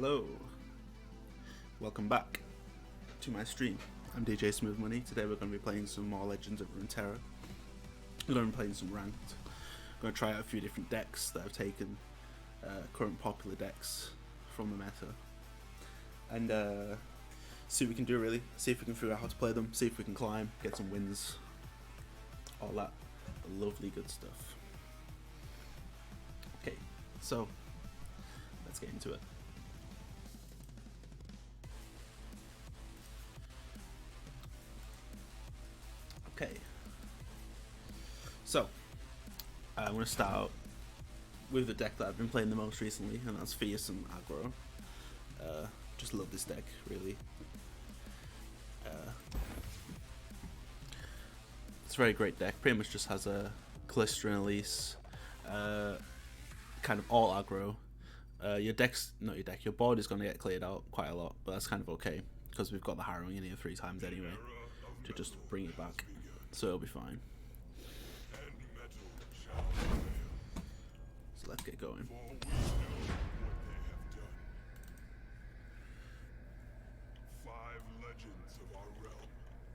Hello, welcome back to my stream. I'm DJ Smooth Money. Today we're going to be playing some more Legends of Runeterra. We're going to be playing some ranked. I'm going to try out a few different decks that I've taken, current popular decks from the meta, and see what we can do really. See if we can figure out how to play them, see if we can climb, get some wins, all that lovely good stuff. Okay, so let's get into it. Okay, so I'm going to start out with the deck that I've been playing the most recently, and that's Fearsome Aggro. Just love this deck, really. It's a very great deck. Pretty much just has a Callisto and Elise, kind of all aggro. Your board is going to get cleared out quite a lot, but that's kind of okay because we've got the Harrowing in here 3 times anyway to just bring it back, so it'll be fine. So let's get going. Five legends of our realm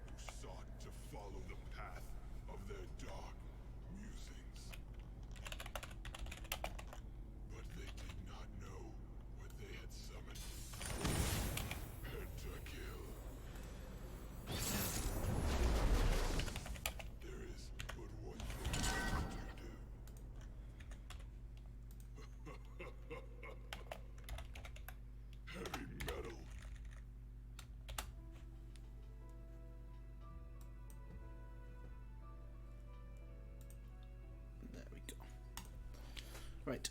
who sought to follow the path of their dark musings. But they did not know what they had summoned. Pentakill. There is but one thing left to do. Heavy metal. There we go. Right.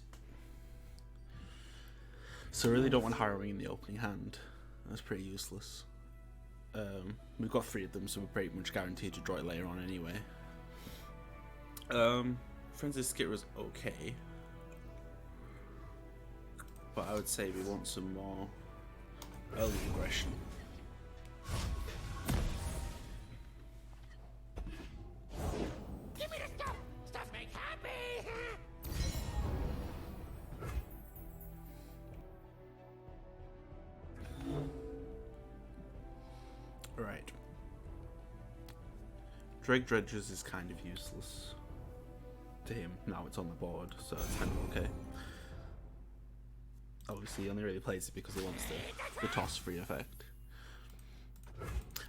So I really don't want Harrowing in the opening hand. That's pretty useless. We've got 3 of them, so we're pretty much guaranteed to draw it later on anyway. Frenzy Skit is okay, but I would say we want some more early aggression. Give me the stuff! Stuff make happy! Right. Drake Dredges is kind of useless to him. Now it's on the board, so it's kind of okay. Obviously, he only really plays it because he wants the toss-free effect.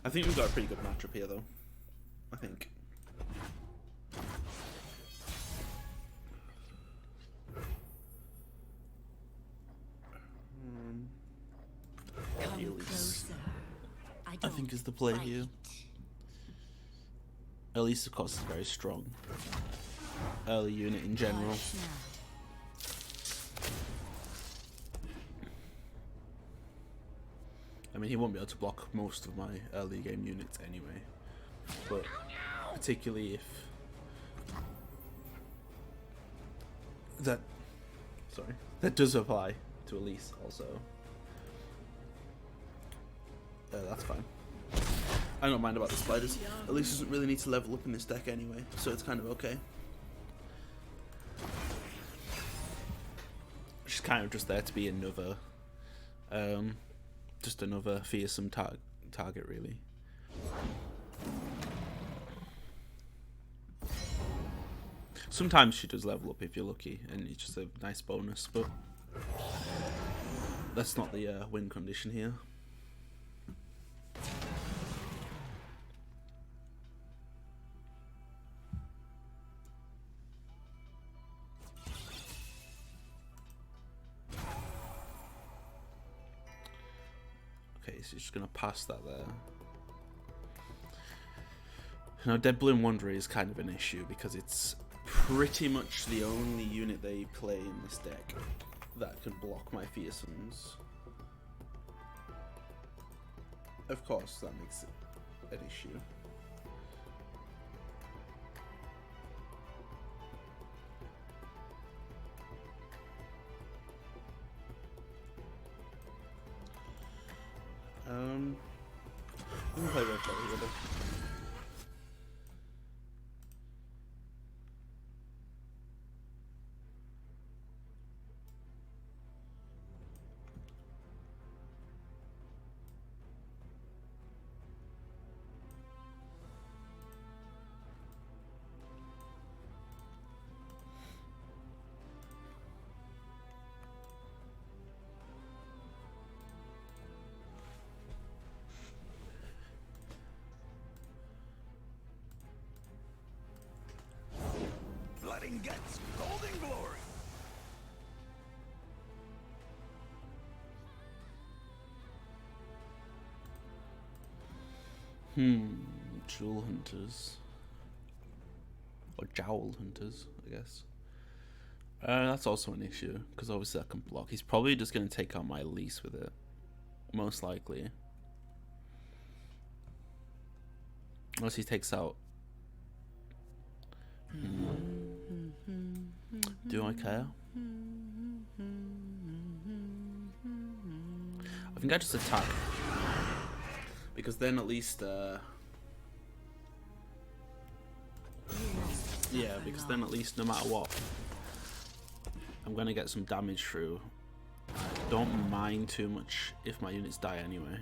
I think we've got a pretty good matchup here, though. I think. Elise, I think, is the play here. Elise, of course, is very strong. Early unit in general. I mean, he won't be able to block most of my early game units anyway, but particularly if that does apply to Elise also. That's fine. I don't mind about the spiders. Elise doesn't really need to level up in this deck anyway, so it's kind of okay. She's kind of just there to be another fearsome target, really. Sometimes she does level up if you're lucky, and it's just a nice bonus, but that's not the win condition here. Okay, so just gonna pass that there. Now, Dead Bloom Wanderer is kind of an issue because it's pretty much the only unit they play in this deck that can block my fearsomes. Of course, that makes it an issue. We can play Red Belly with it. gets golden glory. Jewel hunters. Or jowl hunters, I guess. That's also an issue, because obviously I can block. He's probably just going to take out my Elise with it. Most likely. Unless he takes out... Do I care? I think I just attack. Because then at least... yeah, because then at least no matter what, I'm going to get some damage through. I don't mind too much if my units die anyway.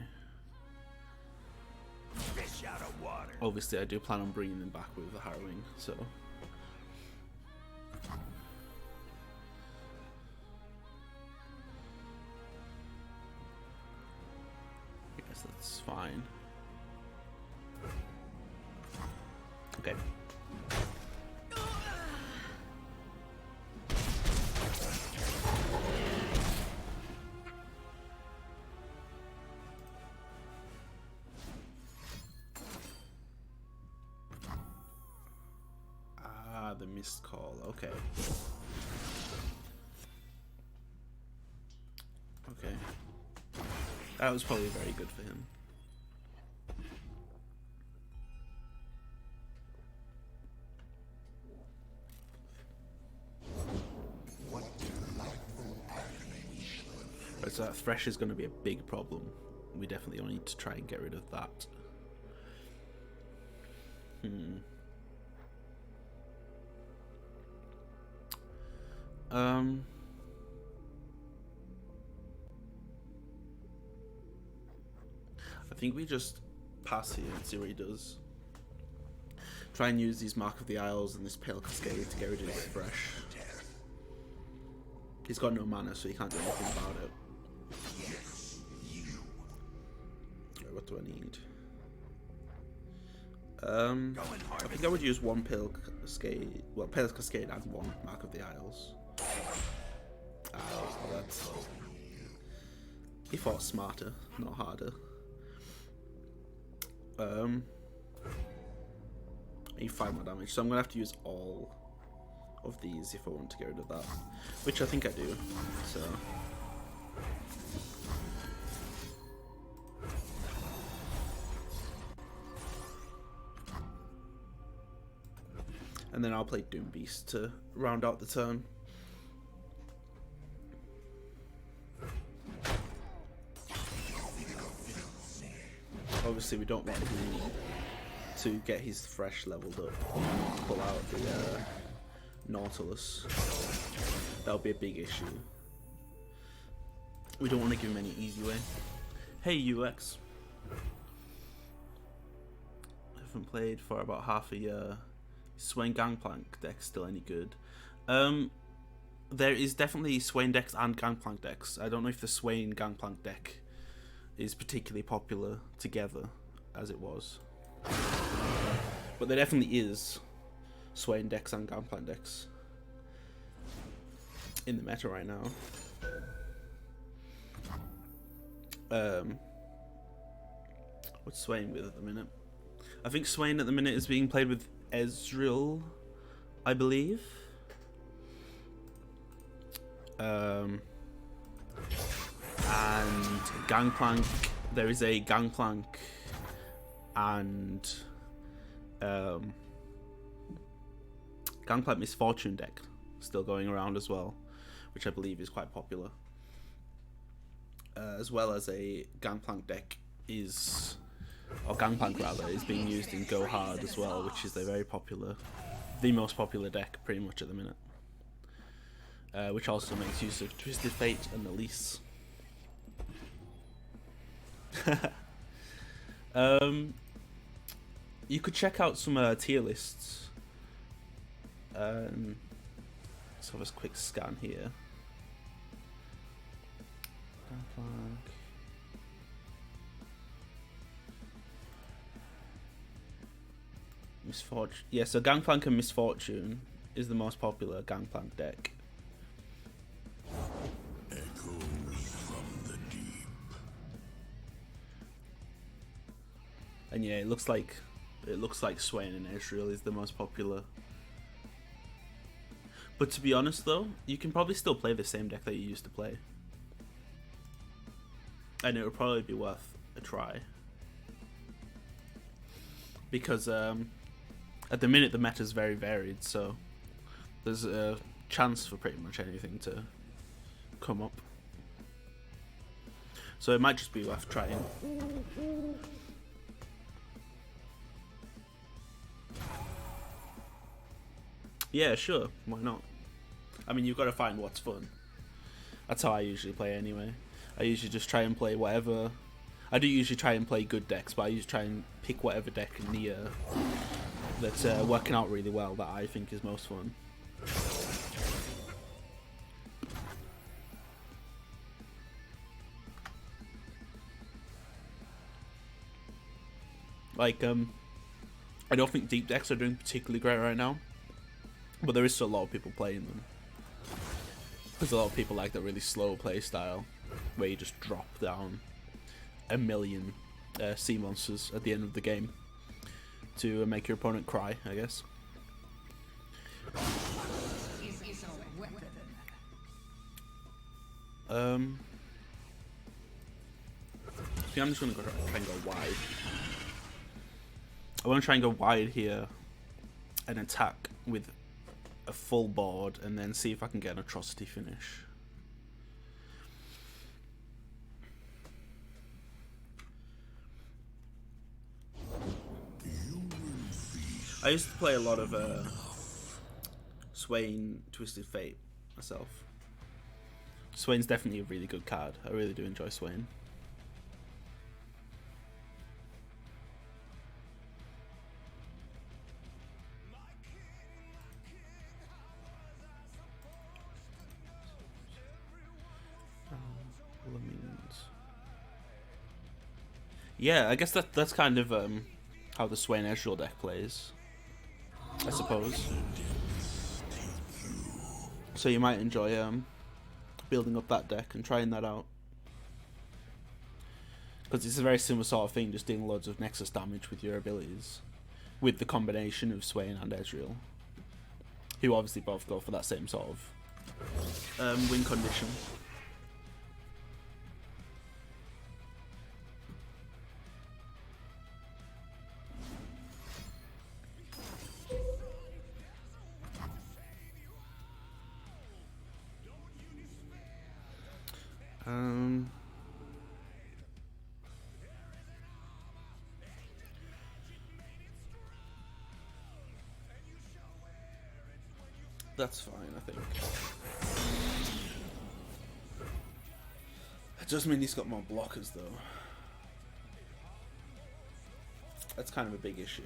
Fish out of water. Obviously, I do plan on bringing them back with the harrowing, so... I guess that's fine. Okay. The missed call, okay. Okay. That was probably very good for him. Right, so that Thresh is going to be a big problem. We definitely need to try and get rid of that. I think we just pass here and see what he does. Try and use these Mark of the Isles and this Pale Cascade to get rid of his Thresh. He's got no mana, so he can't do anything about it. Right, what do I need? I think I would use one Pale Cascade, well, Pale Cascade and one Mark of the Isles. That's... He fought smarter, not harder. He 5 more damage, so I'm gonna have to use all of these if I want to get rid of that, which I think I do. So. And then I'll play Doom Beast to round out the turn. Obviously, we don't want him to get his Thresh leveled up. Pull out the Nautilus. That'll be a big issue. We don't want to give him any easy way. Hey, UX. I haven't played for about half a year. Swain Gangplank deck still any good? There is definitely Swain decks and Gangplank decks. I don't know if the Swain Gangplank deck is particularly popular together as it was, but there definitely is Swain decks and Gangplank decks in the meta right now. What's Swain with at the minute? I think Swain at the minute is being played with Ezreal, I believe. And Gangplank, there is a Gangplank and Gangplank Misfortune deck still going around as well, which I believe is quite popular. As well as a Gangplank deck is, or Gangplank rather, is being used in Go Hard as well, which is a very popular, the most popular deck pretty much at the minute. Which also makes use of Twisted Fate and Elise. You could check out some tier lists. Let's have a quick scan here. Gangplank. Misfortune. Yeah, so Gangplank and Misfortune is the most popular Gangplank deck. Echoes from the deep. And yeah, it looks like Swain and Ezreal is the most popular. But to be honest though, you can probably still play the same deck that you used to play. And it would probably be worth a try. Because at the minute the meta is very varied, so there's a chance for pretty much anything to come up. So it might just be worth trying. Yeah, sure, why not? I mean, you've got to find what's fun. That's how I usually play anyway. I usually just try and play whatever. I do usually try and play good decks, but I usually try and pick whatever deck in the that's working out really well that I think is most fun. Like, I don't think deep decks are doing particularly great right now, but there is still a lot of people playing them. There's a lot of people like the really slow play style, where you just drop down a million sea monsters at the end of the game to make your opponent cry, I guess. See, I'm just gonna try and go wide. I want to try and go wide here and attack with a full board and then see if I can get an atrocity finish. I used to play a lot of Swain Twisted Fate myself. Swain's definitely a really good card. I really do enjoy Swain. Yeah, I guess that's kind of how the Swain Ezreal deck plays, I suppose. So you might enjoy building up that deck and trying that out, because it's a very similar sort of thing, just doing loads of Nexus damage with your abilities, with the combination of Swain and Ezreal, who obviously both go for that same sort of win condition. That's fine, I think. It does mean he's got more blockers, though. That's kind of a big issue.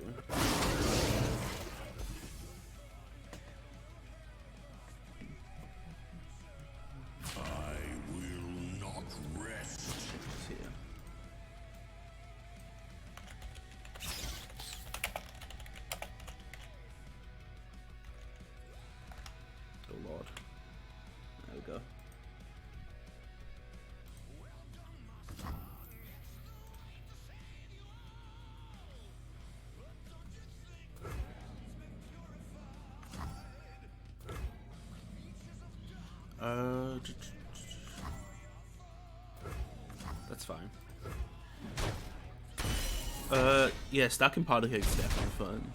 I will not rest. Here. Oh Lord. There we go. That's fine. Yeah, stacking powder cake is definitely fun.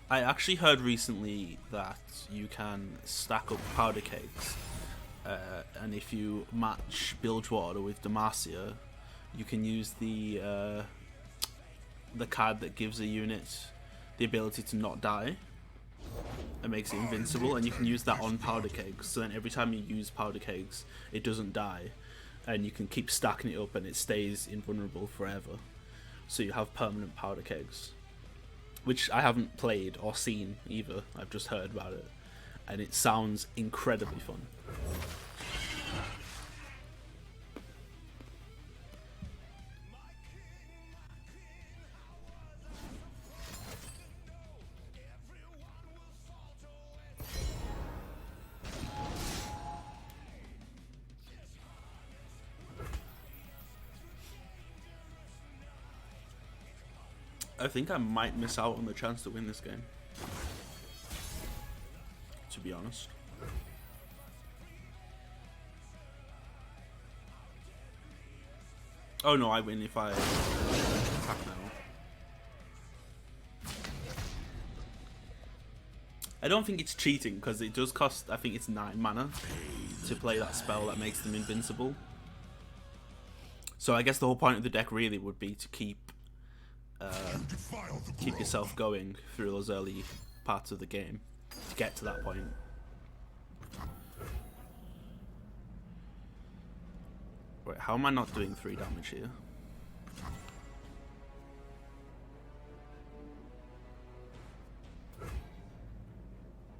I actually heard recently that you can stack up powder cakes, and if you match Bilgewater with Demacia, you can use the card that gives a unit the ability to not die. It makes it invincible, and you can use that on powder kegs, so then every time you use powder kegs it doesn't die, and you can keep stacking it up and it stays invulnerable forever, so you have permanent powder kegs, which I haven't played or seen either. I've just heard about it and it sounds incredibly fun. I think I might miss out on the chance to win this game, to be honest. Oh no, I win if I attack now. I don't think it's cheating because it does cost, I think it's 9 mana to play that spell that makes them invincible. So I guess the whole point of the deck really would be to keep yourself going through those early parts of the game to get to that point. Wait, how am I not doing 3 damage here?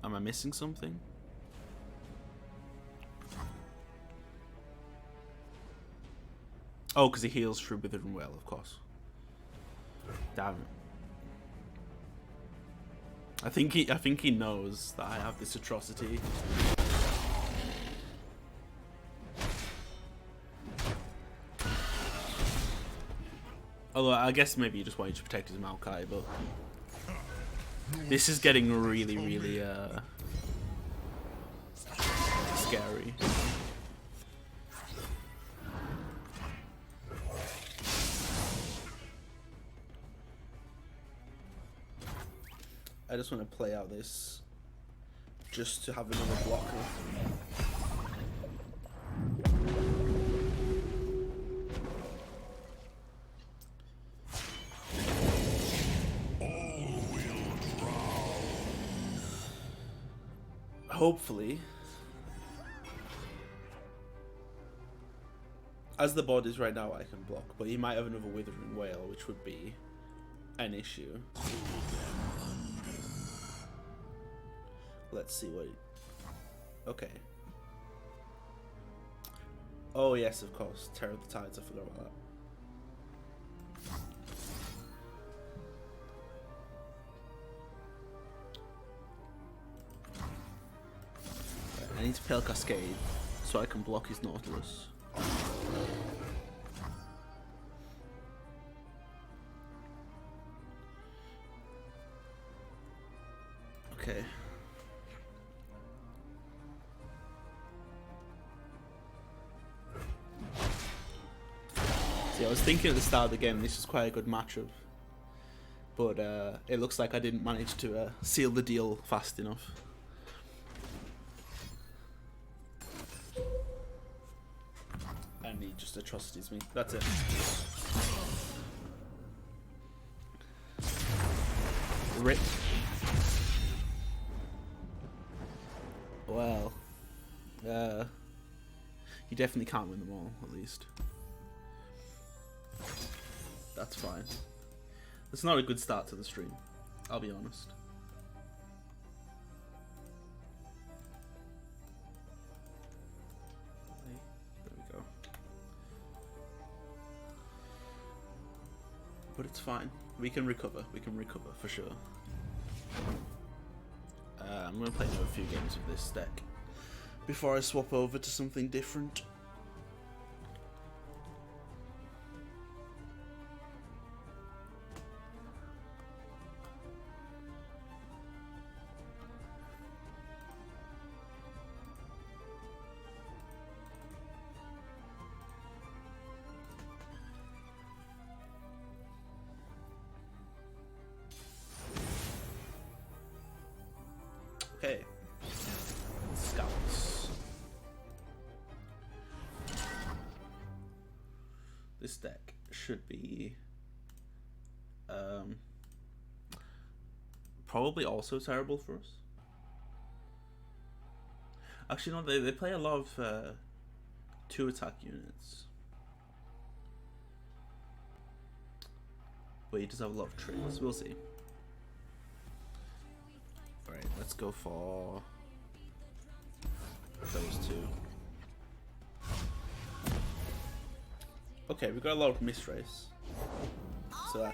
Am I missing something? Oh, because he heals through Withering Wail, of course. Damn it. I think he knows that I have this atrocity. Although I guess maybe he just wanted to protect his Maokai, but this is getting really, really scary. I just want to play out this just to have another blocker. Hopefully, as the board is right now, I can block, but he might have another Withering Wail, which would be an issue. Let's see what. Okay. Oh yes, of course, Terror of the Tides. I forgot about that. I need to Pale Cascade so I can block his Nautilus. Okay. See, I was thinking at the start of the game this was quite a good matchup, but it looks like I didn't manage to seal the deal fast enough. And he just atrocities me. That's it. Rip. Well, you definitely can't win them all, at least. That's fine. It's not a good start to the stream, I'll be honest. There we go. But it's fine. We can recover. We can recover for sure. I'm going to play a few games of this deck before I swap over to something different. Okay. Scouts. This deck should be probably also terrible for us. Actually, no, they play a lot of 2 attack units. But he does have a lot of tricks. We'll see. Alright, let's go for those 2. Okay, we've got a lot of Mistrace. So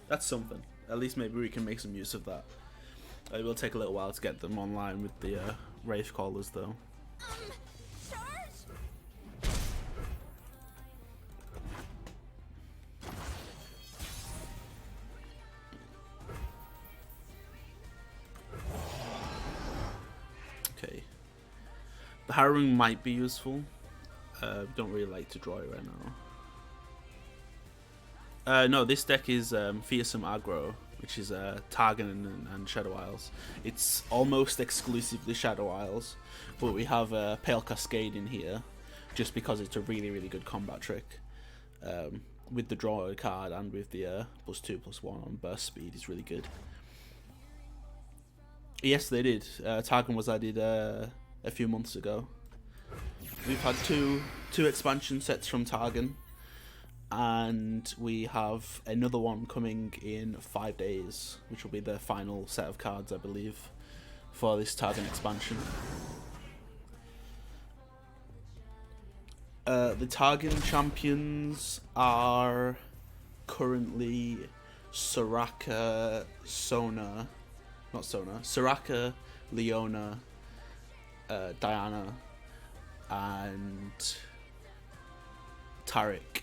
that's something. At least maybe we can make some use of that. It will take a little while to get them online with the Wraith Callers though. The harrowing might be useful. Don't really like to draw it right now. No, this deck is Fearsome Aggro, which is Targon and Shadow Isles. It's almost exclusively Shadow Isles, but we have Pale Cascade in here, just because it's a really, really good combat trick. With the draw card and with the +2/+1 on burst speed is really good. Yes, they did. Targon was added a few months ago. We've had two expansion sets from Targon, and we have another one coming in 5 days, which will be the final set of cards, I believe, for this Targon expansion. The Targon champions are currently Soraka, Leona, Diana, and Taric.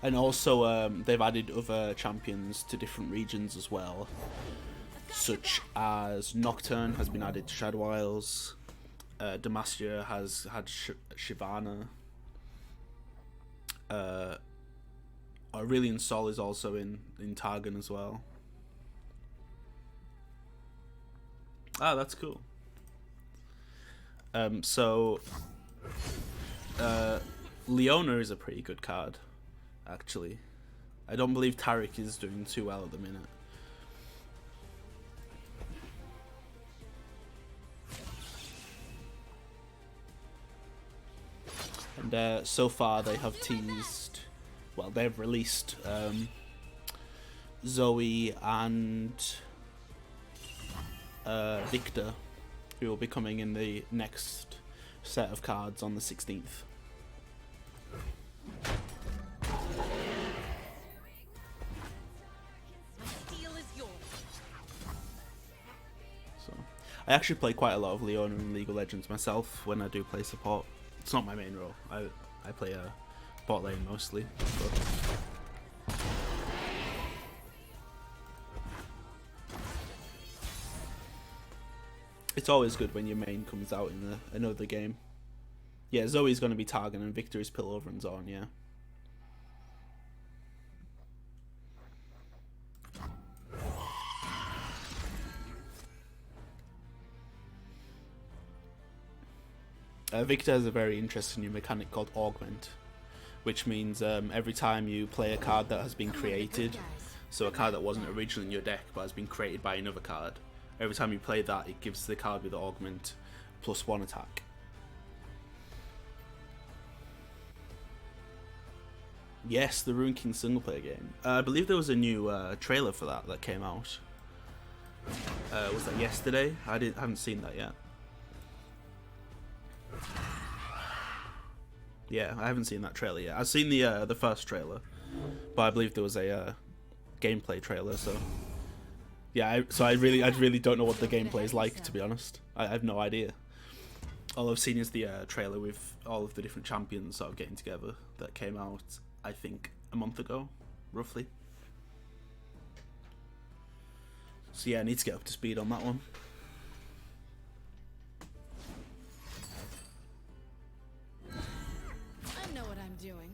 And also they've added other champions to different regions as well, such as Nocturne has been added to Shadow Isles, Demacia has had Shyvana, Aurelian Sol is also in Targon as well. Ah, that's cool. Leona is a pretty good card, actually. I don't believe Taric is doing too well at the minute. And so far they have teased, well, they've released Zoe and Victor, who will be coming in the next set of cards on the 16th. So, I actually play quite a lot of Leona in League of Legends myself when I do play support. It's not my main role. I play a bot lane mostly. But it's always good when your main comes out in another game. Yeah, Zoe's going to be Targon and Victor is Pillover and Zorn, yeah. Victor has a very interesting new mechanic called Augment, which means every time you play a card that has been created, so a card that wasn't originally in your deck but has been created by another card, every time you play that, it gives the card with Augment +1 attack. Yes, the Rune King single player game. I believe there was a new trailer for that came out. Was that yesterday? I haven't seen that yet. Yeah, I haven't seen that trailer yet. I've seen the first trailer, but I believe there was a gameplay trailer. So yeah, I really don't know what the gameplay is like, to be honest. I have no idea. All I've seen is the trailer with all of the different champions sort of getting together that came out, I think, a month ago, roughly. So yeah, I need to get up to speed on that one. I know what I'm doing.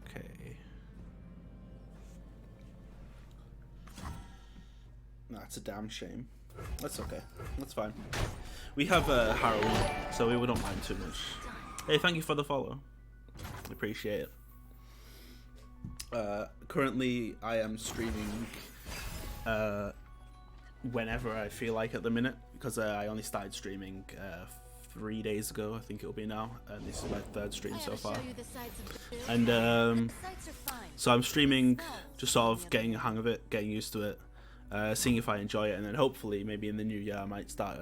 Okay. That's a damn shame. That's okay. That's fine. We have Harold, so we don't mind too much. Hey, thank you for the follow. Appreciate it. Currently, I am streaming whenever I feel like at the minute, because I only started streaming 3 days ago, I think it'll be now, and this is my third stream so far. And so I'm streaming, just sort of getting a hang of it, getting used to it, seeing if I enjoy it, and then hopefully maybe in the new year I might start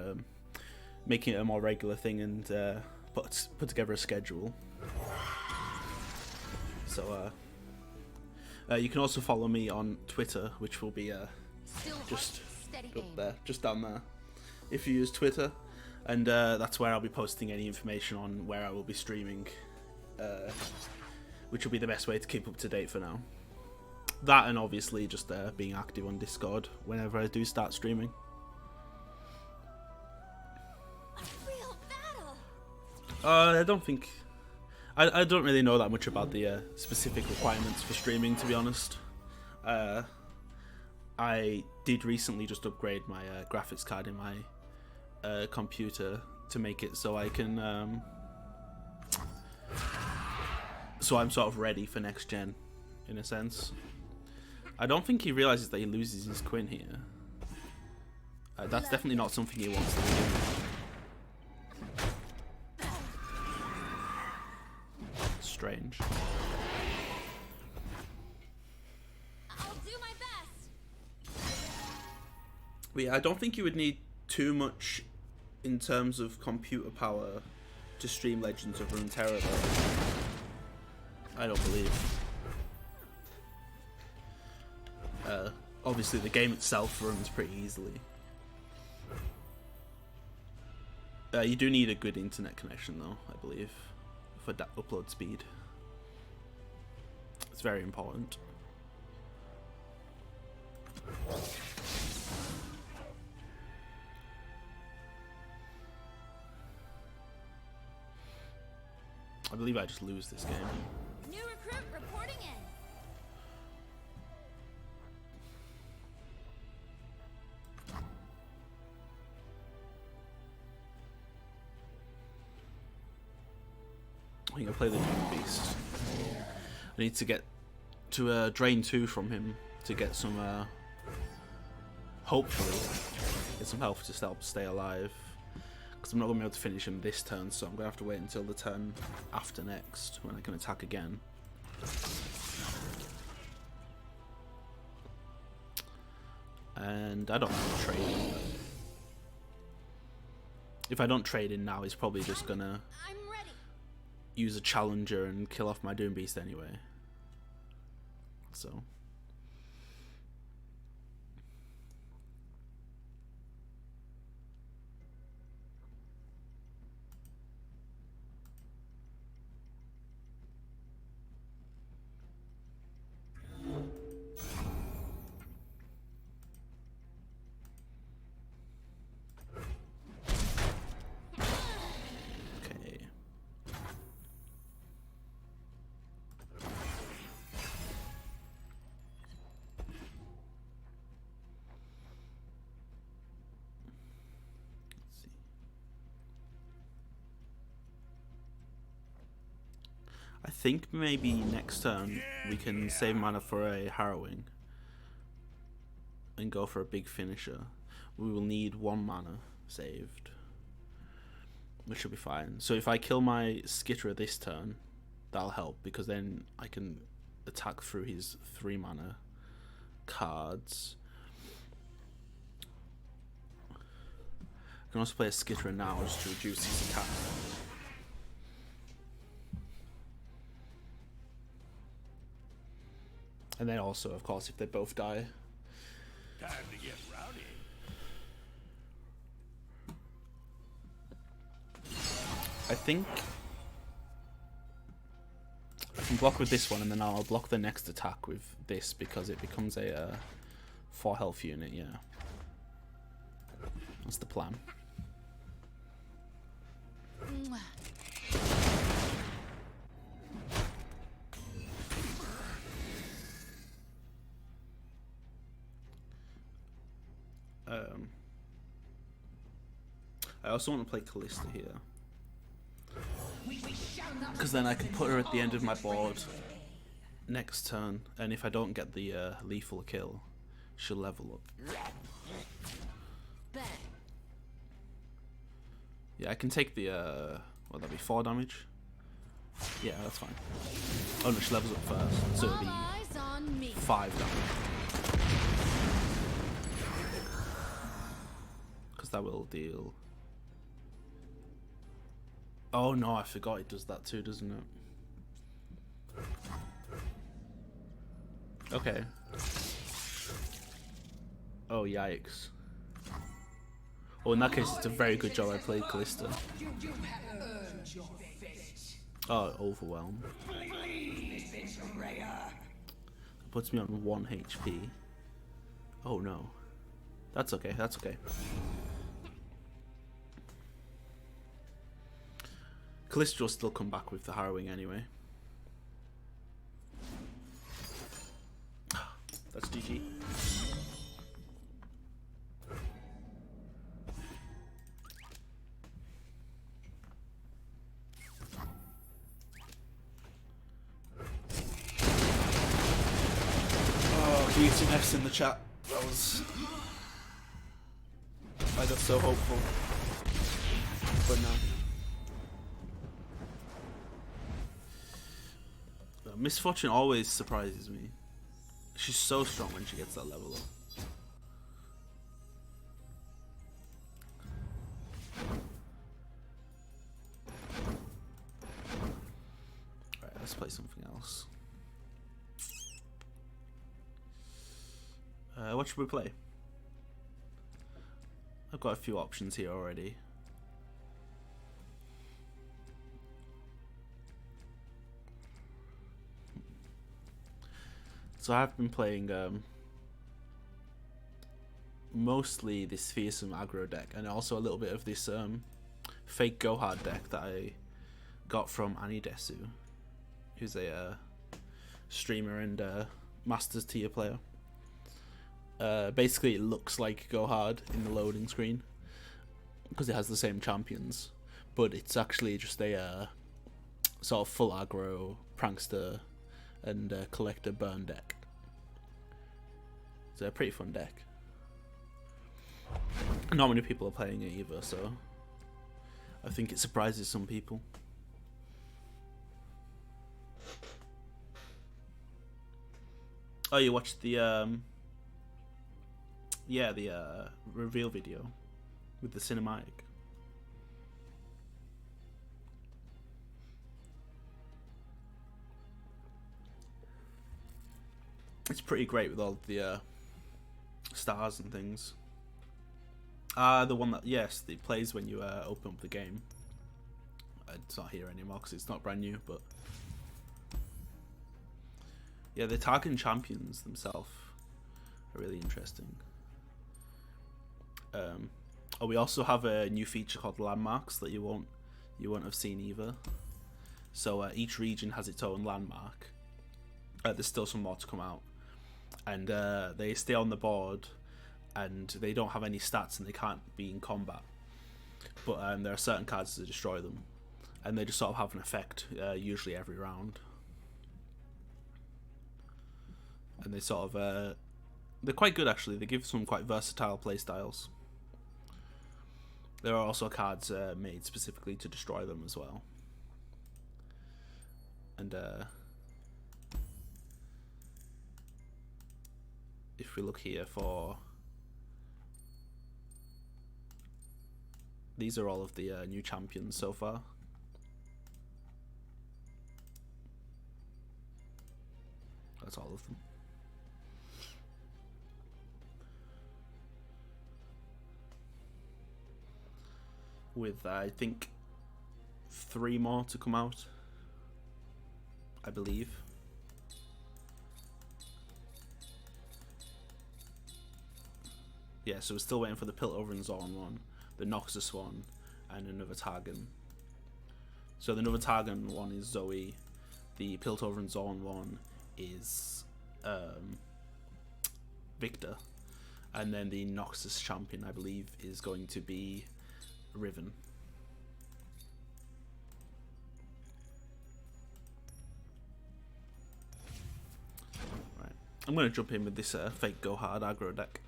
making it a more regular thing and put together a schedule. So you can also follow me on Twitter, which will be just up there, just down there, if you use Twitter. And that's where I'll be posting any information on where I will be streaming, which will be the best way to keep up to date for now. That, and obviously just being active on Discord whenever I do start streaming. A real battle. I don't think... I don't really know that much about the specific requirements for streaming, to be honest. I did recently just upgrade my graphics card in my computer to make it so I can... so I'm sort of ready for next gen, in a sense. I don't think he realizes that he loses his Quinn here. That's definitely not something he wants to do. Strange. I'll do my best. But yeah, I don't think you would need too much in terms of computer power to stream Legends of Runeterra, though. I don't believe. Obviously, the game itself runs pretty easily. You do need a good internet connection, though, I believe, for that upload speed. It's very important. I believe I just lose this game. New recruit reporting in. I think I'll play the Doom Beast. I need to get to drain 2 from him to get some, hopefully, get some health to help stay alive. Because I'm not going to be able to finish him this turn, so I'm going to have to wait until the turn after next, when I can attack again. And I don't want to trade in. If I don't trade in now, he's probably just going to I'm ready. use a challenger and kill off my Doom Beast anyway. So... I think maybe next turn we can save mana for a Harrowing and go for a big finisher. We will need 1 mana saved, which should be fine. So if I kill my Skitterer this turn, that'll help, because then I can attack through his 3 mana cards. I can also play a Skitterer now just to reduce his attack. And then also, of course, if they both die. Time to get rowdy. I think I can block with this one, and then I'll block the next attack with this, because it becomes a 4 health unit, yeah. That's the plan. I also want to play Callista here, because then I can put her at the end of my board next turn, and if I don't get the lethal kill, she'll level up. Yeah, I can take the, what, that'll be 4 damage? Yeah, that's fine. Oh no, she levels up first, so it'll be 5 damage. Because that will deal... Oh no, I forgot it does that too, doesn't it? Okay. Oh, yikes. Oh, in that case, it's a very good job I played Callista. Oh, overwhelm. That puts me on 1 HP. Oh no. That's okay, that's okay. Callista will still come back with the harrowing anyway. That's GG. Oh, community F's in the chat. That was... I got so hopeful. But no. Misfortune always surprises me. She's so strong when she gets that level up. Alright, let's play something else. What should we play? I've got a few options here already. So I've been playing mostly this fearsome aggro deck, and also a little bit of this fake go hard deck that I got from Anidesu, who's a streamer and Masters tier player. Basically, it looks like go hard in the loading screen because it has the same champions, but it's actually just a sort of full aggro prankster and collector burn deck. It's a pretty fun deck. Not many people are playing it either, so I think it surprises some people. Oh, you watched the reveal video with the cinematic. It's pretty great with all the stars and things. The one that, yes, it plays when you open up the game. It's not here anymore because it's not brand new, but yeah, the targeting champions themselves are really interesting. Oh, we also have a new feature called landmarks that you won't have seen either. So each region has its own landmark. There's still some more to come out, and they stay on the board, and they don't have any stats, and they can't be in combat. But there are certain cards to destroy them, and they just sort of have an effect, usually every round. And they sort of they're quite good actually. They give some quite versatile playstyles. There are also cards made specifically to destroy them as well. And if we look here for... These are all of the new champions so far. That's all of them. With, I think, 3 more to come out, I believe. Yeah, so we're still waiting for the Piltover and Zorn one, the Noxus one, and another Targon. So the another Targon one is Zoe, the Piltover and Zorn one is Victor, and then the Noxus champion, I believe, is going to be Riven. Right, I'm going to jump in with this fake go hard aggro deck.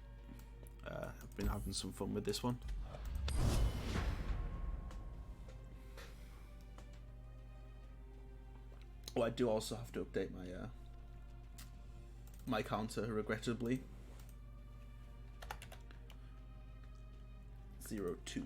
I've been having some fun with this one. Oh, I do also have to update my my counter, regrettably. 0-2.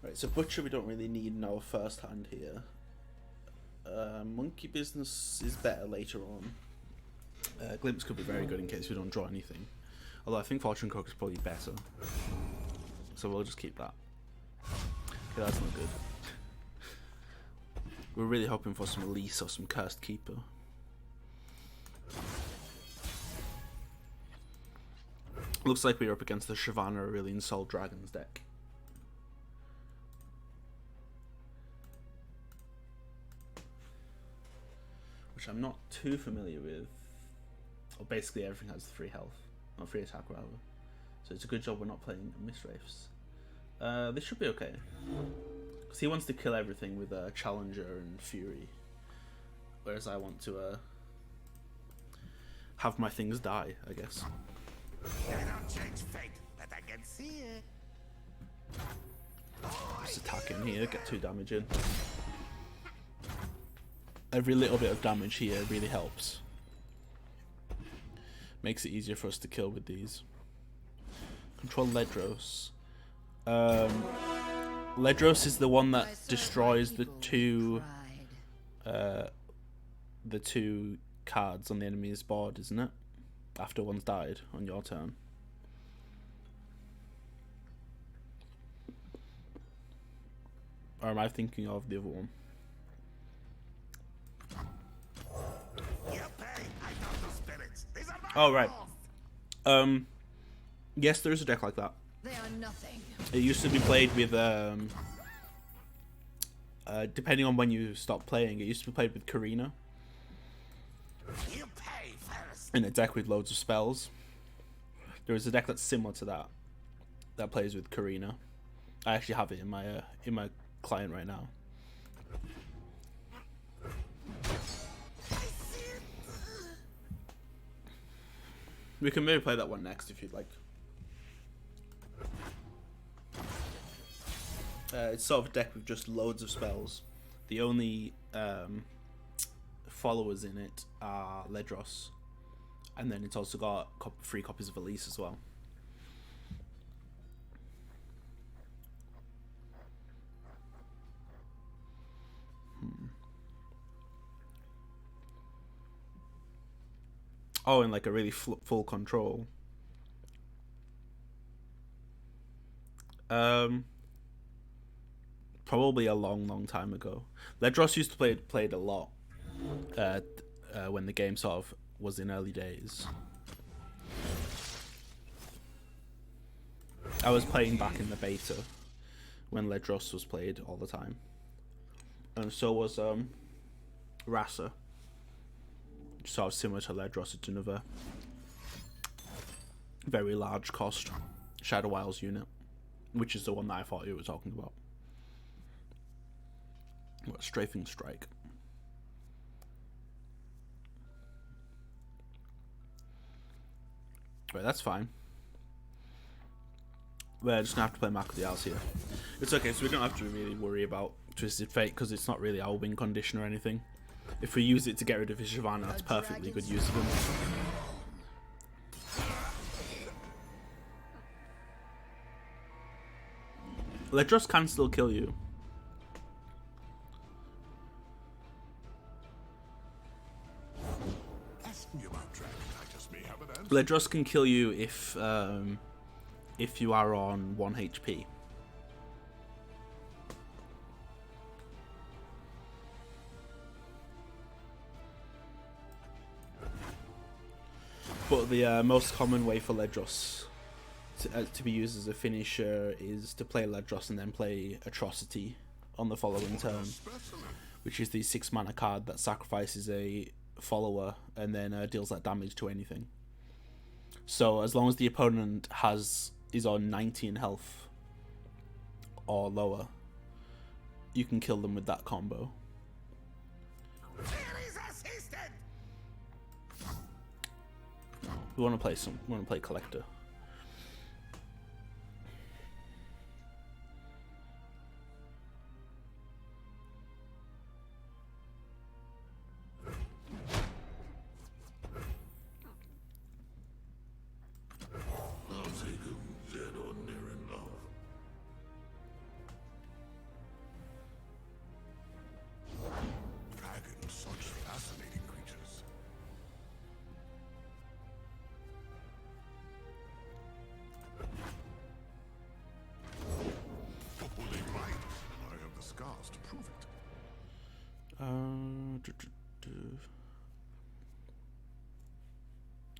Right, so Butcher we don't really need in our first hand here. Monkey Business is better later on. Glimpse could be very good in case we don't draw anything. Although I think Fortune Cooker is probably better. So we'll just keep that. Okay, that's not good. We're really hoping for some Elise or some Cursed Keeper. Looks like we're up against the Shyvana Aurelian Soul Dragons deck. Which I'm not too familiar with. Well, basically everything has 3 health. Not 3 attack rather. So it's a good job we're not playing Mistwraiths. This should be okay. Because he wants to kill everything with Challenger and Fury. Whereas I want to have my things die, I guess. I don't change fate, but I can see it. Just attack in here, get 2 damage in. Every little bit of damage here really helps. Makes it easier for us to kill with these. Control Ledros. Ledros is the one that destroys the two cards on the enemy's board, isn't it? After one's died on your turn. Or am I thinking of the other one? Oh, right. Yes, there is a deck like that. They are nothing. It used to be played with, depending on when you stop playing, it used to be played with Karina. You pay first. In a deck with loads of spells. There is a deck that's similar to that, that plays with Karina. I actually have it in my client right now. We can maybe play that one next if you'd like. It's sort of a deck with just loads of spells. The only followers in it are Ledros. And then it's also got 3 copies of Elise as well. Oh, and like a really full control. Probably a long time ago. Ledros used to play it a lot when the game sort of was in early days. I was playing back in the beta when Ledros was played all the time, and so was Rasa. Sort of similar to Ledros, it's another very large cost Shadow Isles unit, which is the one that I thought you were talking about. What, Strafing Strike? Right, that's fine. We're just gonna have to play Mark of the Owls here. It's okay, so we don't have to really worry about Twisted Fate because it's not really our win condition or anything. If we use it to get rid of his Shyvana, that's perfectly good use of him. Ledros can still kill you. Ask me about Dragon. I just may have an answer. Ledros can kill you if you are on 1 HP. But the most common way for Ledros to be used as a finisher is to play Ledros and then play Atrocity on the following turn, which is the 6 mana card that sacrifices a follower and then deals that damage to anything. So as long as the opponent is on 19 health or lower, you can kill them with that combo. We want to play Collector.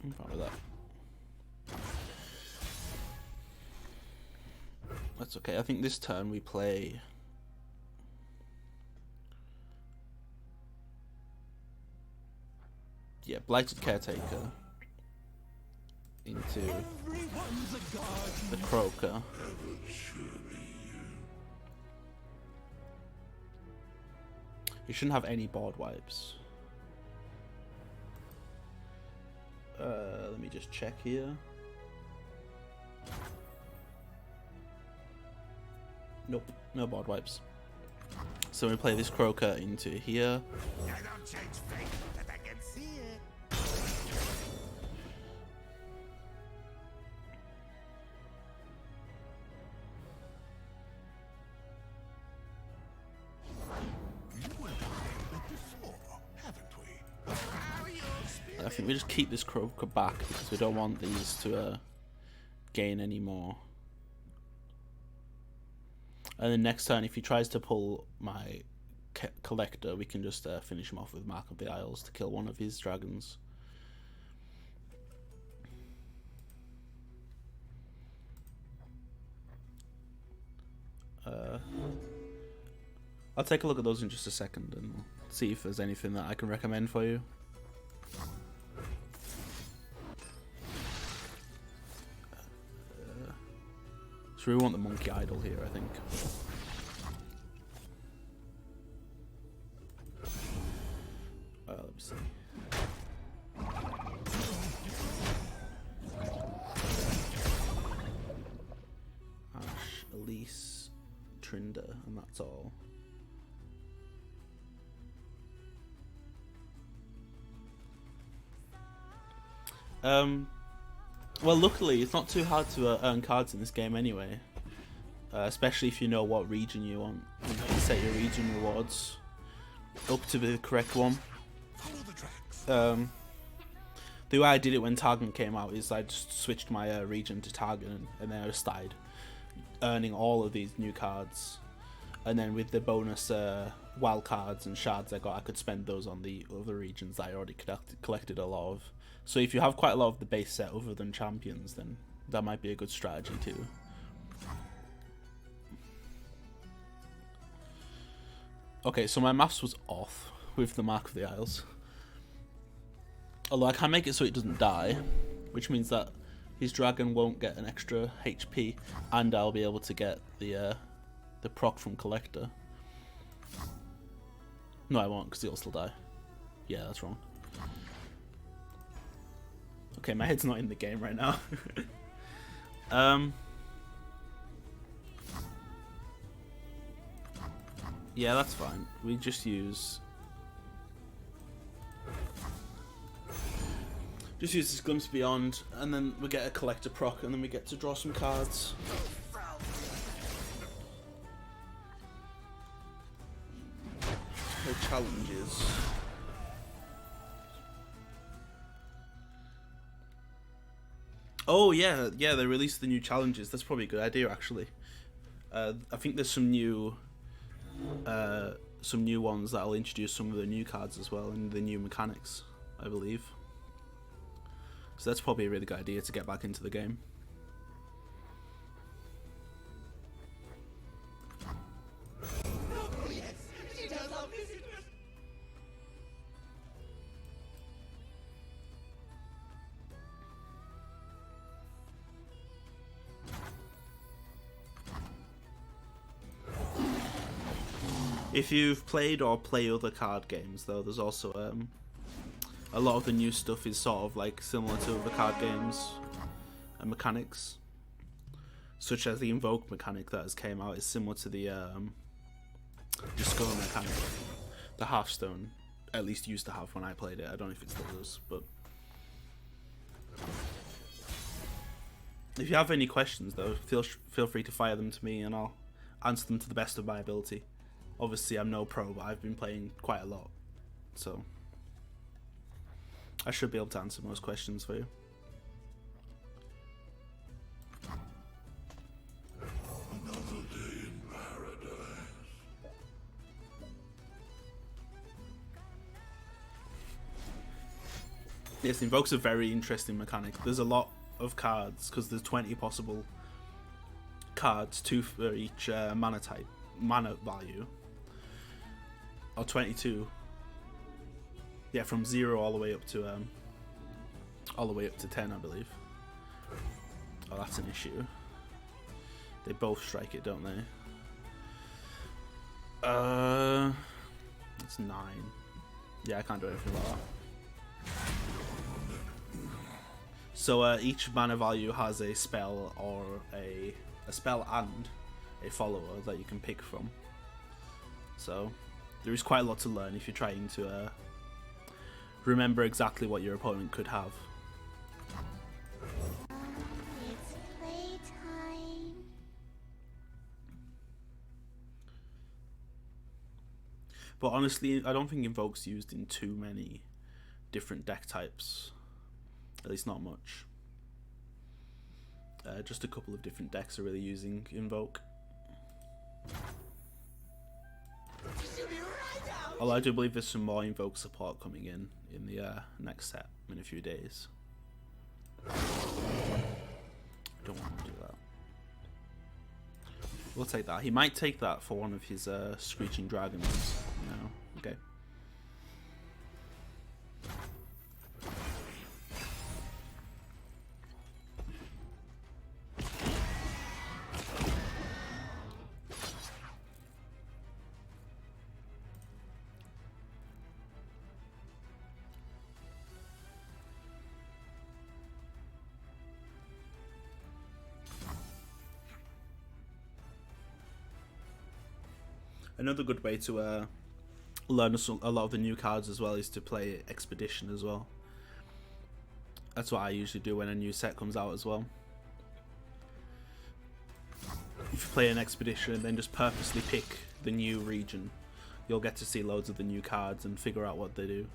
I'm fine with that. That's okay. I think this turn we play. Yeah, Blighted Caretaker into the Croaker. You shouldn't have any board wipes. Let me just check here. Nope, no board wipes. So we play this Croaker into here. I don't change fate, but I can see it. I think we just keep this Croaker back because we don't want these to gain any more. And then next turn, if he tries to pull my Collector, we can just finish him off with Mark of the Isles to kill one of his dragons. I'll take a look at those in just a second and see if there's anything that I can recommend for you. So we want the Monkey Idol here, I think. Let me see. Ash, Elise, Trinder, and that's all. Well, luckily, it's not too hard to earn cards in this game anyway. Especially if you know what region you want. You can set your region rewards up to the correct one. The way I did it when Targon came out is I just switched my region to Targon, and then I just started earning all of these new cards. And then with the bonus wild cards and shards I got, I could spend those on the other regions that I already collected a lot of. So if you have quite a lot of the base set other than champions, then that might be a good strategy too. Okay, so my maths was off with the Mark of the Isles. Although I can make it so it doesn't die, which means that his dragon won't get an extra HP, and I'll be able to get the proc from Collector. No, I won't, because he'll still die. Yeah, that's wrong. Okay, my head's not in the game right now. Yeah, that's fine. We just use this Glimpse Beyond, and then we get a Collector proc, and then we get to draw some cards. The challenges. Oh yeah, they released the new challenges. That's probably a good idea, actually. I think there's some new ones that'll introduce some of the new cards as well, and the new mechanics, I believe. So that's probably a really good idea to get back into the game. If you've played or play other card games, though, there's also a lot of the new stuff is sort of like similar to other card games and mechanics, such as the Invoke mechanic that has came out is similar to the Discover mechanic. The Hearthstone at least used to have when I played it. I don't know if it still does, but if you have any questions, though, feel free to fire them to me, and I'll answer them to the best of my ability. Obviously, I'm no pro, but I've been playing quite a lot, so I should be able to answer most questions for you. Another day in paradise. Yes, Invoke's a very interesting mechanic. There's a lot of cards, because there's 20 possible cards, 2 for each mana type, mana value. Or 22. Yeah, from 0 all the way up to 10, I believe. Oh, that's an issue. They both strike it, don't they? It's 9. Yeah, I can't do anything about that. So each mana value has a spell or a spell and a follower that you can pick from. So there is quite a lot to learn if you're trying to remember exactly what your opponent could have. It's playtime. But honestly, I don't think Invoke's used in too many different deck types. At least not much. Just a couple of different decks are really using Invoke. Although I do believe there's some more Invoke support coming in the next set in a few days. Don't want to do that. We'll take that. He might take that for one of his Screeching Dragons. No, okay. Another good way to learn a lot of the new cards as well is to play Expedition as well. That's what I usually do when a new set comes out as well. If you play an Expedition and then just purposely pick the new region, you'll get to see loads of the new cards and figure out what they do.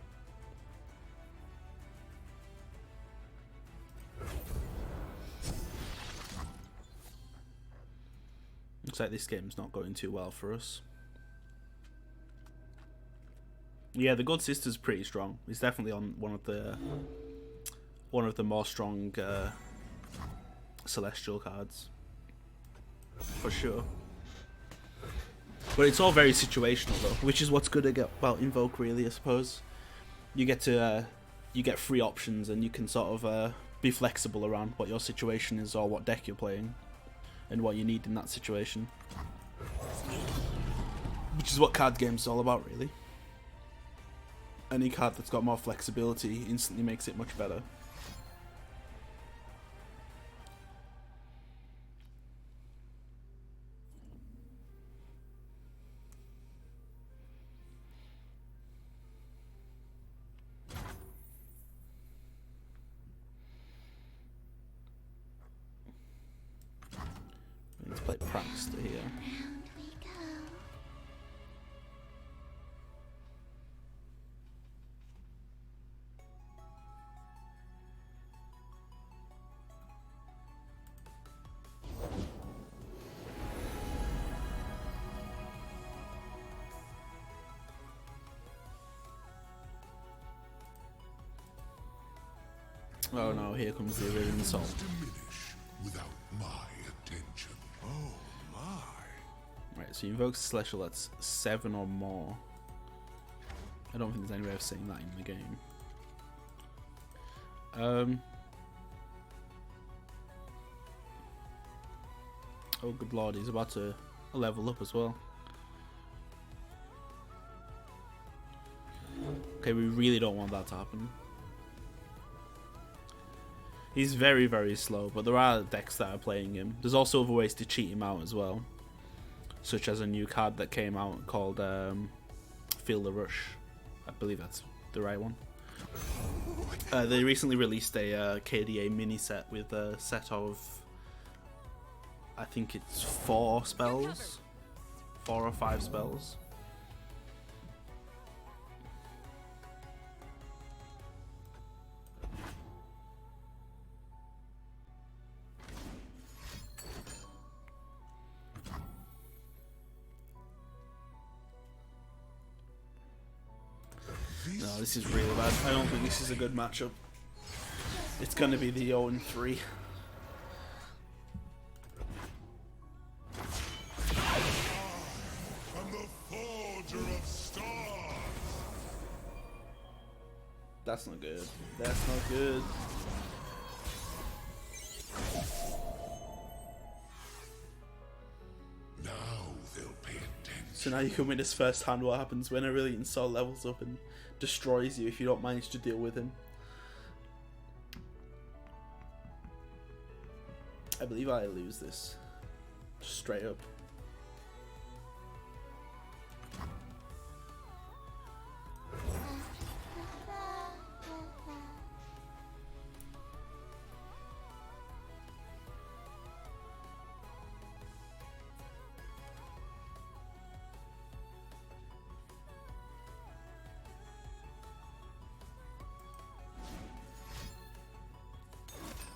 Looks like this game's not going too well for us. Yeah, the God Sister's pretty strong. He's definitely on one of the more strong celestial cards, for sure. But it's all very situational though, which is what's good about Invoke, really. I suppose you get free options, and you can sort of be flexible around what your situation is or what deck you're playing, and what you need in that situation. Which is what card games are all about, really. Any card that's got more flexibility instantly makes it much better. Let's play Prankster here. Round we go. Oh no, here comes the Iridian Soul. Diminish without my attention. Oh my. Right, so you invoke Celestial, that's 7 or more. I don't think there's any way of saying that in the game. Oh good lord, he's about to level up as well. Okay, we really don't want that to happen. He's very, very slow, but there are decks that are playing him. There's also other ways to cheat him out as well, such as a new card that came out called Feel the Rush. I believe that's the right one. They recently released a KDA mini set with a set of, I think it's 4 spells, 4 or 5 spells. No, this is really bad. I don't think this is a good matchup. It's gonna be the 0-3. I'm the forger of stars. That's not good. That's not good. Now they'll pay attention. So now you can win his first hand. What happens when Aurelian Sol levels up and destroys you if you don't manage to deal with him? I believe I lose this. Just straight up.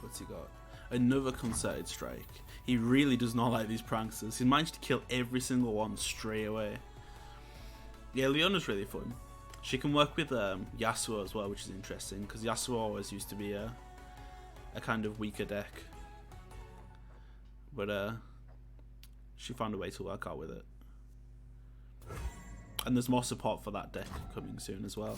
What's he got? Another concerted strike. He really does not like these pranksters. He managed to kill every single one straight away. Yeah, Leona's really fun. She can work with Yasuo as well, which is interesting, because Yasuo always used to be a kind of weaker deck. But she found a way to work out with it. And there's more support for that deck coming soon as well.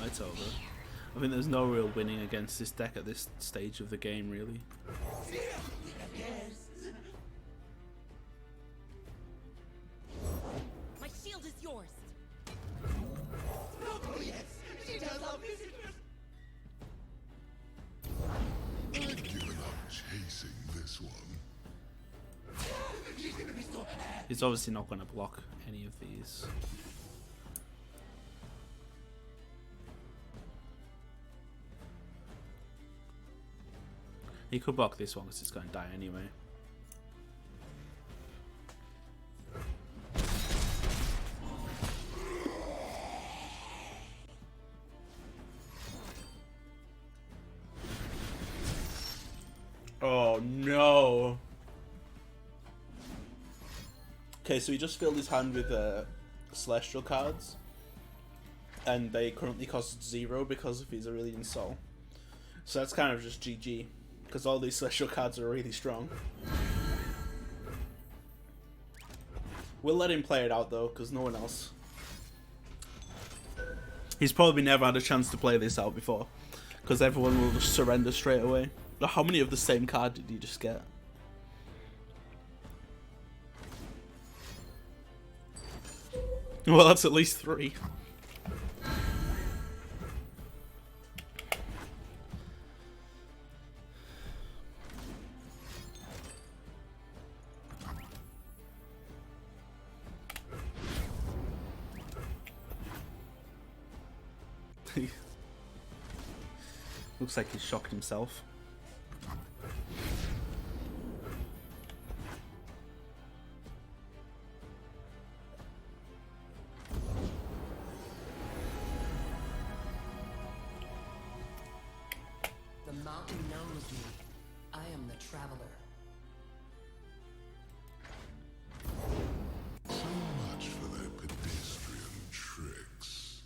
It's over. I think there's no real winning against this deck at this stage of the game, really. My shield is yours. I've given up chasing this one. He's obviously not going to block any of these. He could block this one because it's going to die anyway. Oh no! Okay, so he just filled his hand with Celestial cards, and they currently cost 0 because of his Aurelian Sol. So that's kind of just GG. Because all these Celestial cards are really strong. We'll let him play it out though, because no one else. He's probably never had a chance to play this out before. Because everyone will just surrender straight away. How many of the same card did you just get? Well, that's at least 3. Looks like he's shocked himself. The mountain knows me. I am the traveler. So much for their pedestrian tricks.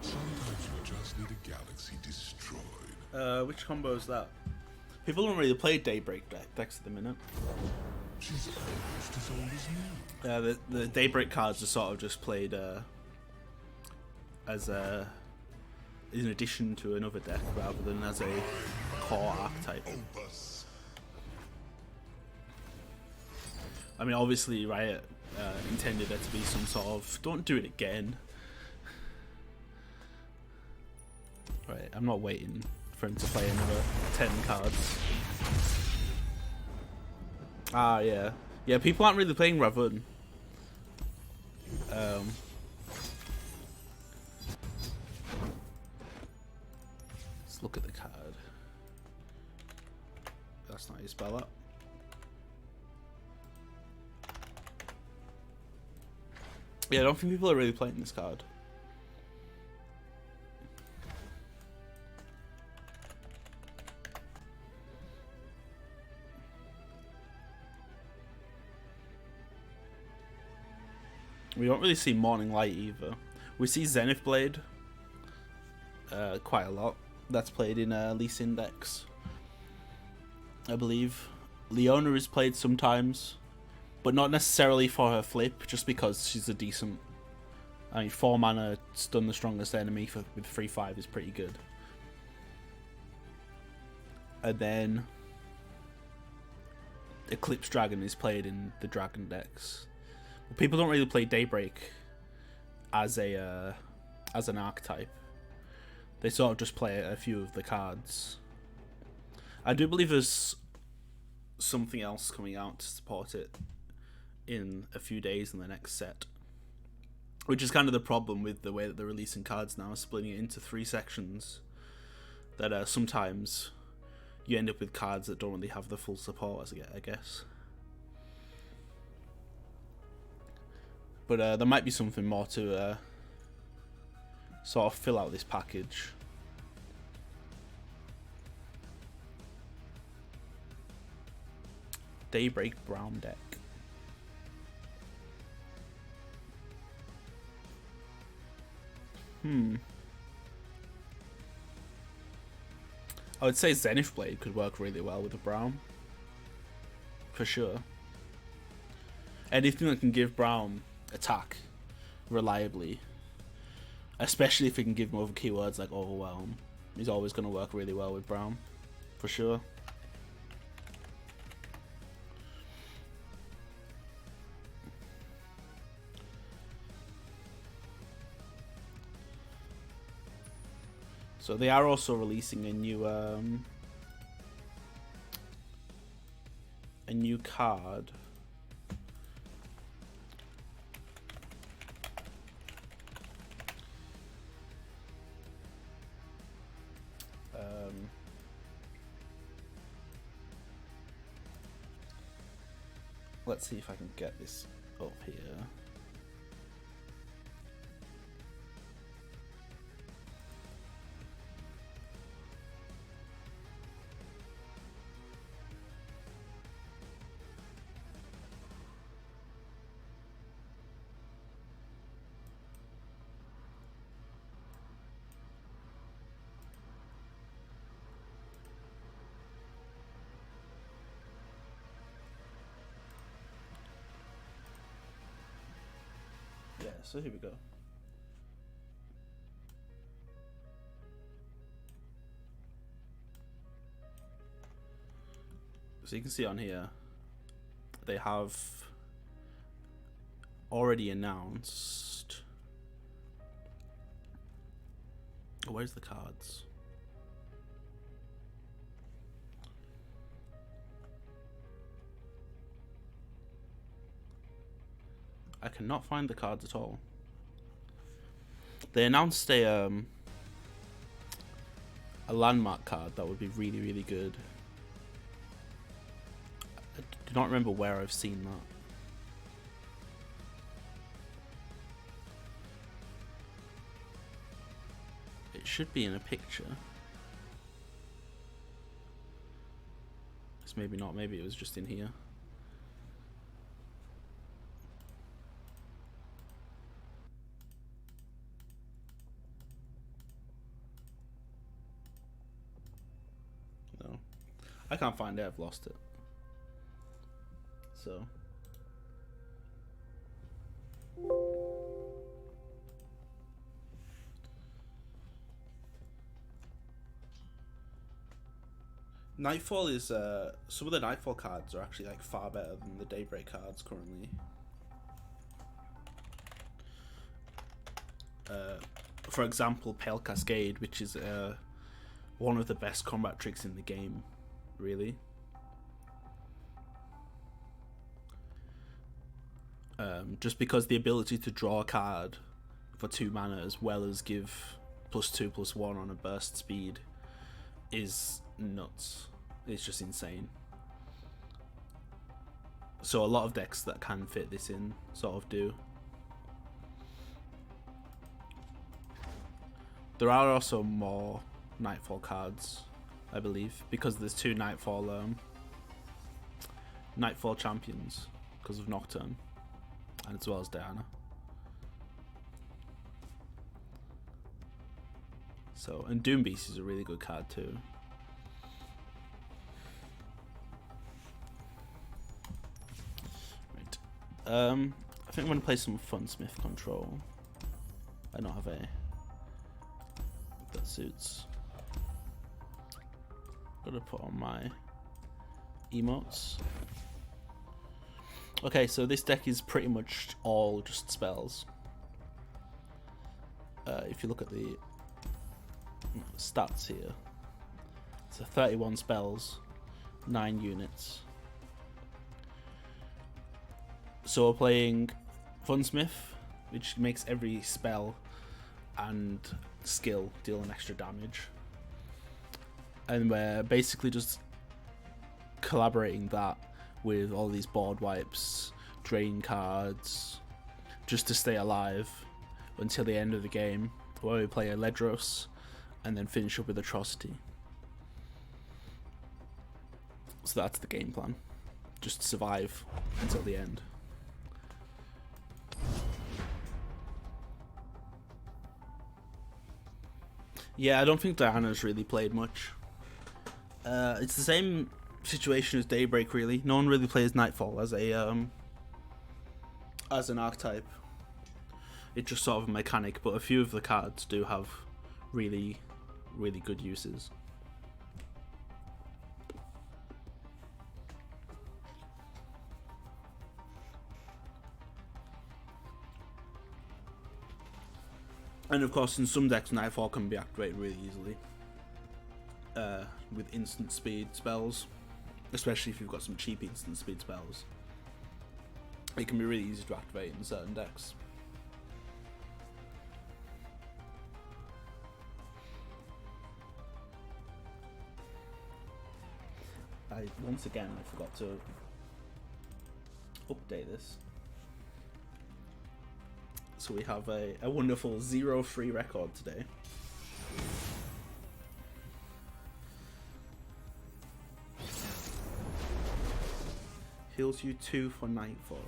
Sometimes you just need a galaxy destroyed. Which combo is that? People don't really play Daybreak decks at the minute. She's almost as old as me. The Daybreak cards are sort of just played as in addition to another deck rather than as a core archetype. Opus. I mean, obviously, Riot intended there to be some sort of don't do it again. Right, I'm not waiting for him to play another 10 cards. Ah, yeah. Yeah, people aren't really playing Ravun. Let's look at the card. That's not how you spell that. Yeah, I don't think people are really playing this card. We don't really see Morning Light either. We see Zenith Blade quite a lot. That's played in Lee Sin decks, I believe. Leona is played sometimes, but not necessarily for her flip, just because she's a decent... I mean, 4 mana stun the strongest enemy with 3/5 is pretty good. And then Eclipse Dragon is played in the Dragon decks. People don't really play Daybreak as an archetype. They sort of just play a few of the cards. I do believe there's something else coming out to support it in a few days in the next set, which is kind of the problem with the way that they're releasing cards now, splitting it into 3 sections, that sometimes you end up with cards that don't really have the full support, I guess. But there might be something more to sort of fill out this package. Daybreak Brown deck. I would say Zenith Blade could work really well with a Brown. For sure. Anything that can give Brown attack reliably, especially if it can give him other keywords like Overwhelm, is always going to work really well with Brown. For sure. So they are also releasing a new card. Let's see if I can get this up here. Yeah, so here we go. So you can see on here, they have already announced... Oh, where's the cards? I cannot find the cards at all. They announced a landmark card that would be really, really good. I do not remember where I've seen that. It should be in a picture. It's maybe not, maybe it was just in here. I can't find it, I've lost it. So. Nightfall is, some of the Nightfall cards are actually like far better than the Daybreak cards currently. For example, Pale Cascade, which is one of the best combat tricks in the game. Really. Just because the ability to draw a card for 2 mana as well as give +2/+1 on a burst speed is nuts. It's just insane. So a lot of decks that can fit this in sort of do. There are also more Nightfall cards, I believe, because there's 2 Nightfall champions because of Nocturne, and as well as Diana. So, and Doombeast is a really good card too. Right. I think I'm gonna play some Funsmith Control. I don't have a that suits. Gotta put on my emotes. Okay, so this deck is pretty much all just spells. If you look at the stats here, it's a 31 spells, 9 units. So we're playing Funsmith, which makes every spell and skill deal an extra damage, and we're basically just collaborating that with all these board wipes, drain cards, just to stay alive until the end of the game, where we play a Ledros and then finish up with Atrocity. So that's the game plan, just survive until the end. Yeah, I don't think Diana's really played much. It's the same situation as Daybreak, really. No one really plays Nightfall as a as an archetype. It's just sort of a mechanic, but a few of the cards do have really, really good uses. And of course, in some decks, Nightfall can be activated really easily with instant speed spells, especially if you've got some cheap instant speed spells. It can be really easy to activate in certain decks. Once again, I forgot to update this. So we have a wonderful 0-3 record today. Heals you 2 for Nightfall.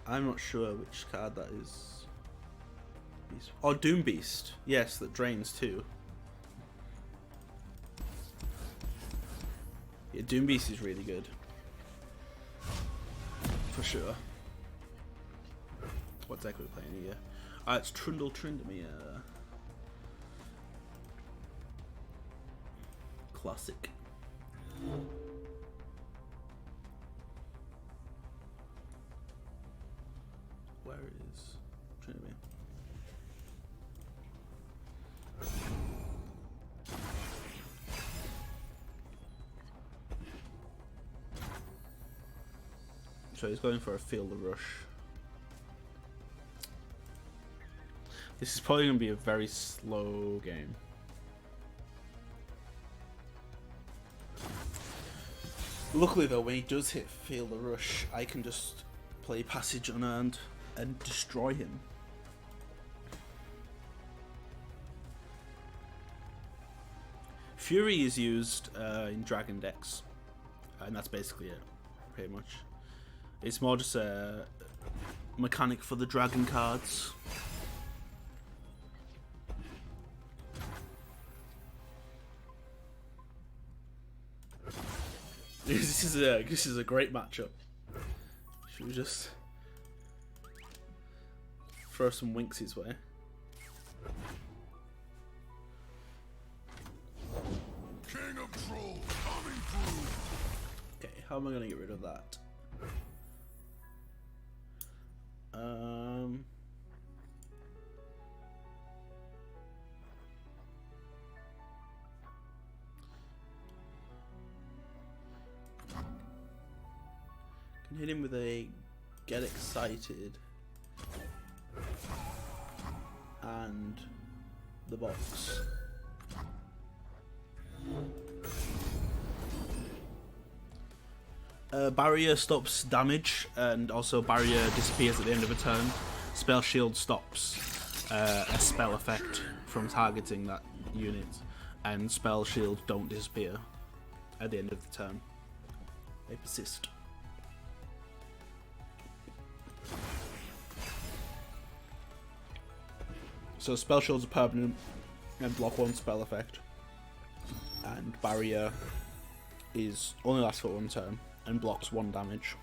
I'm not sure which card that is. Oh, Doombeast. Yes, that drains 2. Yeah, Doombeast is really good. For sure. What deck are we playing here? It's Trundle Tryndamere. Classic. Where is Tryndamere? So he's going for a Feel the Rush. This is probably going to be a very slow game. Luckily though, when he does hit Feel the Rush, I can just play Passage Unearned and destroy him. Fury is used in Dragon decks, and that's basically it, pretty much. It's more just a mechanic for the dragon cards. This is a great matchup. Should we just throw some winks his way? King of Trolls coming through. Okay, how am I gonna get rid of that? Can hit him with a Get Excited and the box. Barrier stops damage, and also barrier disappears at the end of a turn. Spellshield stops a spell effect from targeting that unit, and Spellshield don't disappear at the end of the turn. They persist. So Spellshield's are permanent and block one spell effect, and barrier is only lasts for one turn and blocks one damage.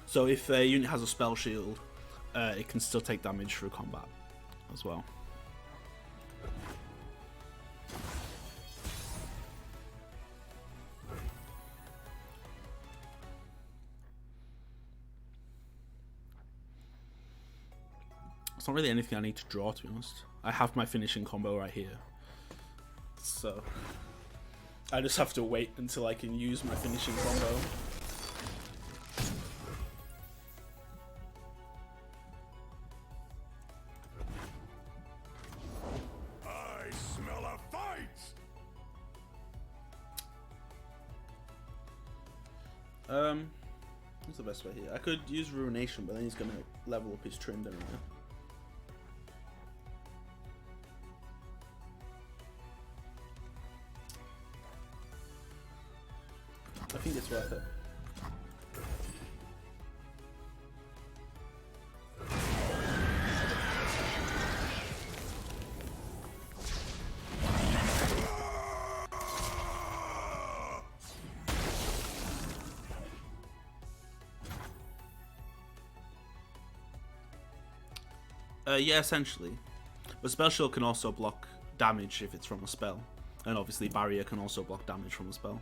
So if a unit has a spell shield, it can still take damage through combat as well. It's not really anything I need to draw, to be honest. I have my finishing combo right here, so I just have to wait until I can use my finishing combo. I smell a fight! What's the best way here? I could use Ruination, but then he's gonna level up his trim anyway. I think it's worth it. Yeah, essentially. But Spellshield can also block damage if it's from a spell. And obviously Barrier can also block damage from a spell.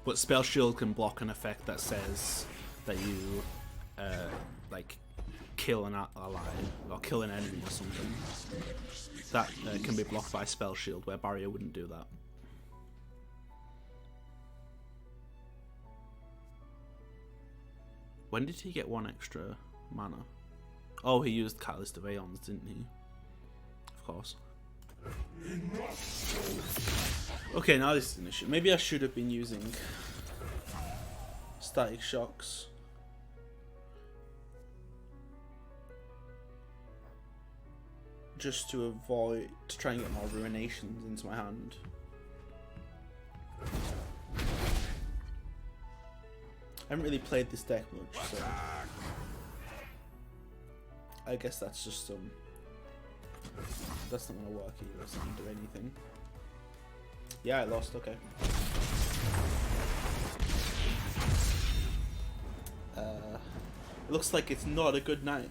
But Spellshield can block an effect that says that you, like, kill an ally or kill an enemy or something. That can be blocked by Spellshield, where Barrier wouldn't do that. When did he get one extra mana? Oh, he used Catalyst of Aeons, didn't he? Of course. Okay, now this is an issue. Maybe I should have been using Static Shocks. Just to try and get more Ruinations into my hand. I haven't really played this deck much, so I guess that's just that's not gonna work either. It doesn't do anything. Yeah, I lost. Okay. It looks like it's not a good night.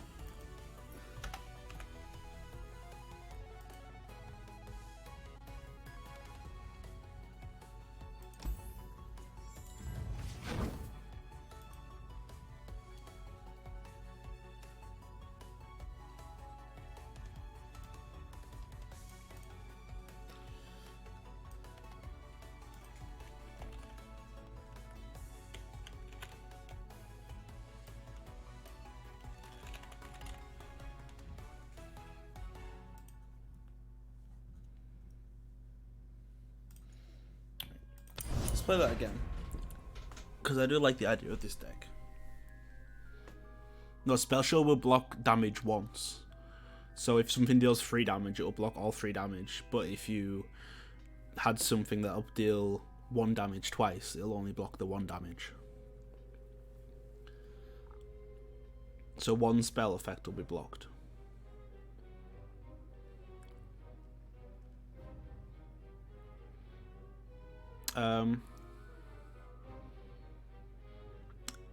Play that again, because I do like the idea of this deck. No, Spellshield will block damage once, so if something deals 3 damage, it will block all 3 damage. But if you had something that'll deal 1 damage twice, it'll only block the 1 damage. So 1 spell effect will be blocked.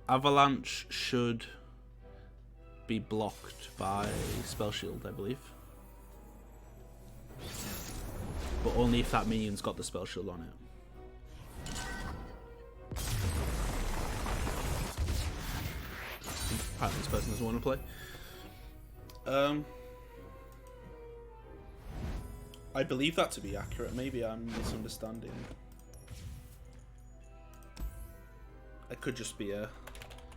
Avalanche should be blocked by Spellshield, I believe. But only if that minion's got the Spellshield on it. Apparently this person doesn't want to play. I believe that to be accurate. Maybe I'm misunderstanding. It could just be a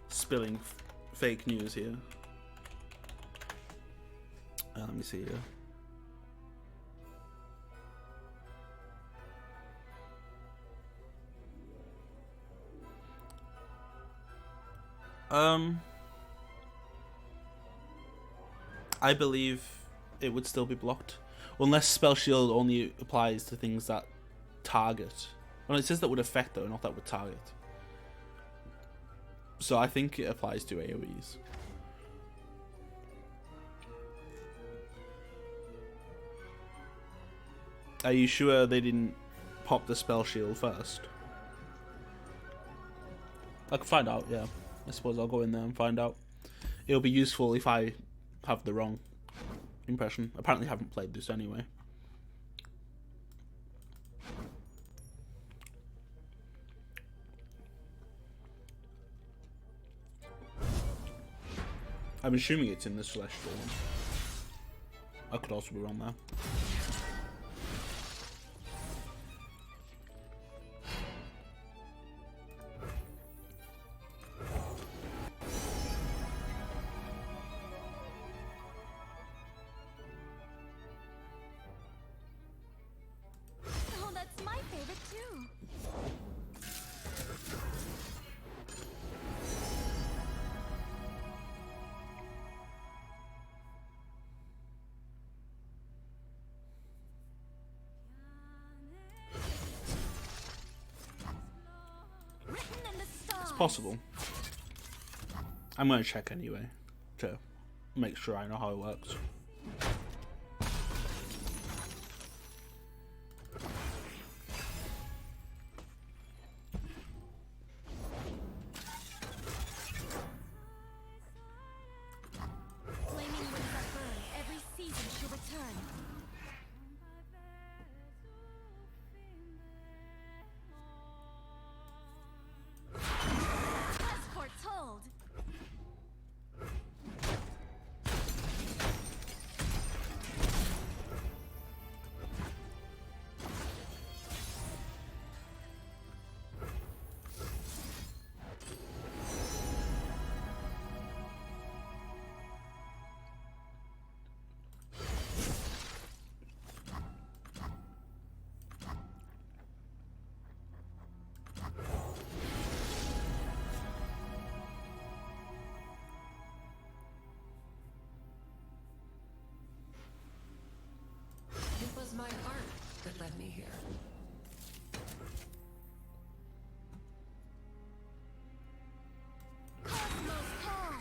spilling fake news here. Let me see here. I believe it would still be blocked. Unless Spellshield only applies to things that target. Well, it says that would affect though, not that would target. So I think it applies to AoEs. Are you sure they didn't pop the Spellshield first? I can find out, yeah. I suppose I'll go in there and find out. It'll be useful if I have the wrong impression. Apparently I haven't played this anyway. I'm assuming it's in the Celestial one. I could also be wrong there. Oh, that's my favorite too. Written in the stars. It's possible. I'm going to check anyway to make sure I know how it works. Flaming winds that burn, every season she'll return. As foretold. It was my heart that led me here. Cosmos call.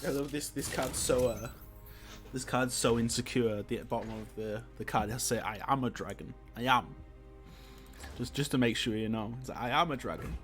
I love this card's so this card's so insecure. At the bottom of the card it has to say I am a dragon. I am. Just to make sure you know. It's like, I am a dragon.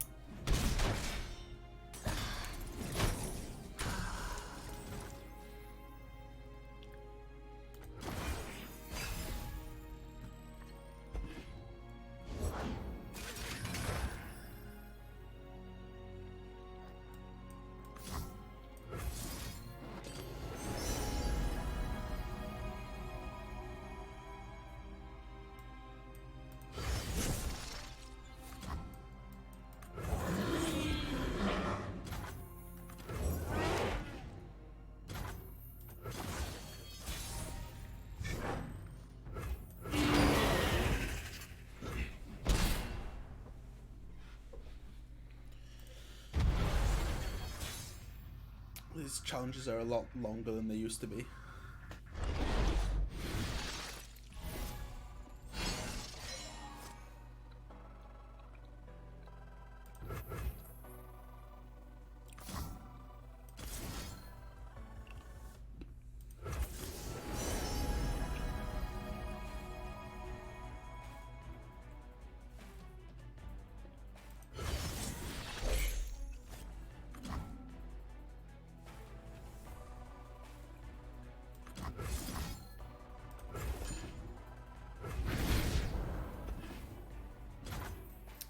These challenges are a lot longer than they used to be.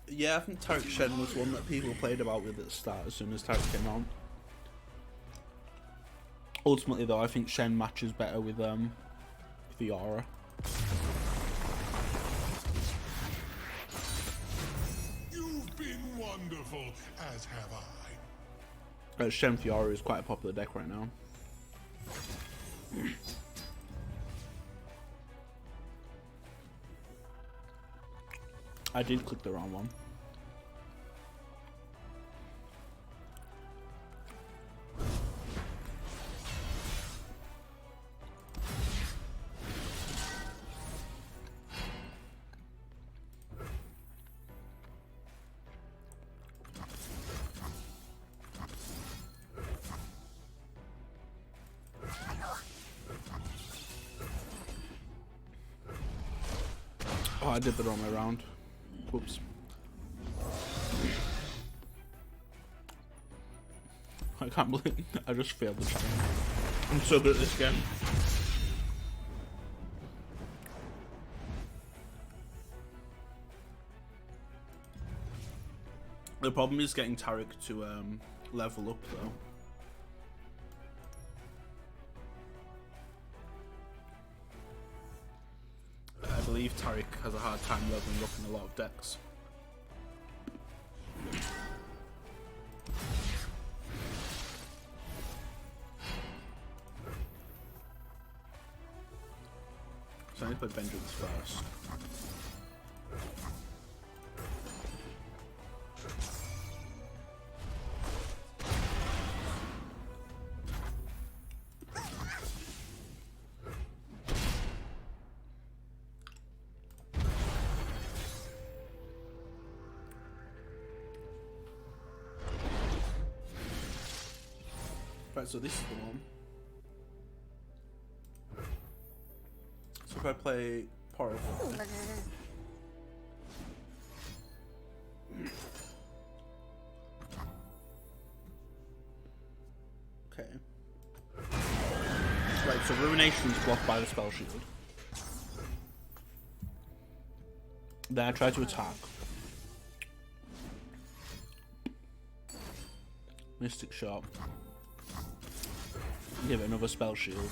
Yeah, I think Tarek Shen was one that people played about with at the start as soon as Tarek came out. Ultimately though, I think Shen matches better with the aura. You've been wonderful, as have I. Shen Fiora is quite a popular deck right now. I did click the wrong one. Oh, I did the wrong way around. Whoops. I can't believe I just failed the challenge. I'm so good at this game. The problem is getting Taric to level up though. I believe Taric has a hard time leveling up in a lot of decks. So I need to play Vengeance first. Right, so this is the one. So if I play Powerful. Okay. Right, so Ruination is blocked by the Spellshield. Then I try to attack. Mystic Shot. Give it another Spellshield.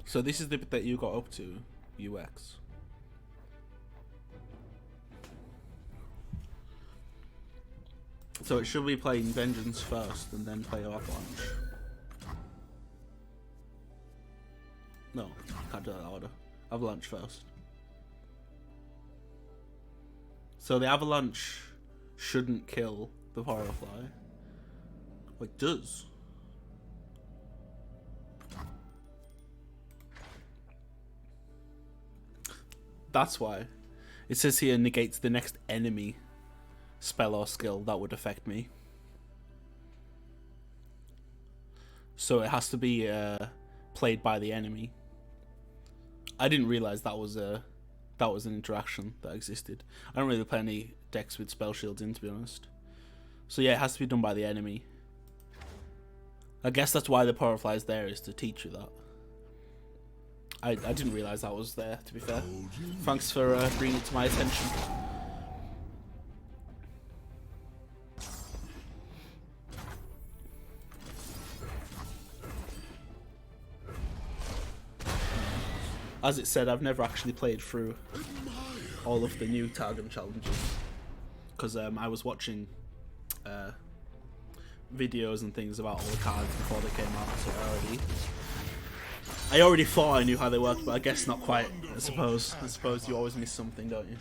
So this is the bit that you got up to, UX. So it should be playing Vengeance first and then play Avalanche. No, can't do that order. Avalanche first. So the Avalanche shouldn't kill the Firefly. Like, does. That's why. It says here negates the next enemy spell or skill that would affect me. So it has to be played by the enemy. I didn't realize that was an interaction that existed. I don't really play any decks with spell shields in, to be honest. So yeah, it has to be done by the enemy. I guess that's why the Powerfly is there, is to teach you that. I didn't realise that was there, to be fair. Thanks for bringing it to my attention. As it said, I've never actually played through all of the new Targum challenges. Because I was watching videos and things about all the cards before they came out, so I already thought I knew how they worked, but I guess not quite. I suppose you always miss something, don't you?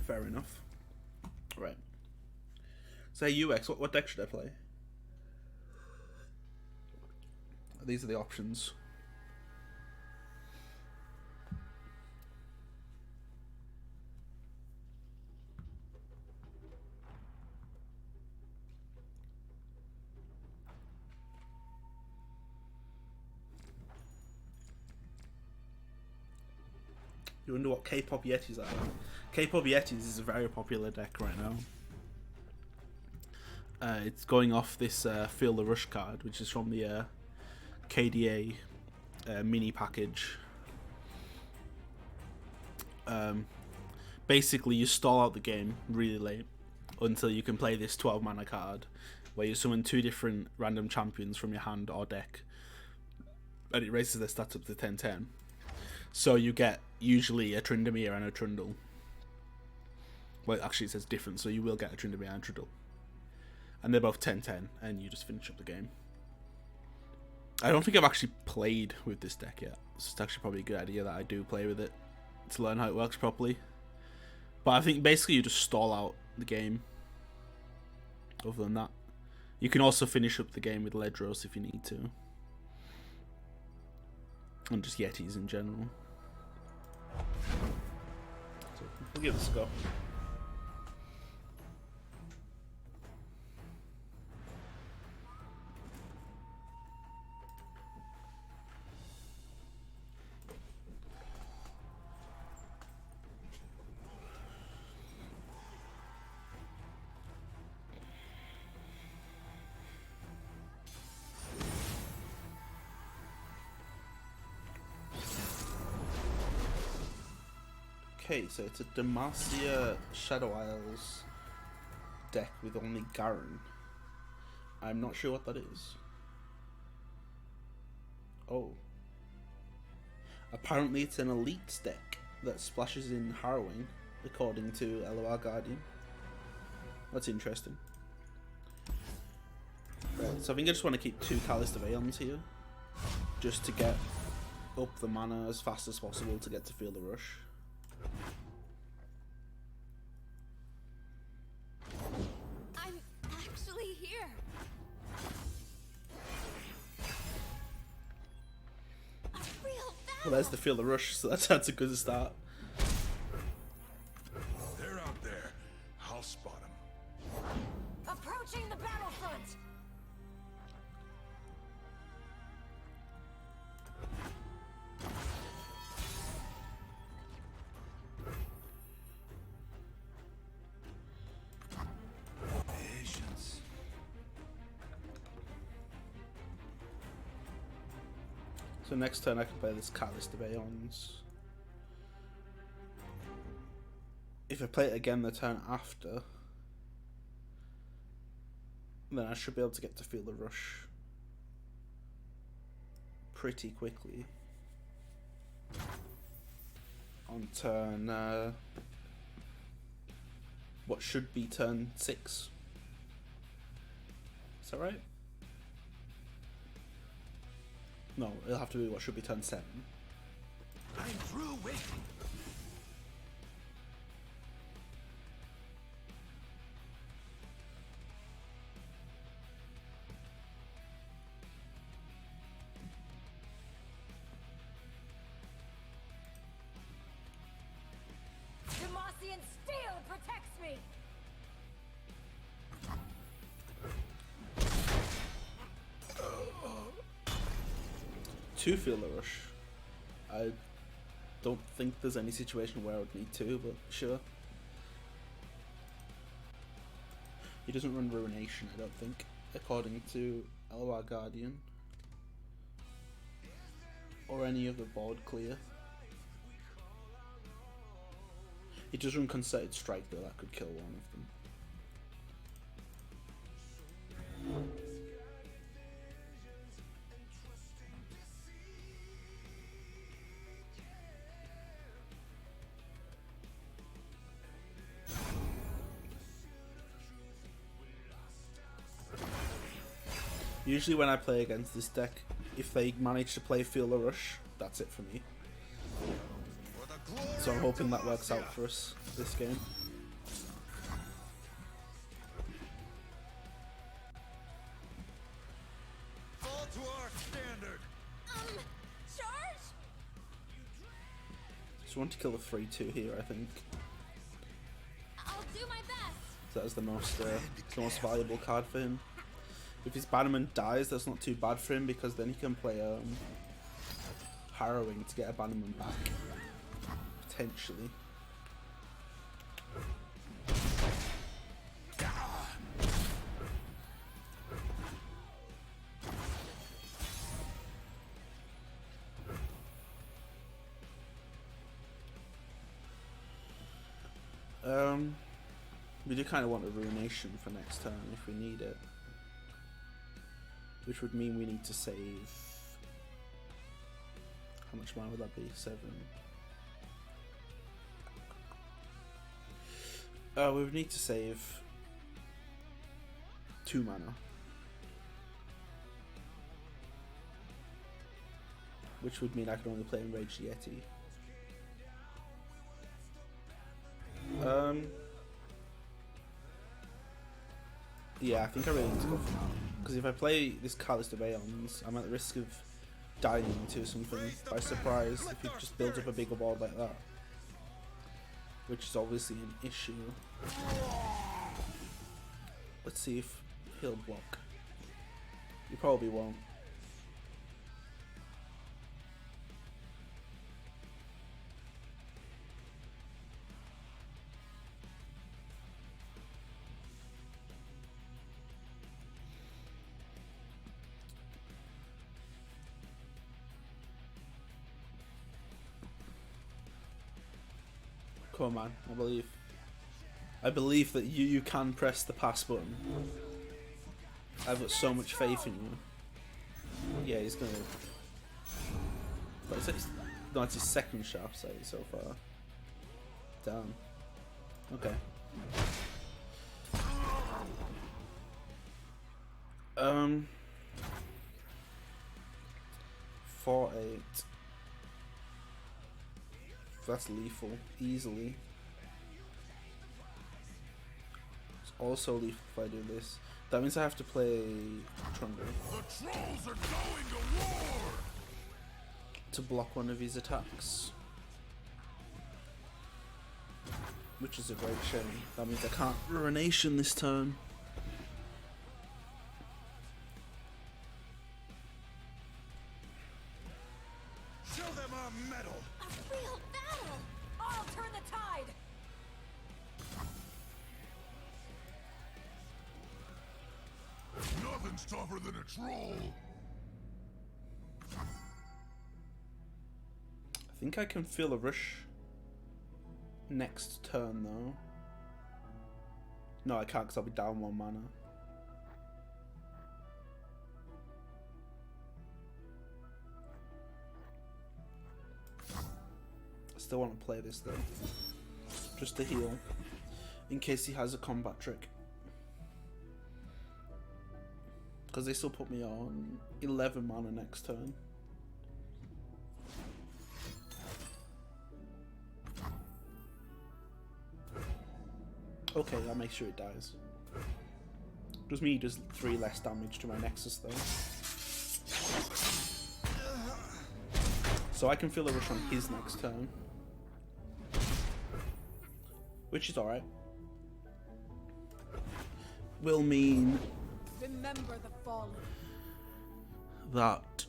Fair enough. Right. Say UX. What deck should I play? These are the options. You wonder what K-pop Yetis are? K-pop Yetis is a very popular deck right now. It's going off this Feel the Rush card, which is from the KDA mini package. Basically, you stall out the game really late until you can play this 12 mana card, where you summon 2 different random champions from your hand or deck, and it raises their stats up to 10/10. So you get usually a Tryndamere and a Trundle. Well, actually it says different, so you will get a Tryndamere and a Trundle. And they're both 10/10, and you just finish up the game. I don't think I've actually played with this deck yet. So it's actually probably a good idea that I do play with it to learn how it works properly. But I think basically you just stall out the game. Other than that, you can also finish up the game with Ledros if you need to. And just Yetis in general. So we'll give this a go. Okay, so it's a Demacia Shadow Isles deck with only Garen. I'm not sure what that is. Oh. Apparently it's an Elite deck that splashes in Harrowing, according to LOR Guardian. That's interesting. Right, so I think I just want to keep 2 Callista Aeons here, just to get up the mana as fast as possible to get to Feel the Rush. I'm actually here. A real battle. Well, there's the Feel the Rush, so that's a good start. They're out there. I'll spot them. Approaching the battlefront. Patience. So next turn I can play this Catalyst of Aeons. If I play it again the turn after, then I should be able to get to Feel the Rush pretty quickly. On turn, what should be turn 6. Is that right? No, it'll have to be what should be turn 7. I'm through waiting. Demacian steel protects me. To Feel the Rush. I don't think there's any situation where I would need to, but sure. He doesn't run Ruination, I don't think, according to LOR Guardian. Or any other board clear. He does run Concerted Strike though, that could kill one of them. Usually when I play against this deck, if they manage to play Feel the Rush, that's it for me. So I'm hoping that works out for us this game. Fall to our standard. Charge? Just want to kill the 3/2 here, I think. I'll do my best. So that's the most valuable card for him. If his Bannerman dies, that's not too bad for him because then he can play Harrowing to get a Bannerman back, potentially. We do kind of want a Ruination for next turn if we need it. Which would mean we need to save... How much mana would that be? 7. We would need to save 2 mana. Which would mean I could only play Enraged Yeti. Yeah, I think I really need to go for that. Because if I play this Catalyst of Aeons, I'm at the risk of dying into something by surprise if it just builds up a bigger board like that. Which is obviously an issue. Let's see if he'll block. He probably won't. Come on, man. I believe that you can press the pass button. I've got so much faith in you. Yeah, he's gonna... No, it's his second sharp sight so far. Damn. Okay. 4/8. That's lethal, easily. It's also lethal if I do this. That means I have to play Trundle. The trolls are going to war! To block one of his attacks. Which is a great shame. That means I can't Ruination this turn. Show them our mettle! A real battle! I'll turn the tide! Nothing's tougher than a troll! I think I can feel a rush next turn though. No, I can't because I'll be down 1 mana. I still want to play this though. Just to heal. In case he has a combat trick. Because they still put me on 11 mana next turn. Okay, I'll make sure it dies. Does me does 3 less damage to my Nexus though. So I can feel a rush on his next turn. Which is alright. Will mean Remember the fallen. that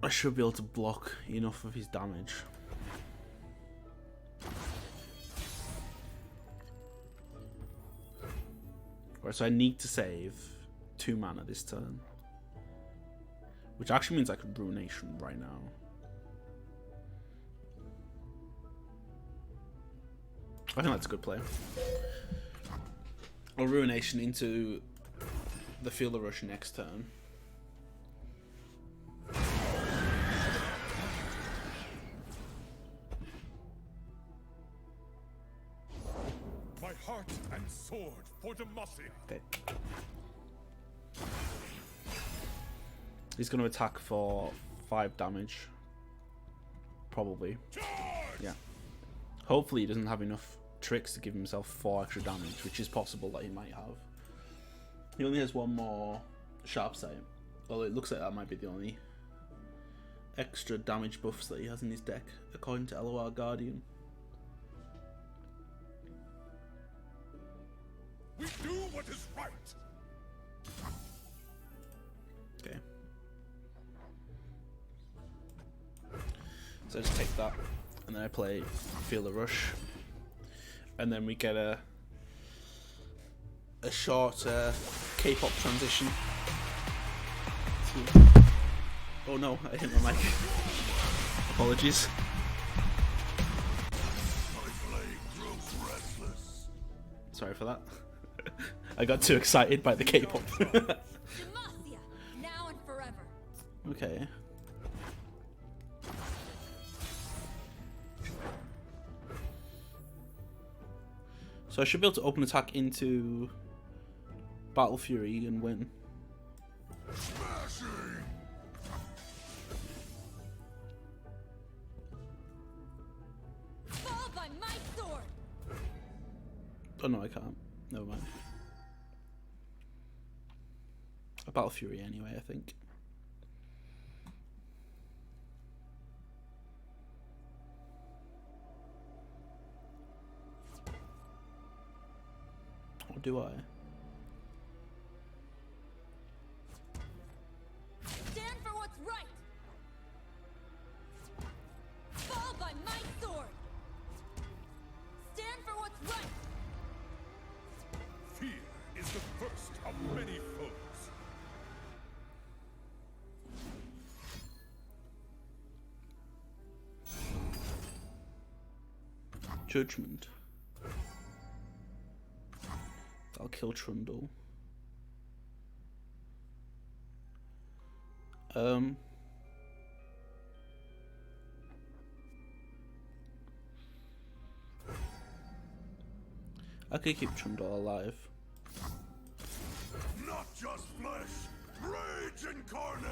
I should be able to block enough of his damage. Right, so I need to save 2 mana this turn. Which actually means I could Ruination right now. I think that's a good play. I'll Ruination into the Feel the Rush next turn. My heart and sword for Demacia. Okay. He's going to attack for 5 damage. Probably. Charge! Yeah. Hopefully he doesn't have enough tricks to give himself 4 extra damage, which is possible that he might have. He only has 1 more sharp sight. Although it looks like that might be the only extra damage buffs that he has in his deck, according to LOR Guardian. We do what is right! Okay. So just take that. and then I play Feel the Rush, and then we get a short K-pop transition. Oh no, I hit my mic. Apologies. Sorry for that. I got too excited by the K-pop. Demacia, now and forever. Okay. So I should be able to open attack into Battle Fury and win. Fall by my sword. Oh no, I can't. Never mind. A Battle Fury anyway, I think. Or do I? Stand for what's right. Fall by my sword. Stand for what's right. Fear is the first of many foes. Judgment. I'll kill Trundle. I could keep Trundle alive. Not just flesh, rage incarnate.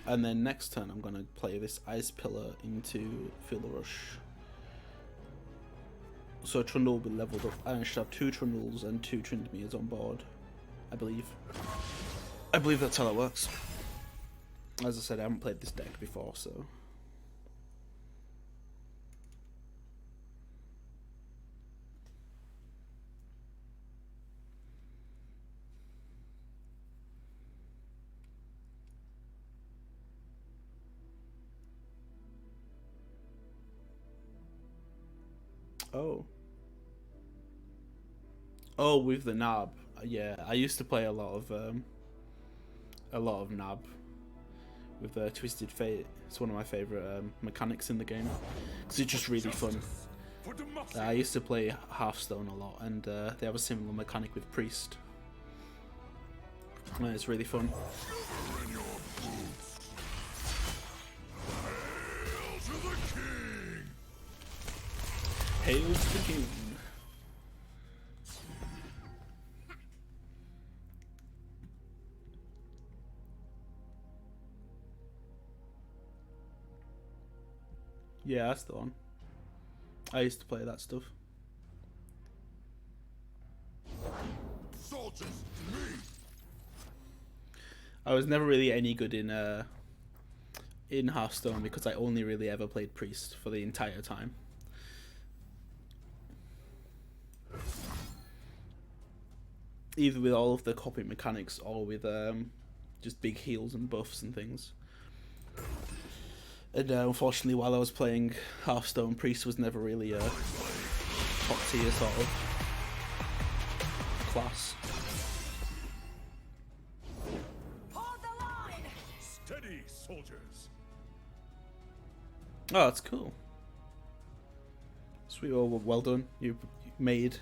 And then next turn I'm going to play this Ice Pillar into Feel the Rush. So Trundle will be leveled up. I should have 2 Trundles and 2 Tryndamirs on board, I believe. I believe that's how that works. As I said, I haven't played this deck before, so... Oh. Oh, with the Nab. Yeah, I used to play a lot of Nab with Twisted Fate. It's one of my favourite mechanics in the game because it's just really fun. I used to play Hearthstone a lot, and they have a similar mechanic with Priest. And it's really fun. Hail to the king! Yeah, that's the one. I used to play that stuff. Soldiers, me. I was never really any good in Hearthstone because I only really ever played Priest for the entire time. Either with all of the copy mechanics or with just big heals and buffs and things. And unfortunately, while I was playing Hearthstone, Priest was never really a top tier sort of class. Hold the line! Steady, soldiers. Oh, that's cool. Sweet, well done. You made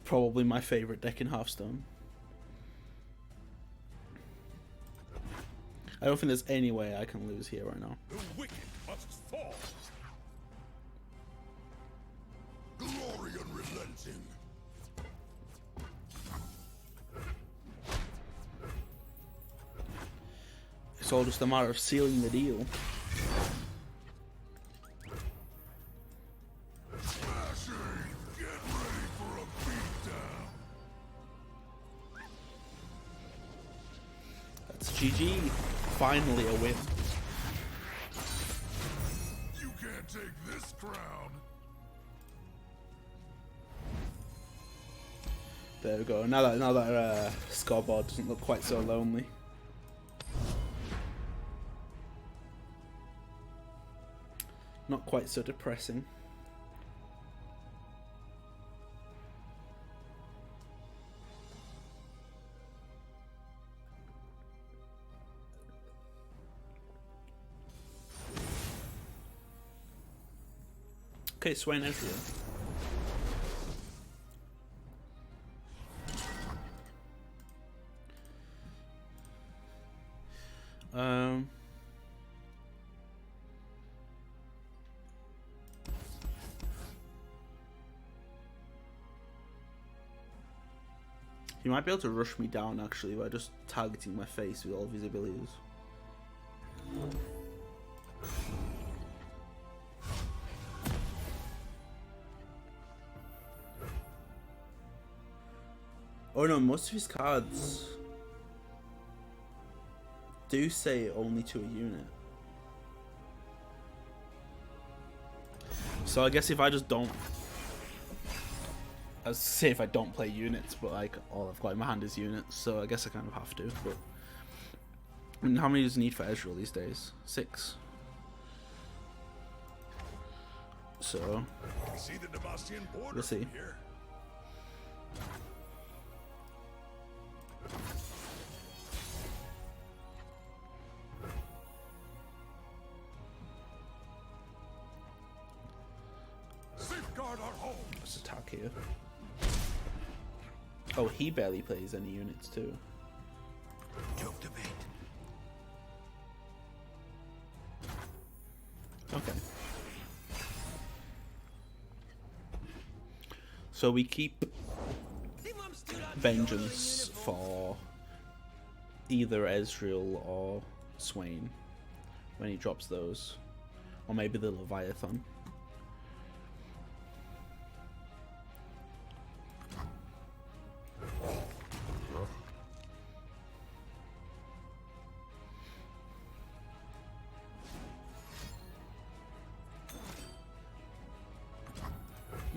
probably my favourite deck in Hearthstone. I don't think there's any way I can lose here right now. The wicked must fall. Glory unrelenting. It's all just a matter of sealing the deal. Smashing! Get ready for a beatdown. That's GG. finally a win. You can't take this crown. There we go. Now that scoreboard doesn't look quite so lonely. Not quite so depressing. Okay, Swain Ezreal. He might be able to rush me down actually by just targeting my face with all of his abilities. Oh no, most of his cards do say only to a unit. So I guess if I just don't, I'd say if I don't play units, but like all I've got in my hand is units, so I guess I kind of have to. But I mean, how many does he need for Ezreal these days? 6. So See the Demacian border we'll see. from here. Safeguard our home. Let's attack here. Oh, he barely plays any units too. Joke debate. Okay. So we keep Vengeance for either Ezreal or Swain when he drops those. Or maybe the Leviathan.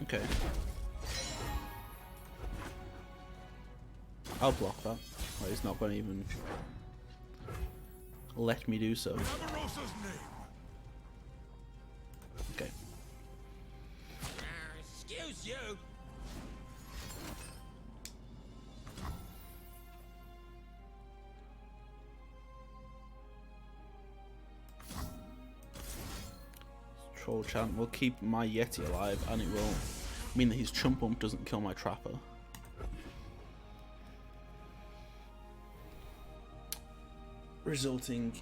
Okay. I'll block that. Well, he's not going to even let me do so. Amarosa's name. Okay. Excuse you. Troll chant will keep my Yeti alive, and it will mean that his chump bump doesn't kill my trapper. Resulting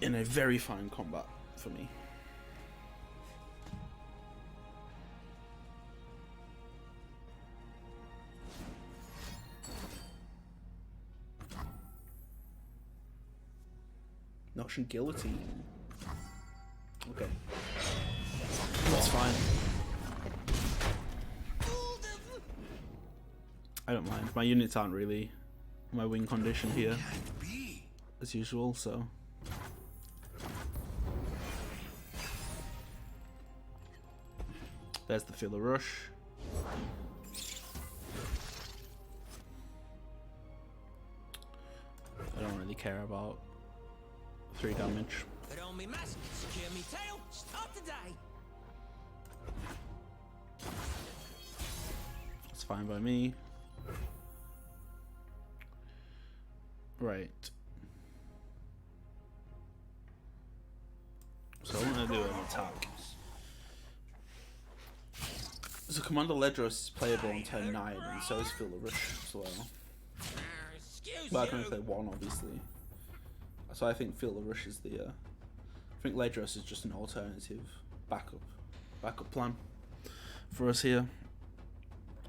in a very fine combat for me. Noxian Guillotine. Okay. That's fine. I don't mind. My units aren't really my win condition here, as usual, so. There's the Feel the Rush. I don't really care about 3 damage. Put on me mask, secure me tail, start the day. It's fine by me. Right. So I'm gonna do an attack. So Commander Ledros is playable on turn 9, and so is Feel the Rush as well. Excuse But I can only you. play 1, obviously. So I think Feel the Rush is the. I think Ledros is just an alternative backup plan for us here.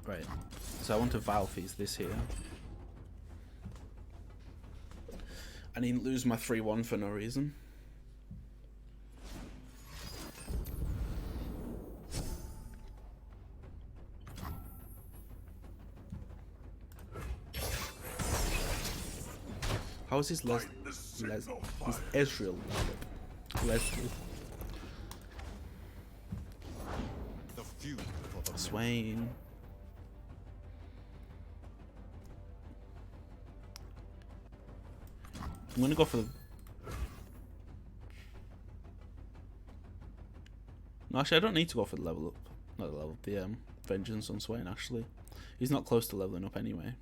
Right. So I want to Valfeeze this here. I didn't lose my 3-1 for no reason. How is his Ezreal. Leslie. The few for the Swain. I'm gonna go for the... No, actually, I don't need to go for the level up. Not the level up, the Vengeance on Swain, actually. He's not close to leveling up anyway.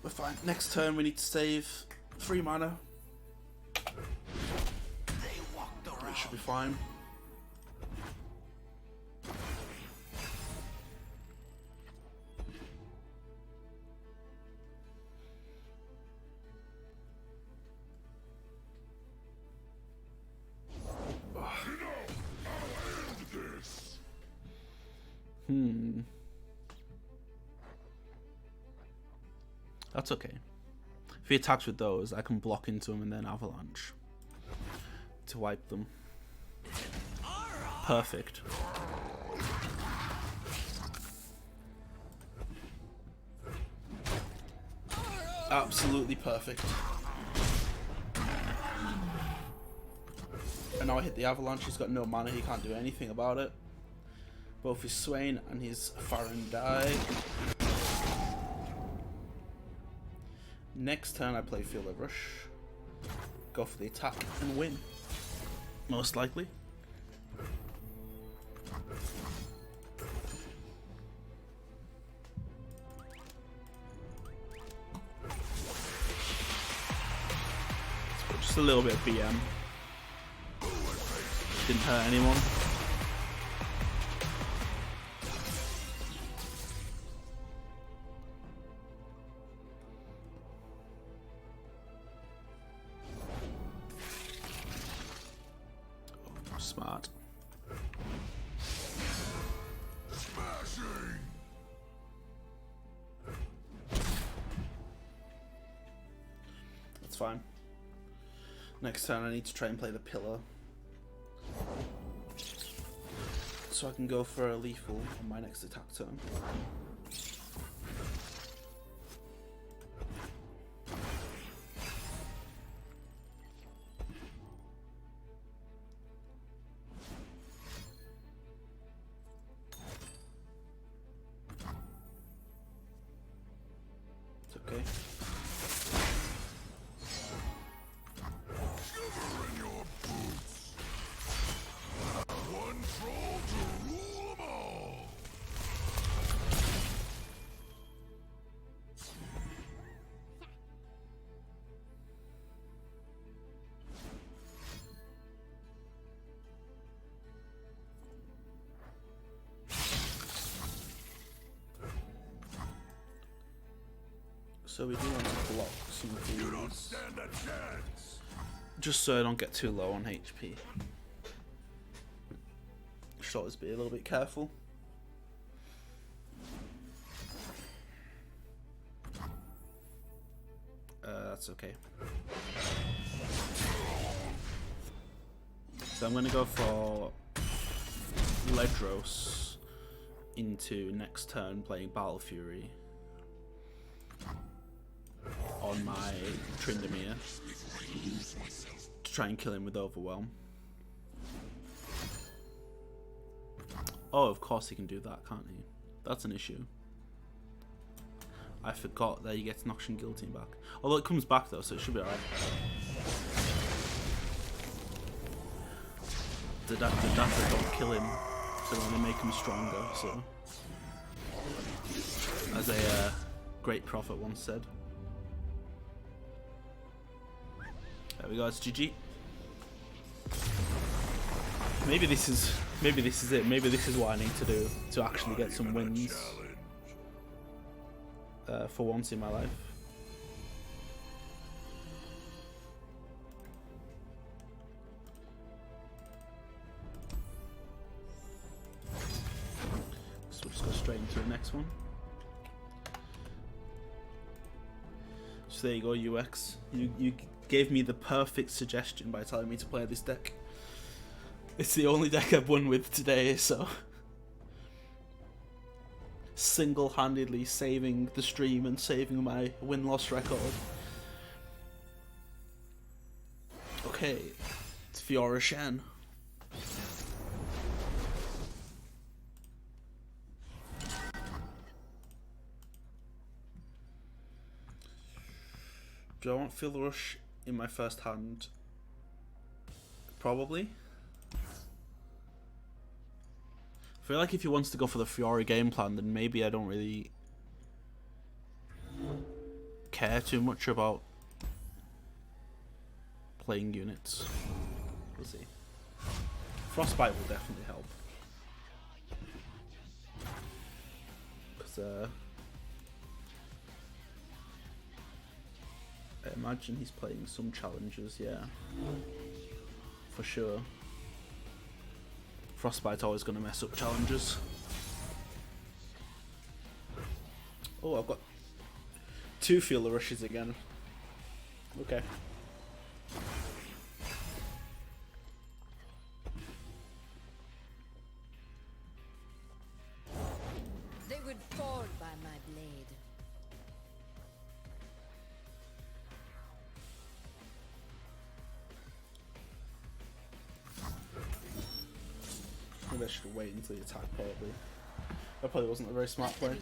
We're fine. Next turn, we need to save 3 mana. It should be fine. That's okay. If he attacks with those, I can block into him and then avalanche to wipe them. Perfect. Absolutely perfect. And now I hit the avalanche, he's got no mana, he can't do anything about it. Both his Swain and his Farron die. Next turn I play Field of Rush. Go for the attack and win. Most likely. Just a little bit of BM. Didn't hurt anyone. Smart. smashing. That's fine. Next turn I need to try and play the pillar. So I can go for a lethal on my next attack turn. It's okay. Shiver in your boots. One troll to rule them all. So we do want to block some of You don't these, stand a chance. just so I don't get too low on HP. Should always be a little bit careful. That's okay. So I'm going to go for Ledros into next turn playing Battle Fury on my Tryndamere to try and kill him with Overwhelm. Oh, of course he can do that, can't he? That's an issue. I forgot that he gets Noxian Guillotine back. Although it comes back though, so it should be alright. The data don't kill him, so they only make him stronger, so... As a great prophet once said. There we go, it's GG. Maybe this is it. Maybe this is what I need to do to actually get some wins for once in my life. So we'll just go straight into the next one. So So there you go, UX. You gave me the perfect suggestion by telling me to play this deck. It's the only deck I've won with today, so single-handedly saving the stream and saving my win-loss record. Okay, it's Fiora Shen. Do I want Feel the Rush in my first hand? Probably. I feel like if he wants to go for the Fiora game plan, then maybe I don't really care too much about playing units. We'll see. Frostbite will definitely help. Because I imagine he's playing some challenges, yeah. For sure. Frostbite's always going to mess up challenges. Oh, I've got 2 Feel the Rushes again. Okay. They would fall by my blade. Maybe I should wait until you attack, probably. That probably wasn't a very smart play.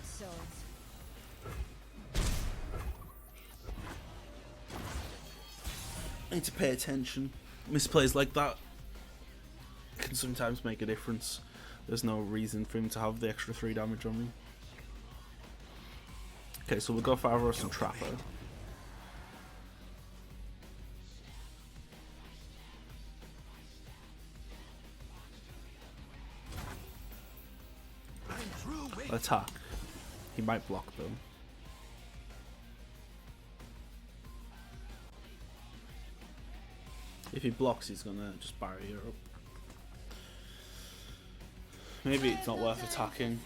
I need to pay attention. Misplays like that can sometimes make a difference. There's no reason for him to have the extra 3 damage on me. Okay, so we'll go for Avaros and Trapper. Attack. He might block though. If he blocks, he's gonna just barrier up. Maybe it's not worth attacking.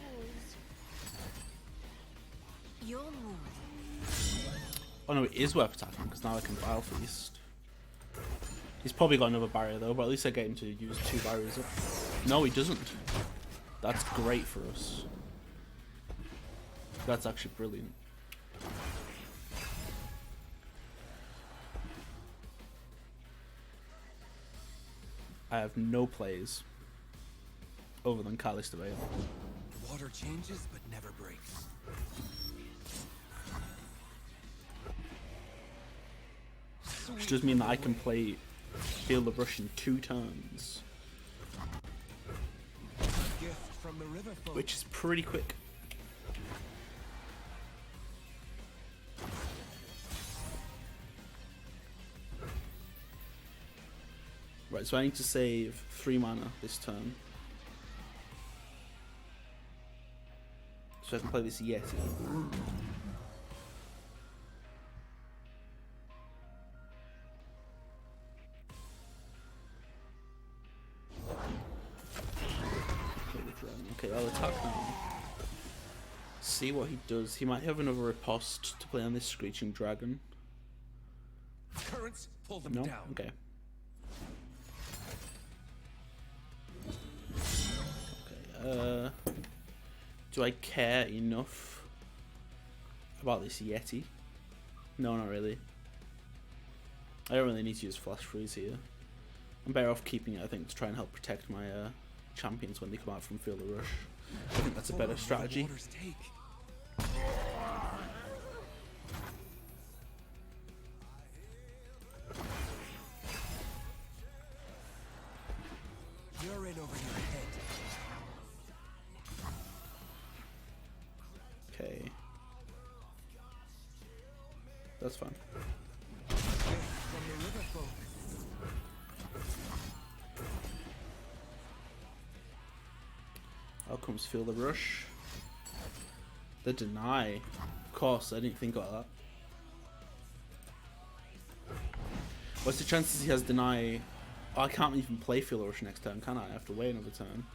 Oh no, it is worth attacking because now I can Vile Feast. He's probably got another barrier though, but at least I get him to use 2 barriers up. No, he doesn't. That's great for us. That's actually brilliant. I have no plays other than Callisto Veil. Water changes but never breaks. Which does mean that I can play Feel the Rush in 2 turns. Gift from the river folk. Which is pretty quick. Right, so I need to save 3 mana this turn. So I can play this Yeti. Okay, I'll attack now. See what he does. He might have another riposte to play on this Screeching Dragon. Currents pull them No? down. Okay. Okay, do I care enough about this Yeti? No, not really. I don't really need to use Flash Freeze here. I'm better off keeping it, I think, to try and help protect my champions when they come out from Feel the Rush. I think that's a better strategy. You're in over your head. Okay. That's fine. Gift from the river folk. Out comes Feel the Rush. The deny. Of course, I didn't think about that. What's the chances he has deny? Oh, I can't even play Feel the Rush next turn, can I? I have to wait another turn.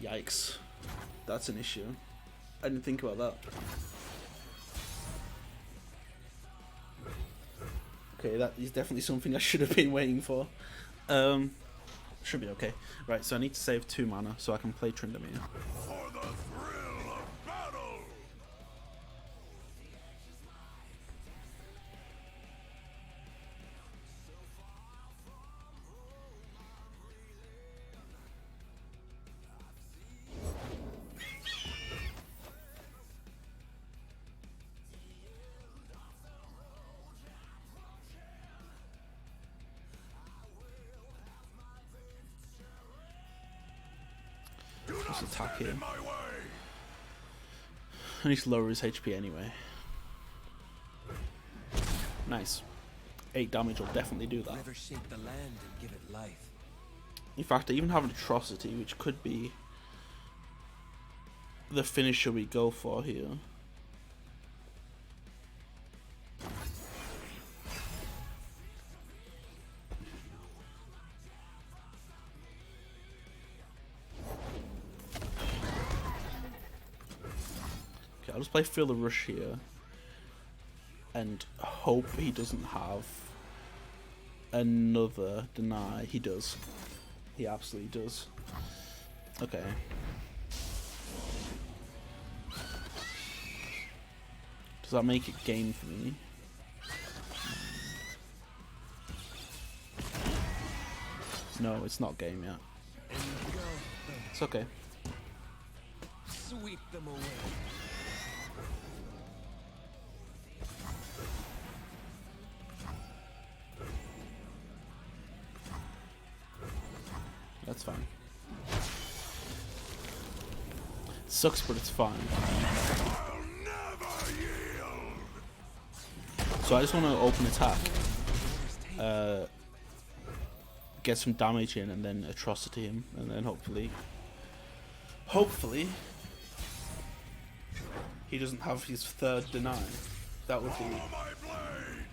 Yikes. That's an issue. I didn't think about that. Okay, that is definitely something I should have been waiting for. Should be okay. Right, so I need to save 2 mana so I can play Tryndamere. For the thrill of battle! Let's attack here. In my way! I need to lower his HP anyway. Nice. 8 damage will definitely do that. River shape the land and give it life. In fact, I even have an Atrocity, which could be the finisher we go for here. Okay, I'll just play Feel the Rush here and hope he doesn't have another deny. He does. He absolutely does. Okay. Does that make it game for me? No, it's not game yet. And go. It's okay. Sweep them away. That's fine. Sucks, but it's fine. I'll never yield! So I just want to open attack, get some damage in, and then Atrocity him, and then hopefully he doesn't have his 3rd deny. That would be. Follow my blade!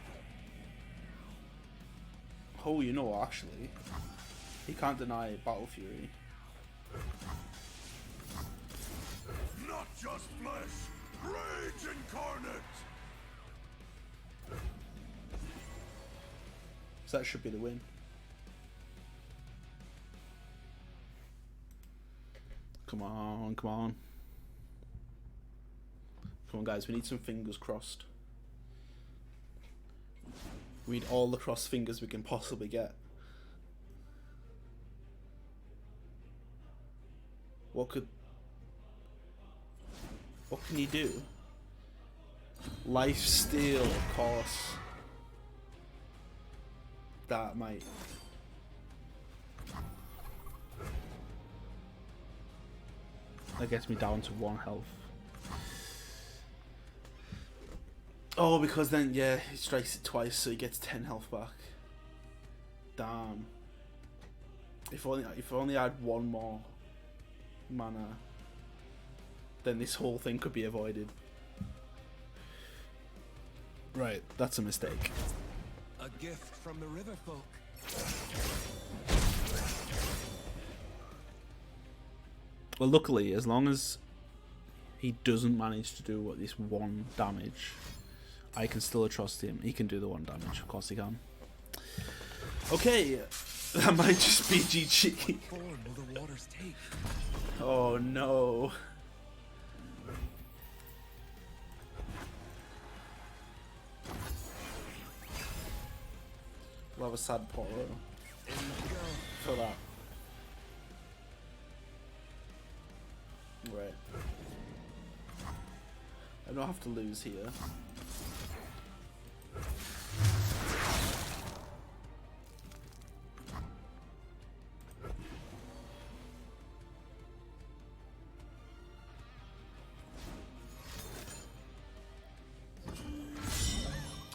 Oh, you know, actually, he can't deny Battle Fury. Not just flesh, rage incarnate! So that should be the win. Come on, come on. Come on, guys, we need some fingers crossed. We need all the crossed fingers we can possibly get. What can he do? Lifesteal, of course. That might. That gets me down to 1 health. Oh, because then, yeah, he strikes it twice, so he gets 10 health back. Damn. If only I had 1 more mana, then this whole thing could be avoided. Right, that's a mistake. A gift from the river folk. Well, luckily, as long as he doesn't manage to do this 1 damage, I can still trust him. He can do the 1 damage, of course he can. Okay, that might just be GG. Form will the waters take? Oh no. We'll have a sad poro And go. for that. Right. I don't have to lose here.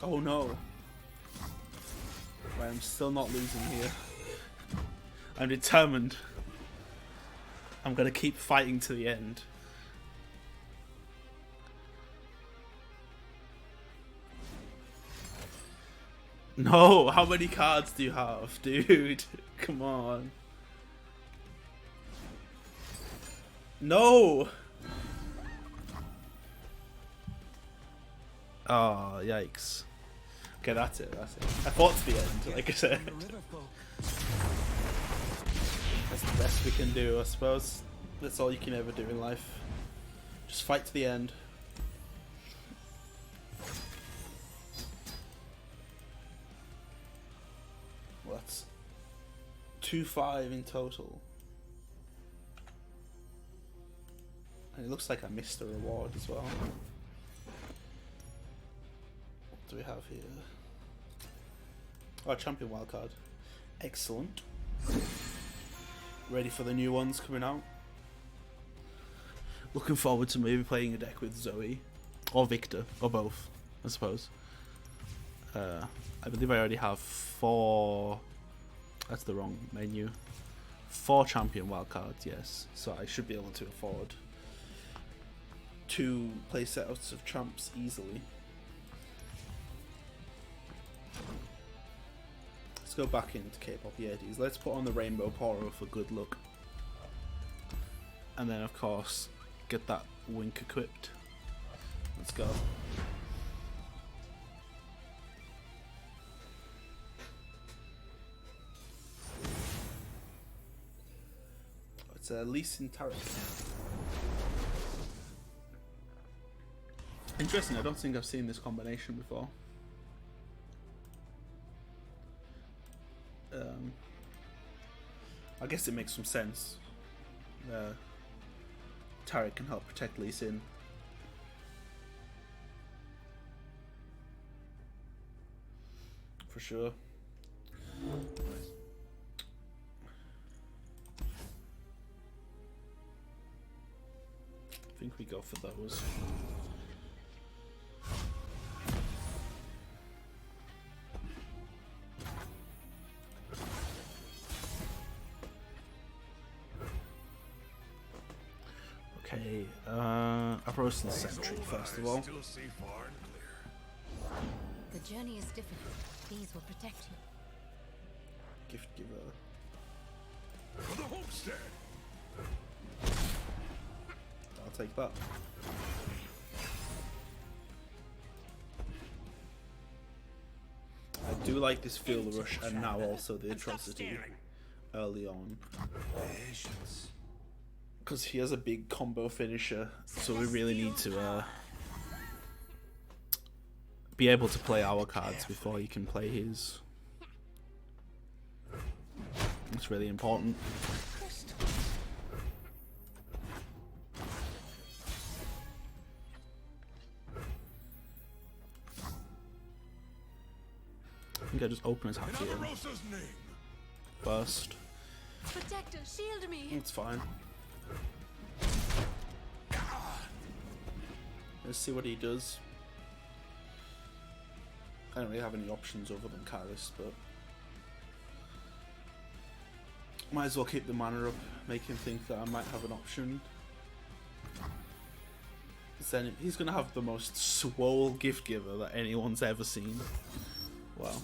Oh no. Right, I'm still not losing here. I'm determined. I'm gonna keep fighting to the end. No, how many cards do you have, dude? Come on. No! Oh, yikes. Okay, Okay, that's it. That's it. I fought to the end, like I said. From the river folk. That's the best we can do, I suppose. That's all you can ever do in life. Just fight to the end. Well, that's 2-5 in total. And it looks like I missed a reward as well. What do we have here? Oh, champion wildcard. Excellent. Ready for the new ones coming out. Looking forward to maybe playing a deck with Zoe. Or Victor. Or both, I suppose. I believe I already have 4... That's the wrong menu. 4 champion wildcards, yes. So I should be able to afford 2 play setups of champs easily. Let's go back into K-pop Yetis. Let's put on the Rainbow Poro for good luck. And then of course get that Wink equipped. Let's go. It's a Lee Sin Tarek. Interesting, I don't think I've seen this combination before. I guess it makes some sense. Tarek can help protect Lee Sin. For sure. I think we go for those. Okay, approach the sentry first of all. Still see far and clear. The journey is difficult. These will protect you. Gift giver. For the homestead. I'll take that. I do like this Feel the Rush and now also the Atrocity early on. Patience. Because he has a big combo finisher, so we really need to be able to play our cards before he can play his. It's really important. I think I just open his hat here first. Protector, shield me. It's fine. Let's see what he does. I don't really have any options other than Kairos, but might as well keep the mana up, make him think that I might have an option. Then he's gonna have the most swole gift giver that anyone's ever seen. Wow.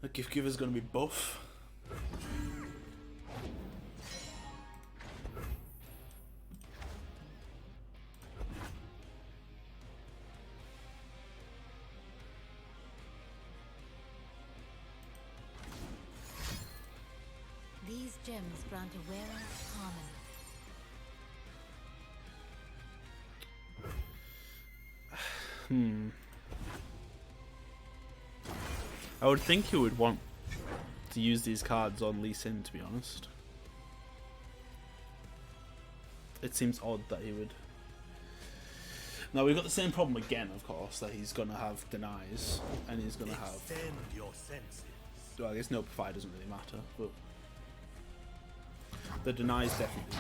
The gift giver's gonna be buff. These gems grant a wearer harmony. I would think he would want to use these cards on Lee Sin, to be honest. It seems odd that he would. Now we've got the same problem again, of course, that he's gonna have denies and he's gonna have. Extend your senses. Well, I guess no provide doesn't really matter, but the denies definitely do.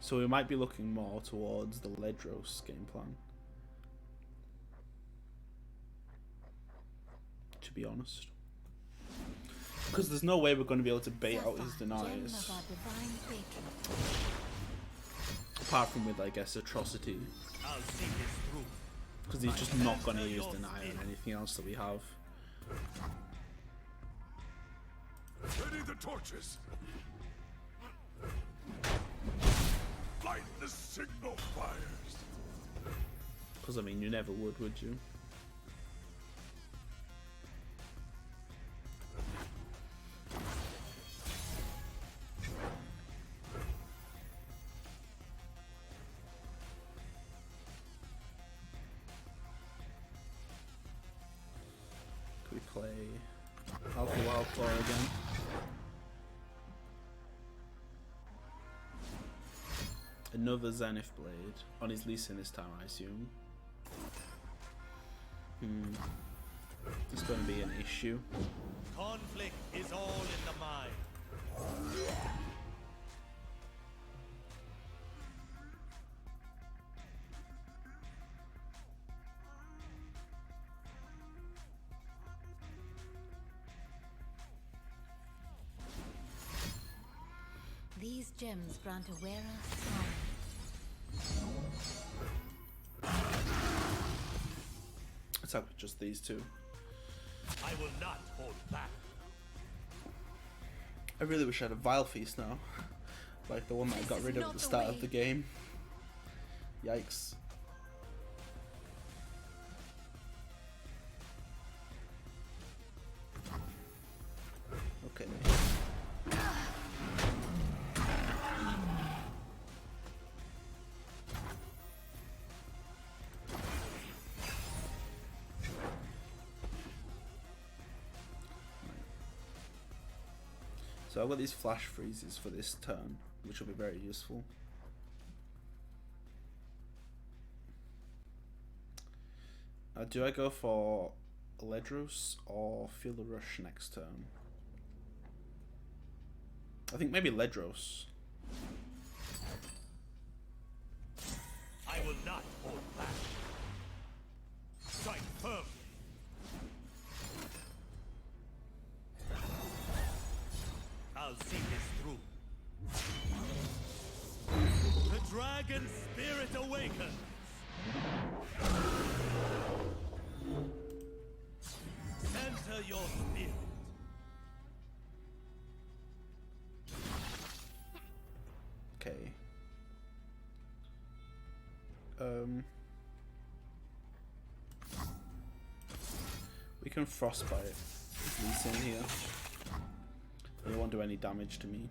So we might be looking more towards the Ledros game plan, to be honest. Because there's no way we're going to be able to bait out his denies. Apart from with, I guess, Atrocity. I'll see this through. Because he's just not going to use deny on anything else that we have. Ready the torches. Light the signal fires. Because I mean, you never would you? Could we play Alpha Wildflower again? Another Zenith Blade on his Lee Sin this time, I assume. It's going to be an issue. Conflict is all in the mind. These gems grant a wearer power. Let's have just these two. I will not hold back. I really wish I had a Vile Feast now. Like the one that I got rid of at the start of the game. Yikes. Okay. So I've got these flash freezes for this turn, which will be very useful. Do I go for Ledros or Feel the Rush next turn? I think maybe Ledros. I will not hold back. Strike firm. I'll see this through. The dragon spirit awakens. Center your spirit. Okay. We can frostbite Lee Sin here. It won't do any damage to me.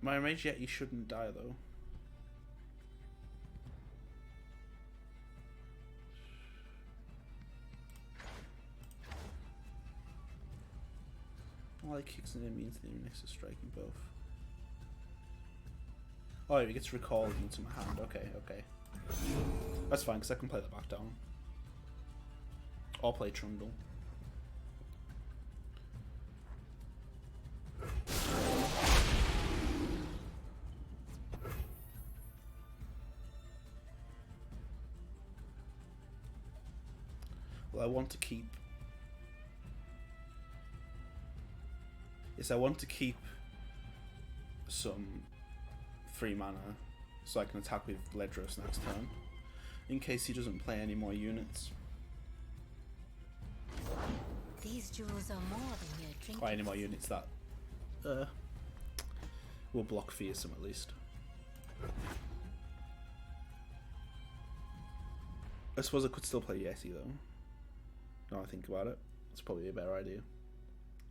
My Rage Yeti shouldn't die though. All it kicks and it means the next to striking both. Oh, it gets recalled into my hand. Okay, okay. That's fine, because I can play that back down. Or play Trundle. Well, I want to keep... Yes, I want to keep some free mana so I can attack with Ledros next turn, in case he doesn't play any more units. These jewels are more than mere trinkets. Or any more units that will block Fearsome at least. I suppose I could still play Yeti though. Now I think about it, it's probably a better idea.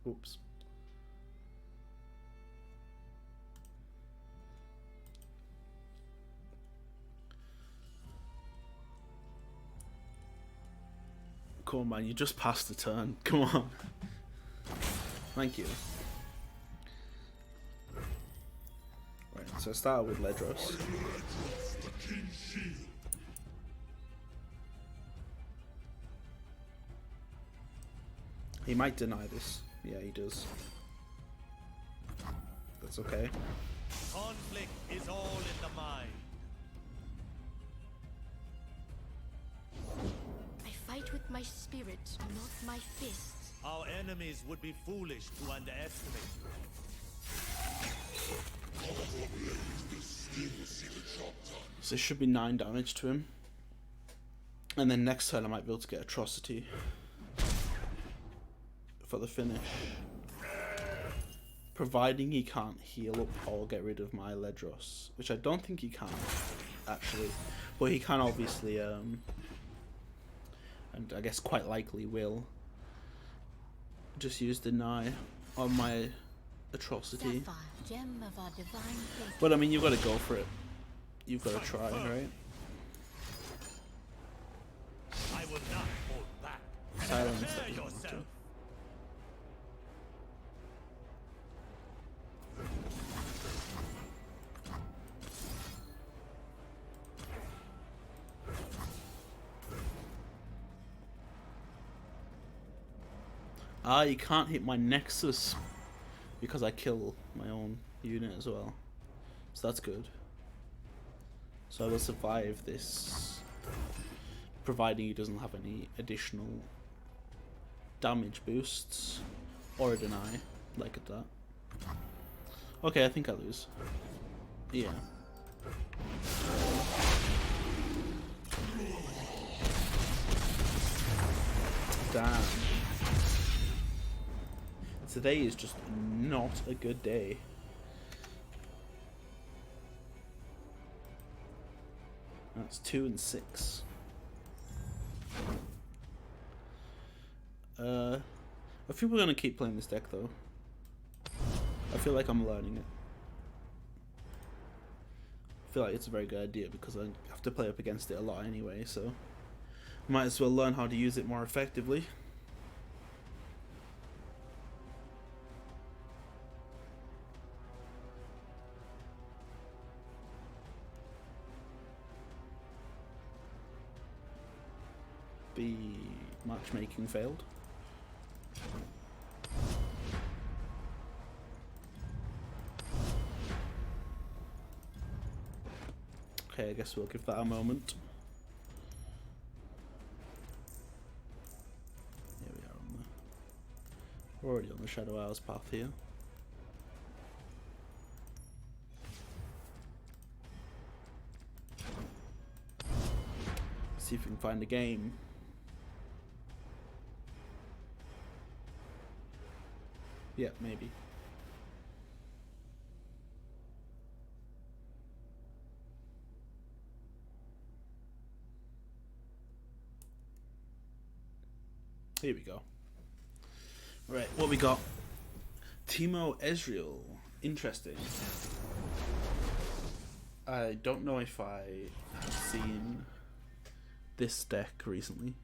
Oops. Come on, man, you just passed the turn. Come on. Thank you. Right, so I started with Ledros. He might deny this. Yeah, he does. That's okay. Conflict is all in the mind. Fight with my spirit, not my fists. Our enemies would be foolish to underestimate you. So this should be 9 damage to him. And then next turn I might be able to get Atrocity for the finish. Providing he can't heal up or get rid of my Ledros. Which I don't think he can, actually. But he can obviously, and I guess quite likely will, just use Deny on my Atrocity. Sapphire, gem of our divine faith. But I mean, you've got to go for it. You've got to try, right? I will not hold back. Silence Prepare that doesn't yourself. matter. Ah, you can't hit my Nexus because I kill my own unit as well. So that's good. So I will survive this, providing he doesn't have any additional damage boosts or a deny, like at that. Okay, I think I lose. Yeah. Damn. Today is just not a good day. That's 2 and 6. I think we're gonna keep playing this deck though. I feel like I'm learning it. I feel like it's a very good idea because I have to play up against it a lot anyway, so might as well learn how to use it more effectively. The matchmaking failed. Okay, I guess we'll give that a moment. Here we are on the... We're already on the Shadow Hours path here. See if we can find a game. Yeah, maybe. Here we go. Right, what we got? Teemo Ezreal. Interesting. I don't know if I have seen this deck recently.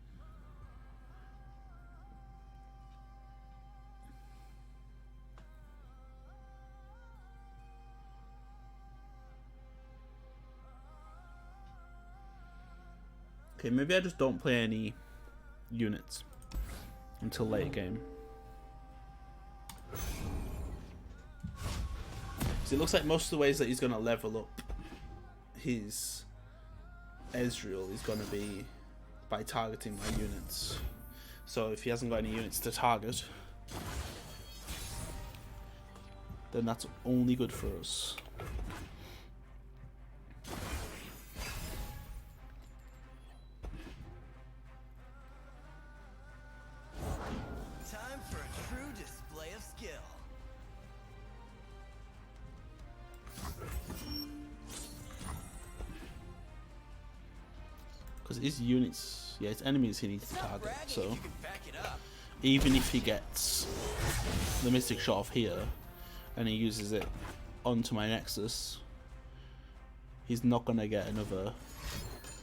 Okay, maybe I just don't play any units until late game. So it looks like most of the ways that he's going to level up his Ezreal is going to be by targeting my units. So if he hasn't got any units to target, then that's only good for us. Time for a true display of skill. Because his units, yeah, his enemies he needs to It's not target, bragging so if you can back it up. even if he gets the Mystic Shot off here and he uses it onto my Nexus, he's not going to get another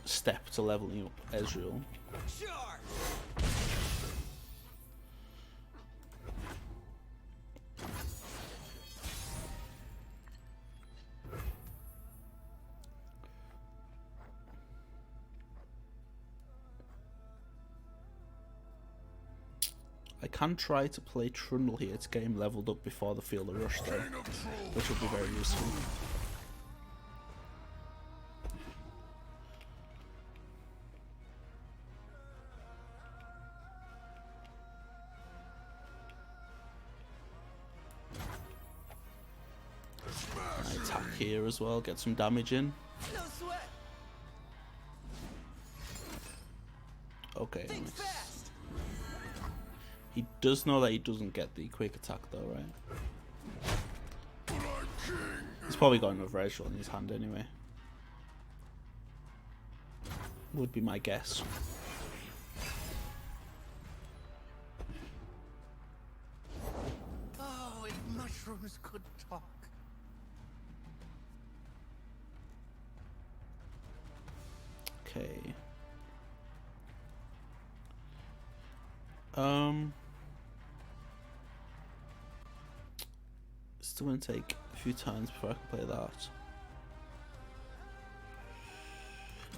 step to leveling up Ezreal. Sure. I can try to play Trundle here to get him leveled up before the Field of Rush though, which will be very useful. I attack here as well, get some damage in. No sweat. Okay. Nice. He does know that he doesn't get the quick attack though, right? He's probably got another edge in his hand anyway. Would be my guess. Oh, if mushrooms could talk. Okay. Still gonna take a few turns before I can play that.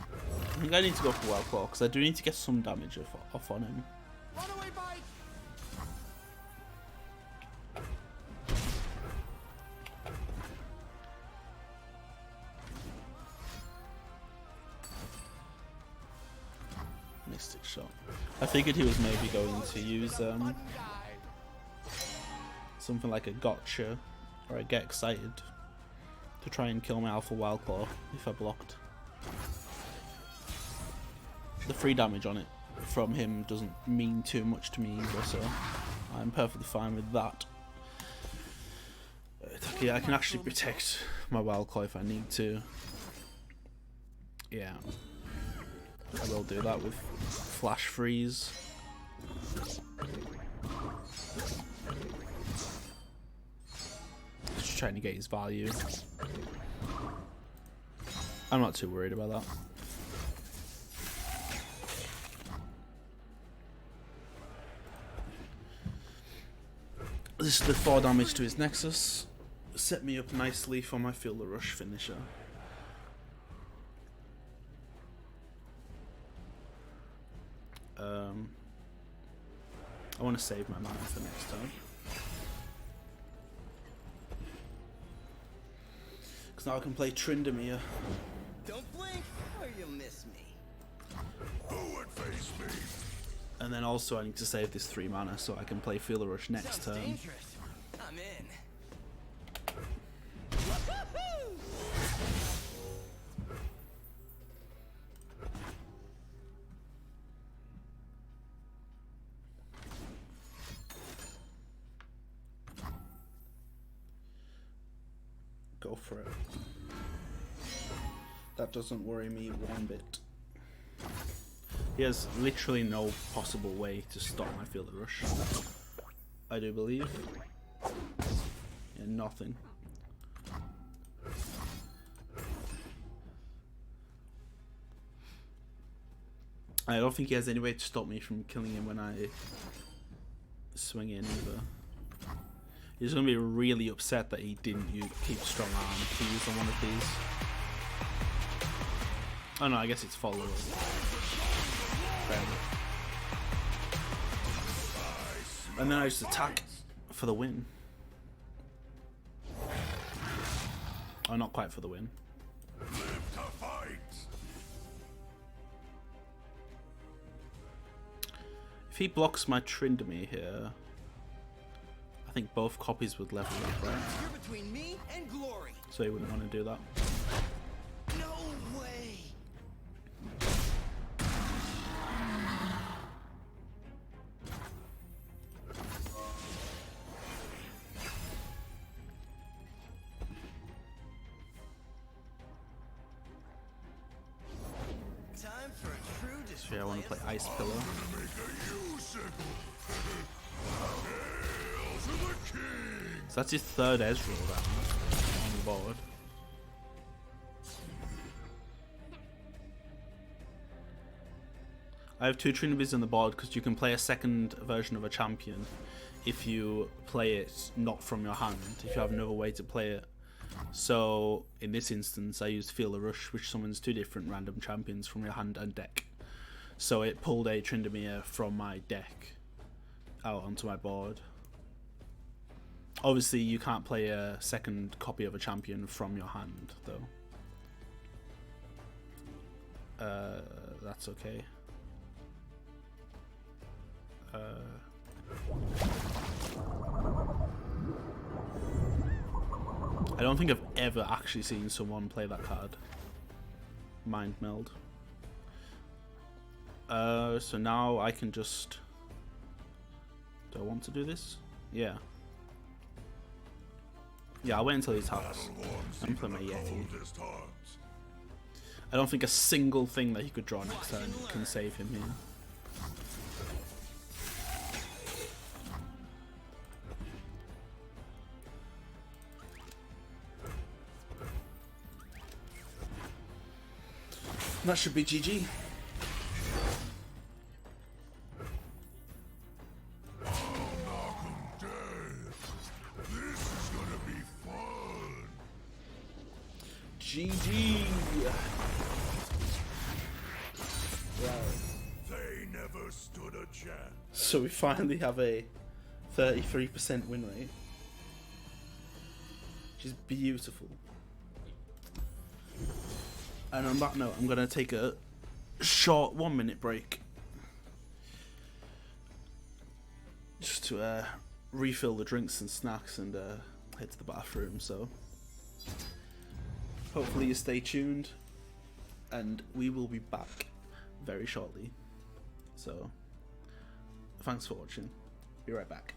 I think I need to go for Wild Claw because I do need to get some damage off on him. Runaway bite! Mystic Shot. I figured he was maybe going to use something like a Gotcha or a Get Excited to try and kill my Alpha Wild Claw if I blocked. The free damage on it from him doesn't mean too much to me either, so I'm perfectly fine with that. Okay, I can actually protect my Wild Claw if I need to. Yeah, I will do that with Flash Freeze. Just trying to get his value. I'm not too worried about that. This is the 4 damage to his Nexus. Set me up nicely for my Feel the Rush finisher. I want to save my mana for next time. Because now I can play Tryndamere. Don't blink or you'll miss me. Who would face me? And then also I need to save this 3 mana so I can play Feel the Rush next Sounds turn. dangerous. I'm in. Go for it. That doesn't worry me one bit. He has literally no possible way to stop my Feel the Rush. I do believe. Yeah, nothing. I don't think he has any way to stop me from killing him when I swing in either. He's going to be really upset that he didn't keep Strong Arm to use on one of these. Oh no, I guess it's follow up. And then I just attack for the win. Oh, not quite for the win. Live to fight! If he blocks my Tryndamere here, I think both copies would level up, right? You're between me and glory. So he wouldn't want to do that. No way. Time for a true display. So yeah, I want to play Ice Pillow. Make a use Hail to the king! So that's his 3rd Ezreal round on the board. I have 2 Trinabees on the board because you can play a second version of a champion if you play it not from your hand, if you have another way to play it. So in this instance I used Feel the Rush, which summons 2 different random champions from your hand and deck. So it pulled a Tryndamere from my deck out onto my board. Obviously you can't play a second copy of a champion from your hand though. That's okay. I don't think I've ever actually seen someone play that card. Mind Meld. So now I can just... Do I want to do this? Yeah. Yeah, I'll wait until he attacks. I'm playing my Yeti. I don't think a single thing that he could draw next turn can save him here. That should be GG. GG. Right. They never stood a chance. So we finally have a 33% win rate, which is beautiful. And on that note, I'm going to take a short 1 minute break just to refill the drinks and snacks and head to the bathroom. So hopefully you stay tuned, and we will be back very shortly. So thanks for watching. Be right back.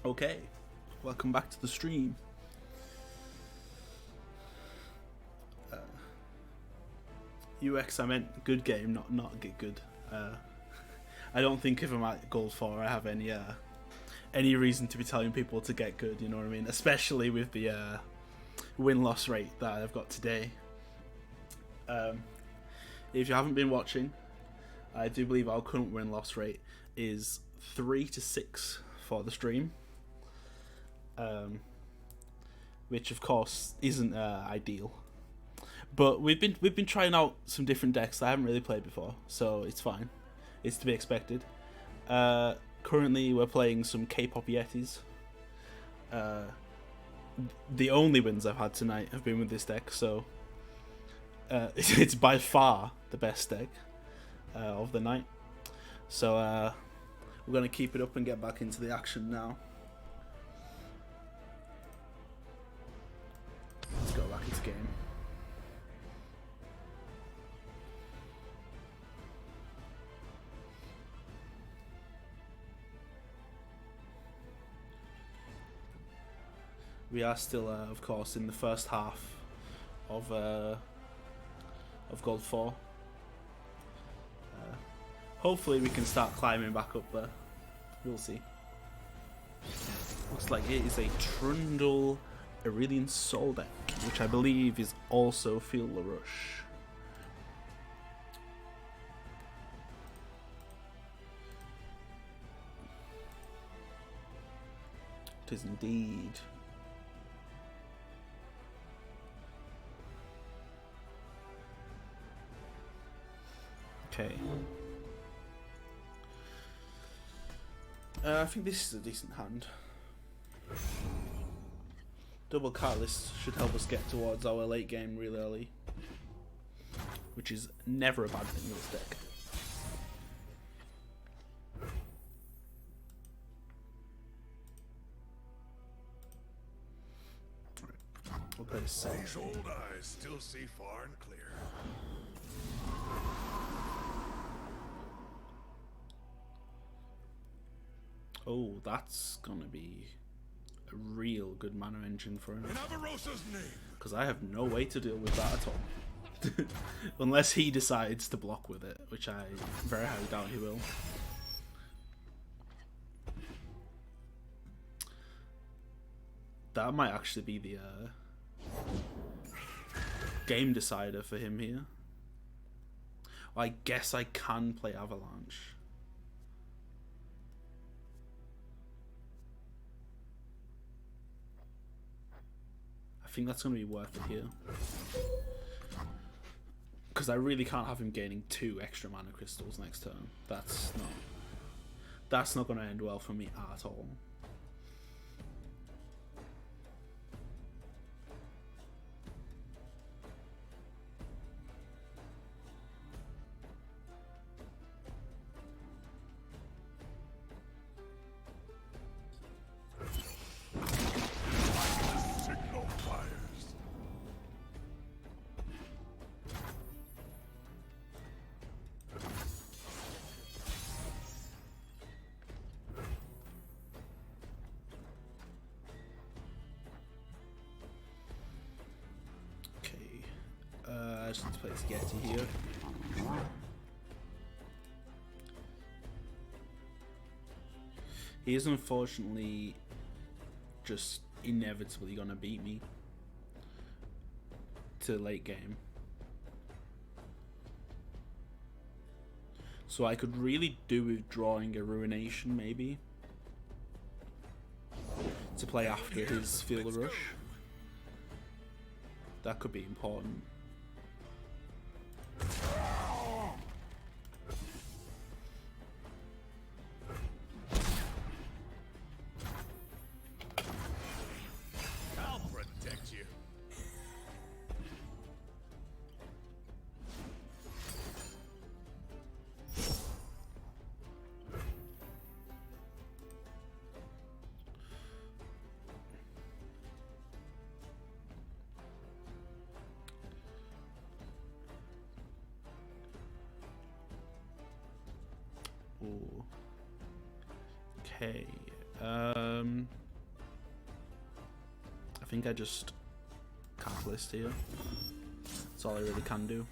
Okay, welcome back to the stream. UX, I meant good game, not get good. I don't think if I'm at Gold 4 I have any reason to be telling people to get good, you know what I mean? Especially with the win-loss rate that I've got today. If you haven't been watching, I do believe our current win-loss rate is 3-6 for the stream. Which of course isn't ideal. But we've been trying out some different decks that I haven't really played before, so it's fine. It's to be expected. Currently, we're playing some K-pop Yetis. The only wins I've had tonight have been with this deck, so it's by far the best deck of the night. So we're gonna keep it up and get back into the action now. Let's go back into game. We are still, of course, in the first half of Gold 4. Hopefully we can start climbing back up there. We'll see. Looks like it is a Trundle Aurelian Soul deck, which I believe is also Feel the Rush. It is indeed. Okay. I think this is a decent hand. Double Catalyst should help us get towards our late game real early, which is never a bad thing in this deck. Right. We'll play the same. These old eyes still see far and clear. Oh, that's gonna be a real good mana engine for him. In Avarosa's name. Because I have no way to deal with that at all. Unless he decides to block with it, which I very highly doubt he will. That might actually be the game decider for him here. I guess I can play Avalanche. I think that's going to be worth it here. Because I really can't have him gaining 2 extra mana crystals next turn. That's not going to end well for me at all. I just need to play this Yeti here. He is unfortunately just inevitably gonna beat me to late game. So I could really do with drawing a Ruination maybe to play after his Feel the Rush. That could be important. I'll protect you. Ooh. Okay. I think I just catalyst here. That's all I really can do.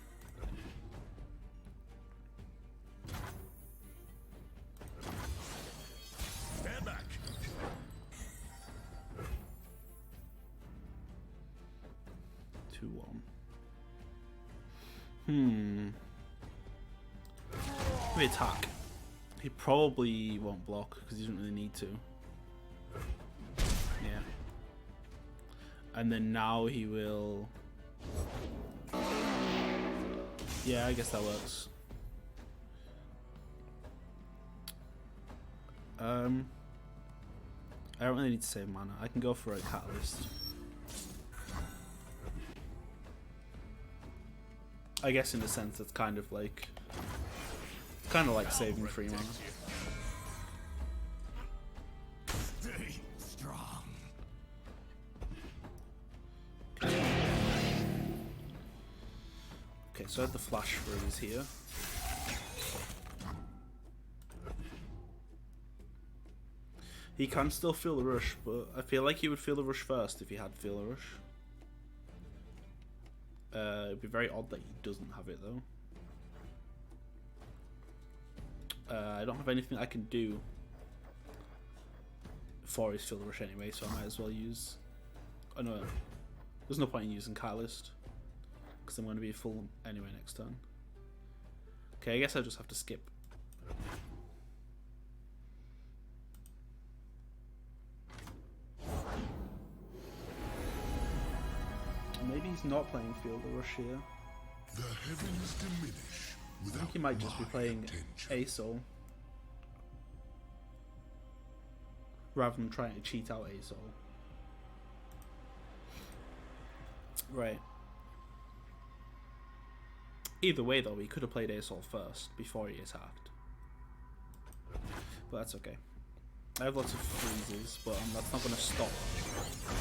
Stand back. 2-1. Maybe attack. He probably won't block because he doesn't really need to. Yeah. And then now he will... Yeah, I guess that works. I don't really need to save mana. I can go for a catalyst. I guess in a sense it's kind of like saving free mana. Stay strong. Okay, so I have the flash freeze here. He can still feel the rush, but I feel like he would feel the rush first if he had feel the rush. It'd be very odd that he doesn't have it though. I don't have anything I can do for his feel the rush anyway, so I might as well use... Oh no, there's no point in using Catalyst because I'm going to be full anyway next turn. Okay, I guess I just have to skip. Maybe he's not playing Feel the Rush here. The heavens diminish I without think he might just be my playing attention. ASOL rather than trying to cheat out ASOL. Right. Either way though, he could have played ASOL first before he attacked. But that's okay. I have lots of freezes, but that's not going to stop.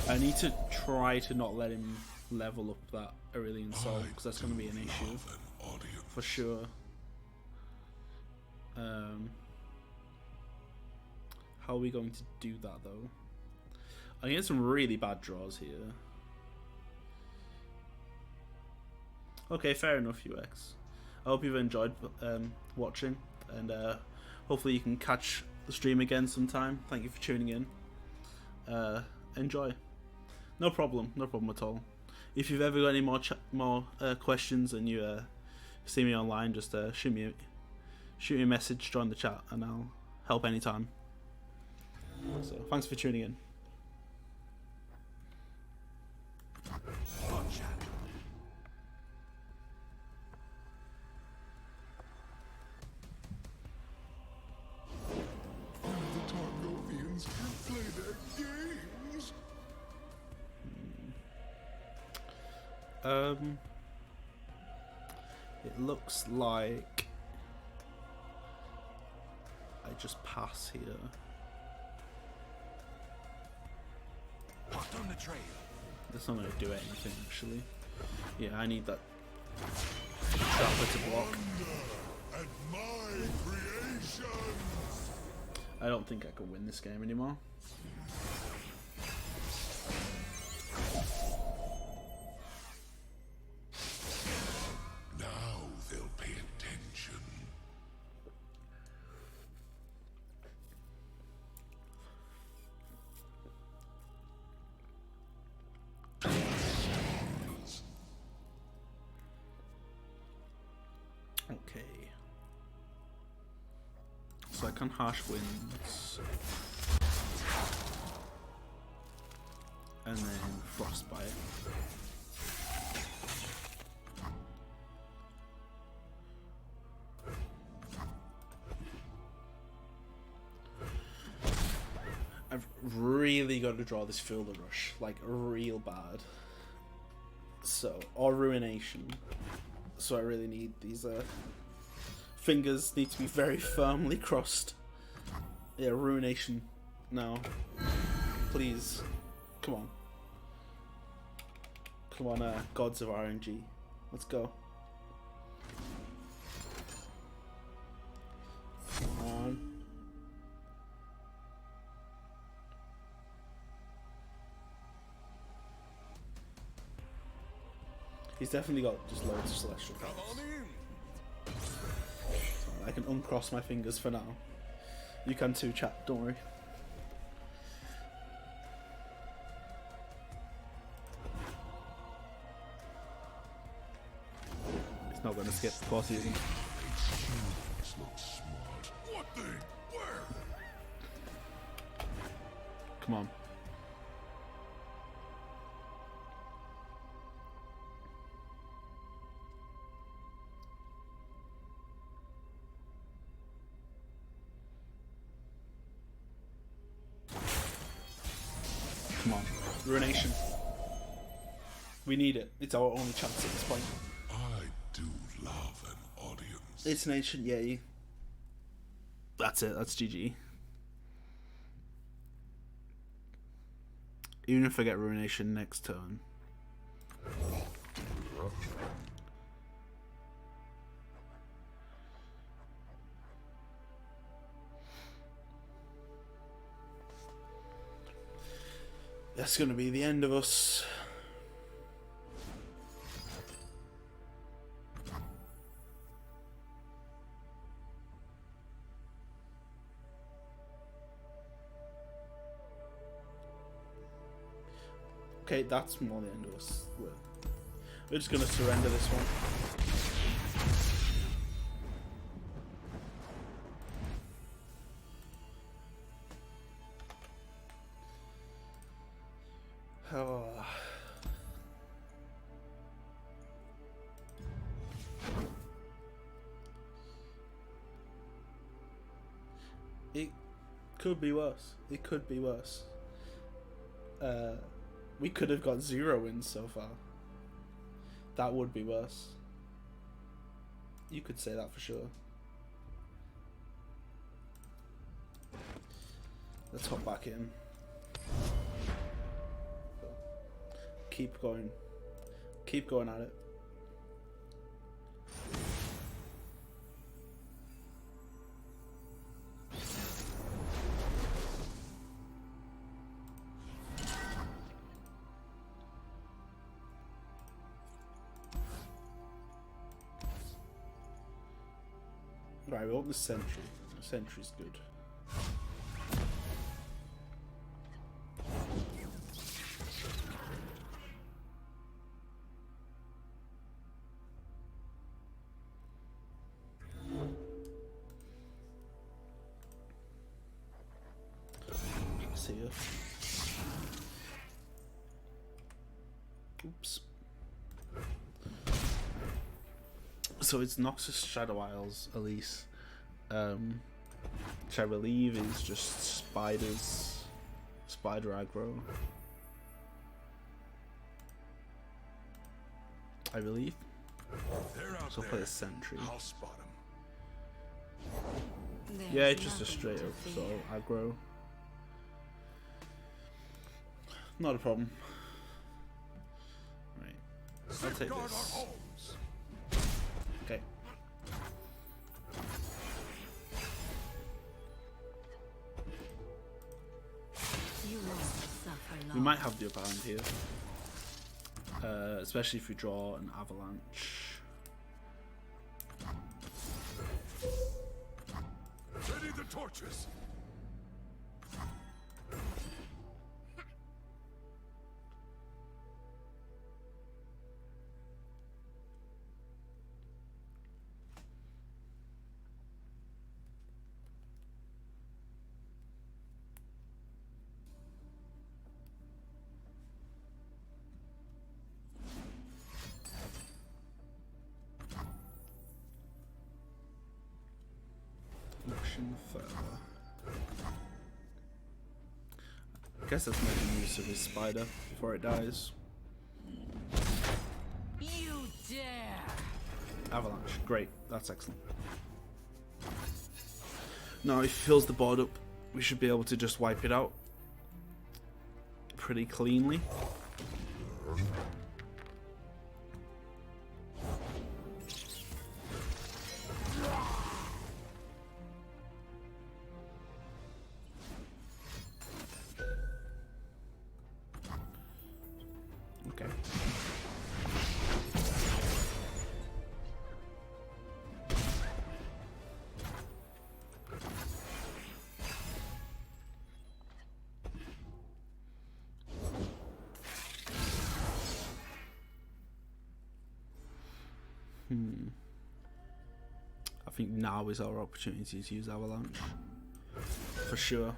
I need to try to not let him level up that Aurelian Soul, because that's going to be an issue. For sure. How are we going to do that though? I get some really bad draws here. Okay, fair enough, UX. I hope you've enjoyed watching, and hopefully you can catch the stream again sometime. Thank you for tuning in. Enjoy. No problem at all. If you've ever got any more questions and you see me online, just shoot me a message, join the chat, and I'll help anytime. So thanks for tuning in. The Targovians can play their games. It looks like I just pass here. Hot on the trail. That's not going to do anything actually. Yeah, I need that trapper to block. And my creations. I don't think I can win this game anymore. Now they'll pay attention. Okay. So I can harsh winds. And then frostbite. I've really got to draw this Feel the Rush, like real bad. So, or Ruination. So I really need these fingers need to be very firmly crossed. Yeah, Ruination now. Please. Come on. Come on, gods of RNG. Let's go. Come on. He's definitely got just loads of celestial Come cards. on in. I can uncross my fingers for now. You can too, chat, don't worry. He's not going to skip, of course he isn't. What thing? Where? Come on. Come on. Ruination. We need it. It's our only chance at this point. I do love an audience. It's an ancient Yeti. That's it. That's GG. Even if I get Ruination next turn. That's going to be the end of us. Okay, that's more the end of us. We're just going to surrender this one. Oh. It could be worse. It could be worse. We could have got 0 wins so far. That would be worse. You could say that for sure. Let's hop back in. Keep going. Keep going at it. Right, we want the sentry. The sentry's good. See ya. Oops. So it's Noxus, Shadow Isles, Elise. Which I believe is just spiders. Spider aggro. I believe. They're out So I'll there. play a sentry. I'll spot them. Yeah, it's just a straight up sort of aggro. Not a problem. Right. I'll take Safeguard our this. homes. Okay. You won't suffer long. We might have the upper hand here. Especially if we draw an avalanche. Ready the torches. Action further. I guess that's making use of his spider before it dies. You dare! Avalanche. Great. That's excellent. Now if he fills the board up, we should be able to just wipe it out pretty cleanly. Okay. I think now is our opportunity to use Avalanche. For sure.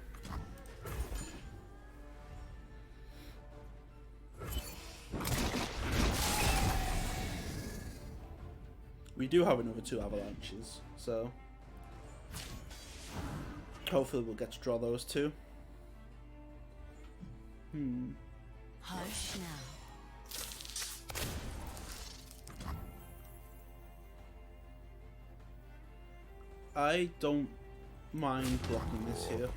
We do have another 2 Avalanches, so hopefully we'll get to draw those 2. Hush now. I don't mind blocking this here.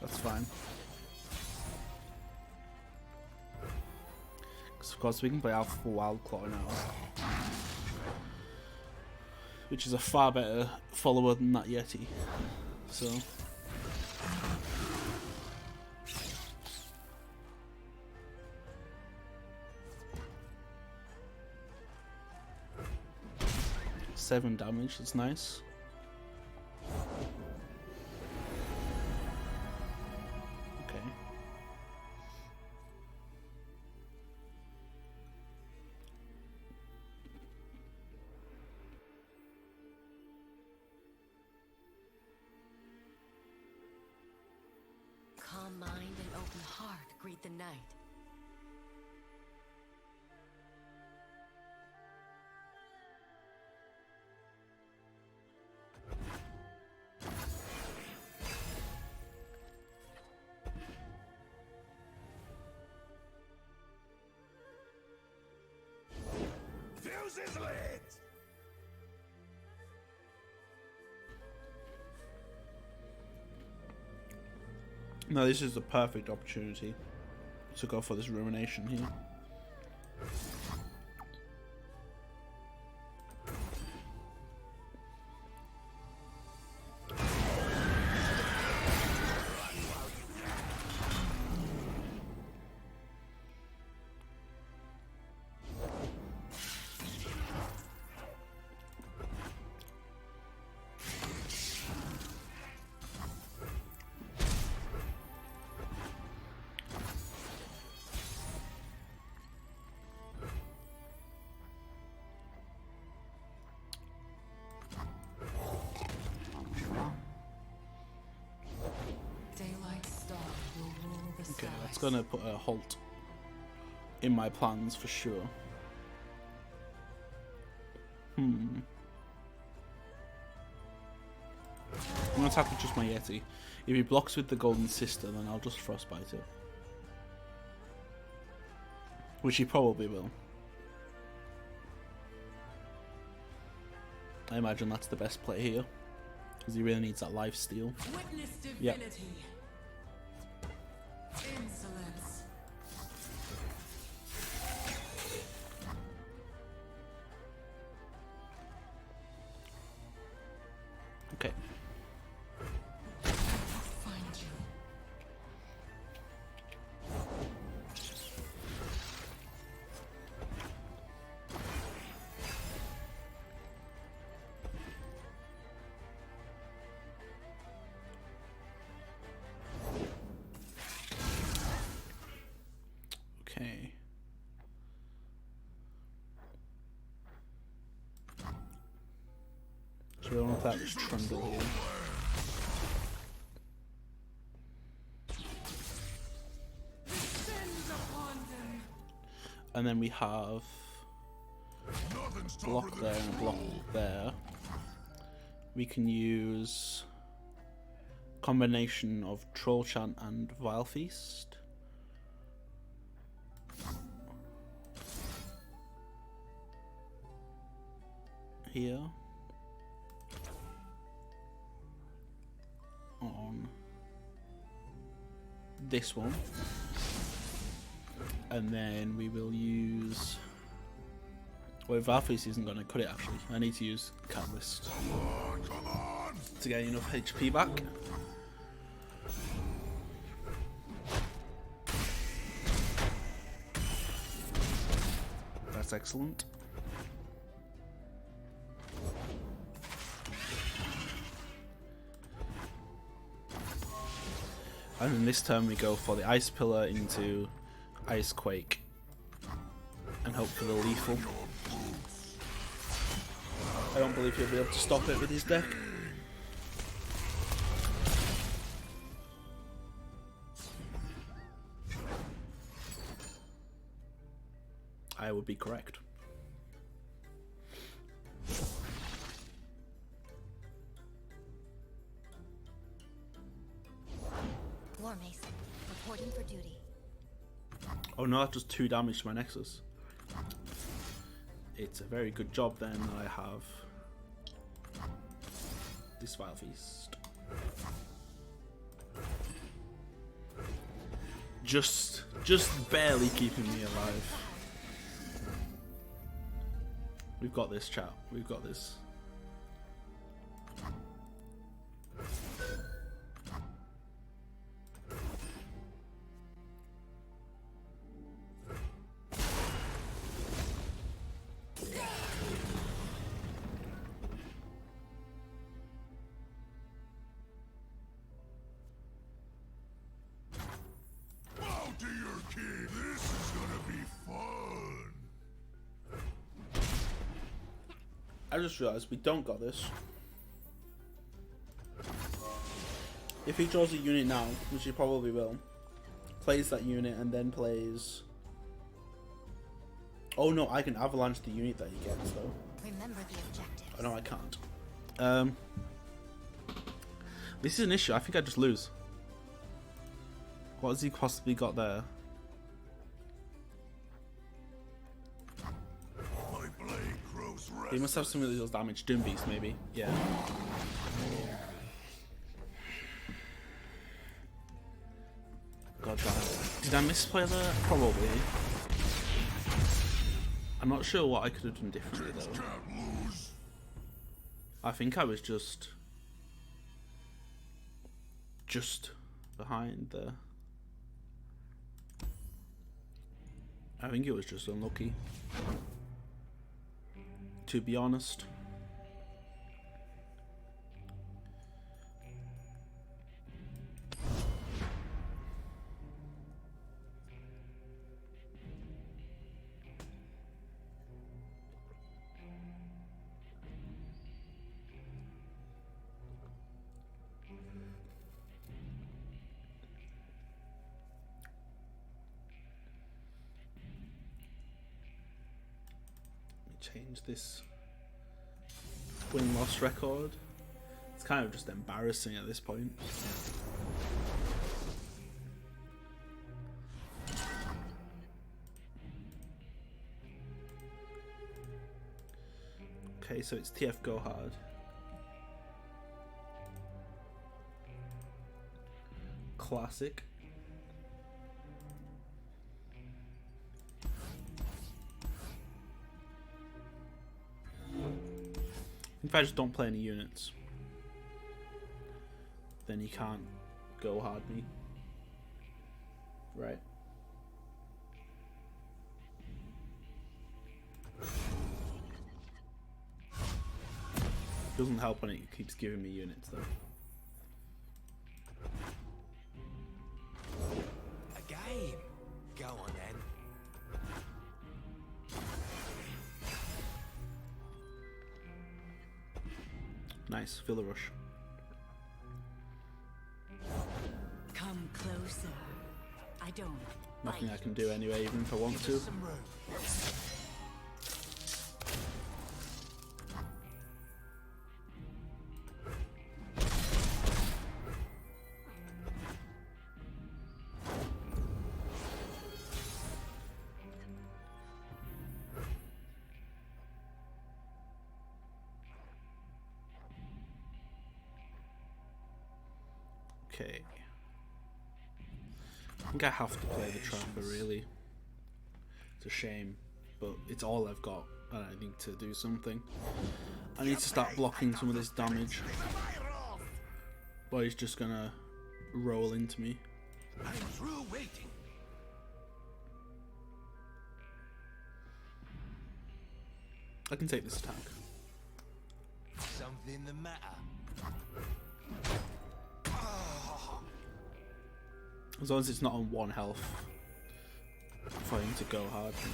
That's fine. Because of course we can play Alpha for Wild Claw now. Which is a far better follower than that Yeti. So... $7 damage, that's nice. Okay. Calm mind and open heart greet the night. Fuse is lit! No, this is the perfect opportunity to go for this rumination here. Okay, that's gonna put a halt in my plans for sure. I'm gonna attack with just my Yeti. If he blocks with the Golden Sister, then I'll just Frostbite it. Which he probably will. I imagine that's the best play here. Because he really needs that life steal. Witness divinity. Yep. Insolence. Okay. Find you. Okay. So we don't want that Trundle here. And then we have block there and block there. We can use combination of Troll Chant and Vile Feast. Here. On this one. And then we will use... Well, Vile Feast isn't going to cut it actually. I need to use Catalyst to get enough HP back. That's excellent. And then this turn we go for the Ice Pillar into Ice Quake. And hope for the lethal. I don't believe he'll be able to stop it with his deck. I would be correct. War Mace, reporting for duty. Oh no, that does 2 damage to my Nexus. It's a very good job then that I have this Vile Feast. Just barely keeping me alive. We've got this, chat. We've got this. Bow to your king. This is gonna be fun. I just realised we don't got this. If he draws a unit now, which he probably will, plays that unit and then plays... Oh no, I can avalanche the unit that he gets though. Remember the objective. Oh no, I can't. This is an issue. I think I just lose. What has he possibly got there? My blade grows restless. He must have something that deals damage. Doom Beast, maybe. Yeah. God damn. Did I misplay there? Probably. I'm not sure what I could have done differently though. Can't lose. I think I was just behind the... I think it was just unlucky, to be honest. Change this win-loss record. It's kind of just embarrassing at this point. Okay, so it's TF Go Hard. Classic. If I just don't play any units, then he can't go hard me. Right. Doesn't help when it keeps giving me units though. A game. Go on then. Nice, feel the rush. Come closer. I don't. Nothing I can do anyway, even if I want to. Some room. Okay. I think I have to play the Trapper, really. It's a shame, but it's all I've got, and I need to do something. I need to start blocking some of this damage. But he's just gonna roll into me. I'm through waiting. I can take this attack. Something the matter. As long as it's not on 1 health for him to go hard. Then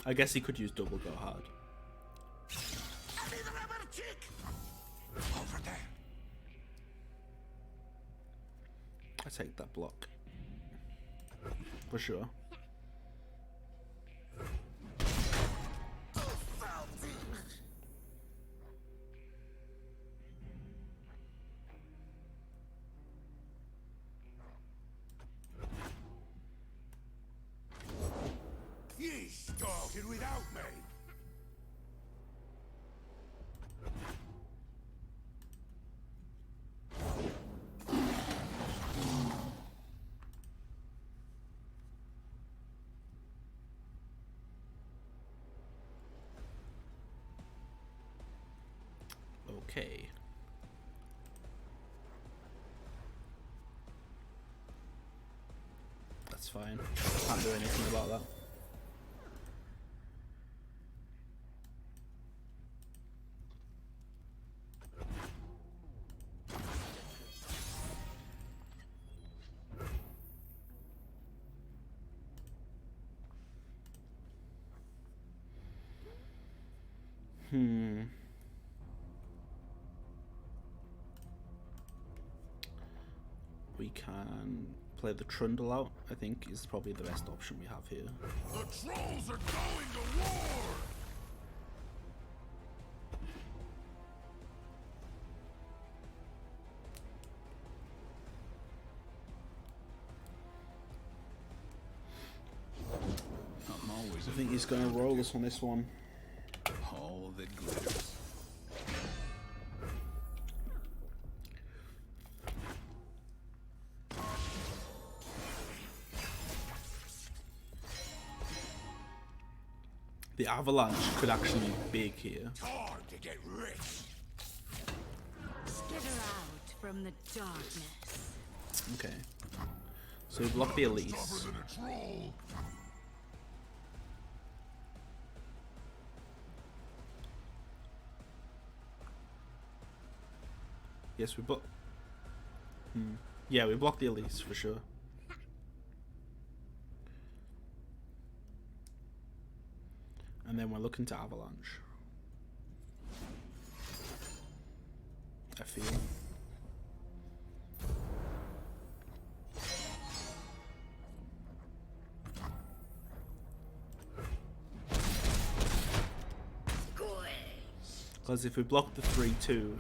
I guess he could use double go hard. Over there. I take that block. For sure. You started without me. Okay. That's fine. Can't do anything about that. We can play the Trundle out, I think is probably the best option we have here. The trolls are going to war! I'm always I think he's going to roll us on this one. all that glitters. The avalanche could actually be big here. Time to get rich. Skitter out from the darkness. Okay. So we block the Elise. Tougher than a troll! Yes, we block. Yeah, we block the Elise for sure. And then we're looking to avalanche. I feel. Because if we block the 3-2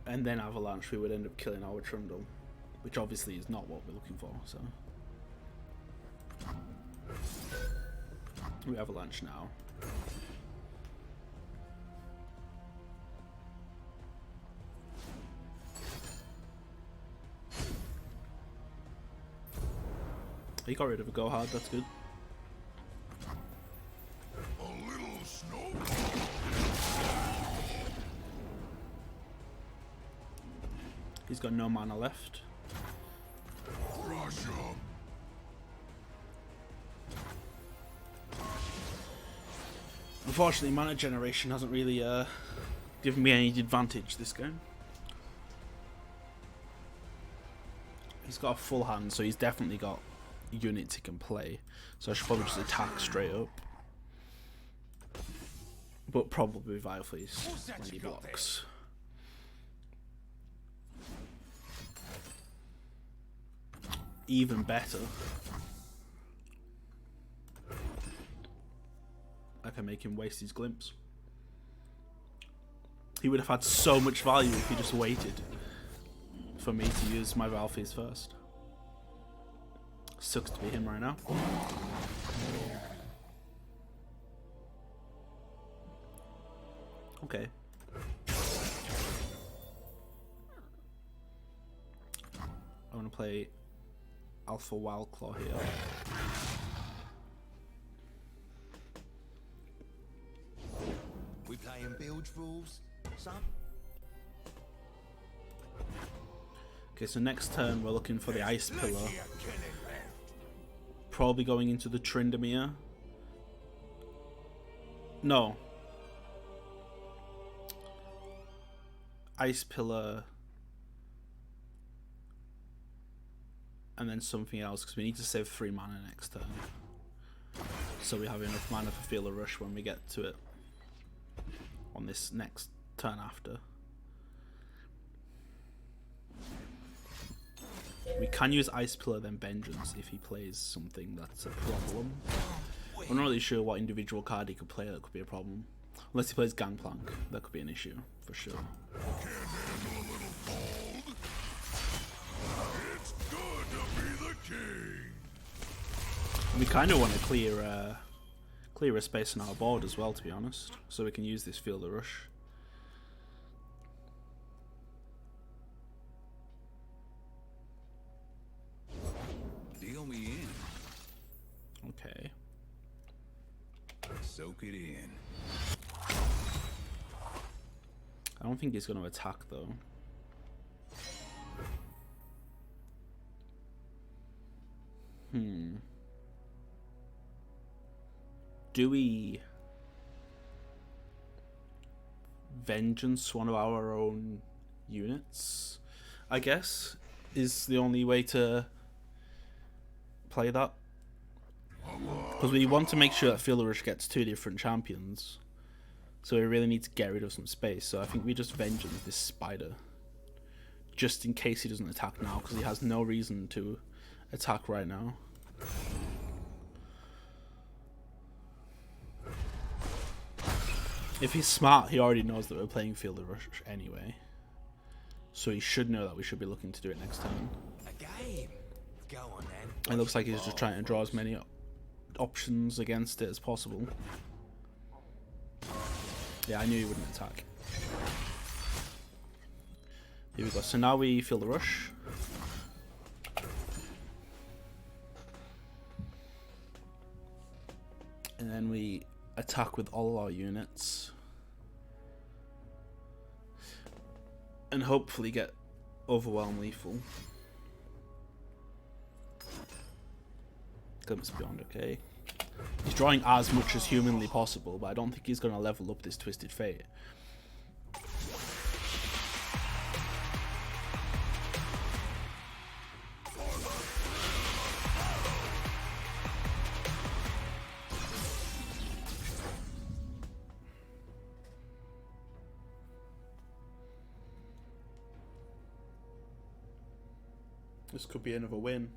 and then avalanche, we would end up killing our Trundle, which obviously is not what we're looking for. So we avalanche now. He got rid of a go hard, that's good. A little snow. He's got no mana left. Crush 'em. Unfortunately, mana generation hasn't really given me any advantage this game. He's got a full hand, so he's definitely got units he can play. So I should probably just attack straight up. But probably Vile Fleece when he blocks. Even better, I can make him waste his glimpse. He would have had so much value if he just waited for me to use my Valfies first. Sucks to be him right now. Okay. I want to play Alpha Wildclaw here. We playing bilge rules, son? Okay, so next turn we're looking for the Ice Pillar. Probably going into the Tryndamere. No. Ice Pillar. and then something else, because we need to save 3 mana next turn. So we have enough mana for Feel the Rush when we get to it on this next turn after. We can use Ice Pillar then Vengeance if he plays something that's a problem. I'm not really sure what individual card he could play that could be a problem. Unless he plays Gangplank, that could be an issue, for sure. It's good to be the king. We kind of want to clear a space on our board as well, to be honest, so we can use this Feel the Rush. Deal me in. Okay. Soak it in. I don't think he's going to attack though. Do we Vengeance one of our own units? I guess is the only way to play that, because we want to make sure that Feel the Rush gets 2 different champions, so we really need to get rid of some space. So I think we just Vengeance this spider just in case he doesn't attack now, because he has no reason to attack right now. If he's smart, he already knows that we're playing Feel the Rush anyway, so he should know that we should be looking to do it next turn. A game. Go on then. It looks like he's just trying to draw as many options against it as possible. Yeah, I knew he wouldn't attack. Here we go. So now we Feel the Rush. And then we attack with all our units. And hopefully get Overwhelm lethal. Glimpse Beyond, okay. He's drawing as much as humanly possible, but I don't think he's going to level up this Twisted Fate. This could be another win.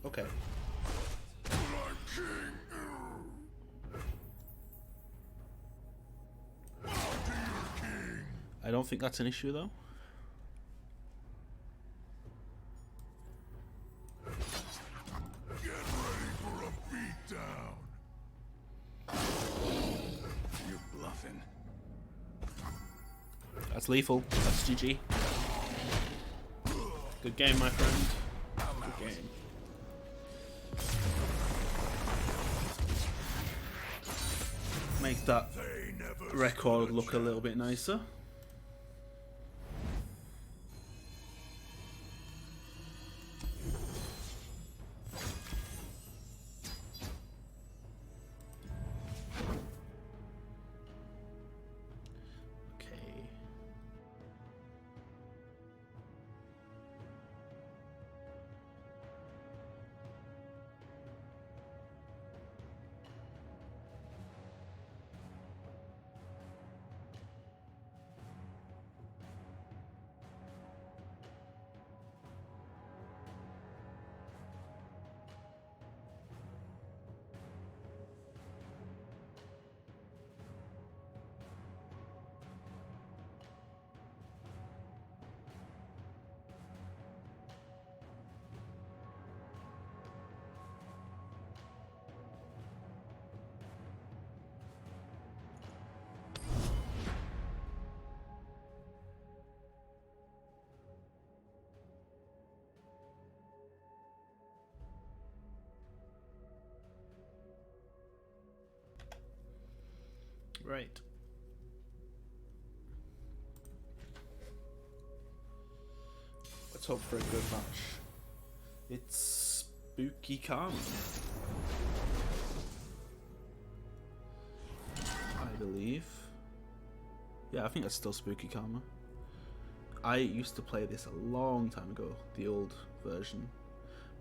Okay. I don't think that's an issue though. Get ready for a beatdown. You're bluffing. That's lethal. That's GG. Good game, my friend. Good game. Make that record look a little bit nicer. Okay. Right. Let's hope for a good match. It's Spooky Khan. Yeah, I think that's still Spooky Karma. I used to play this a long time ago, the old version,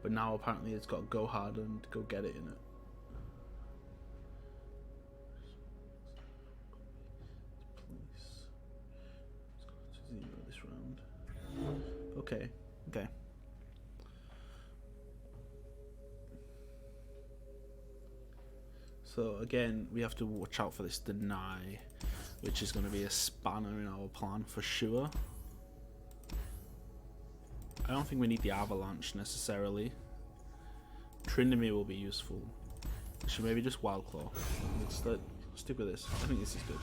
but now apparently it's got Go Hard and Go Get It in it. This round. Okay, okay. So again, we have to watch out for this deny, which is going to be a spanner in our plan for sure. I don't think we need the avalanche necessarily. Trinity will be useful. Should maybe just Wild Claw. Let's stick with this. I think this is good.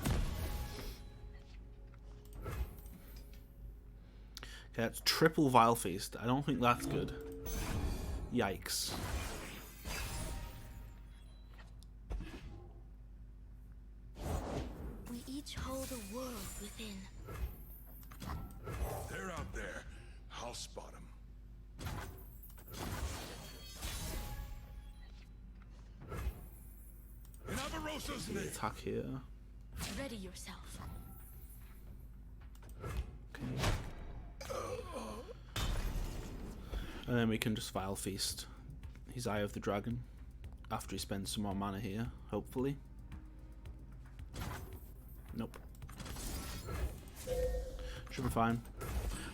Okay, that's triple Vile Feast. I don't think that's good. Yikes. We each hold a world within. They're out there. I'll spot them. In Avarosa's name. Attack here. Ready yourself. Okay. And then we can just Vile Feast his Eye of the Dragon after he spends some more mana here, hopefully. Nope. Should be fine.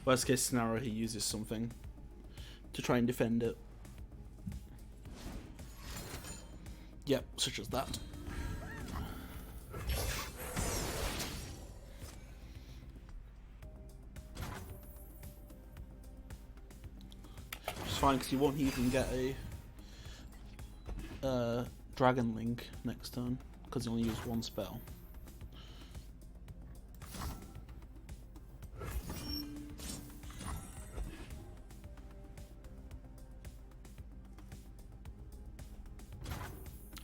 Worst case scenario, he uses something to try and defend it. Yep, such as that. It's fine because you won't even get a Dragon Link next turn because you only use one spell.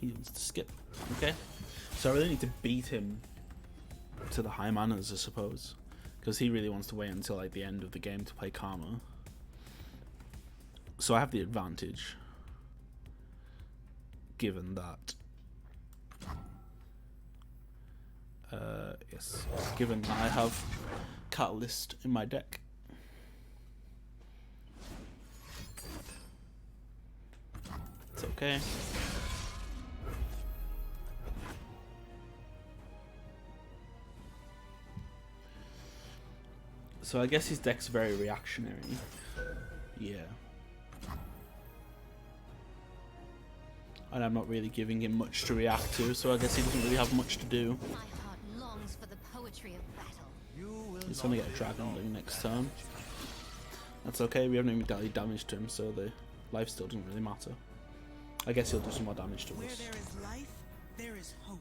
He wants to skip. Okay. So I really need to beat him to the high manners, I suppose. Because he really wants to wait until like the end of the game to play Karma. So I have the advantage. Given that. Yes. Given that I have Catalyst in my deck. It's okay. So I guess his deck's very reactionary. Yeah. And I'm not really giving him much to react to, so I guess he doesn't really have much to do. My heart longs for the poetry of battle. He's gonna get a Dragon Link next turn. That's okay, we haven't even done any damage to him, so the life still doesn't really matter. I guess he'll do some more damage to Where us. there is life, there is hope.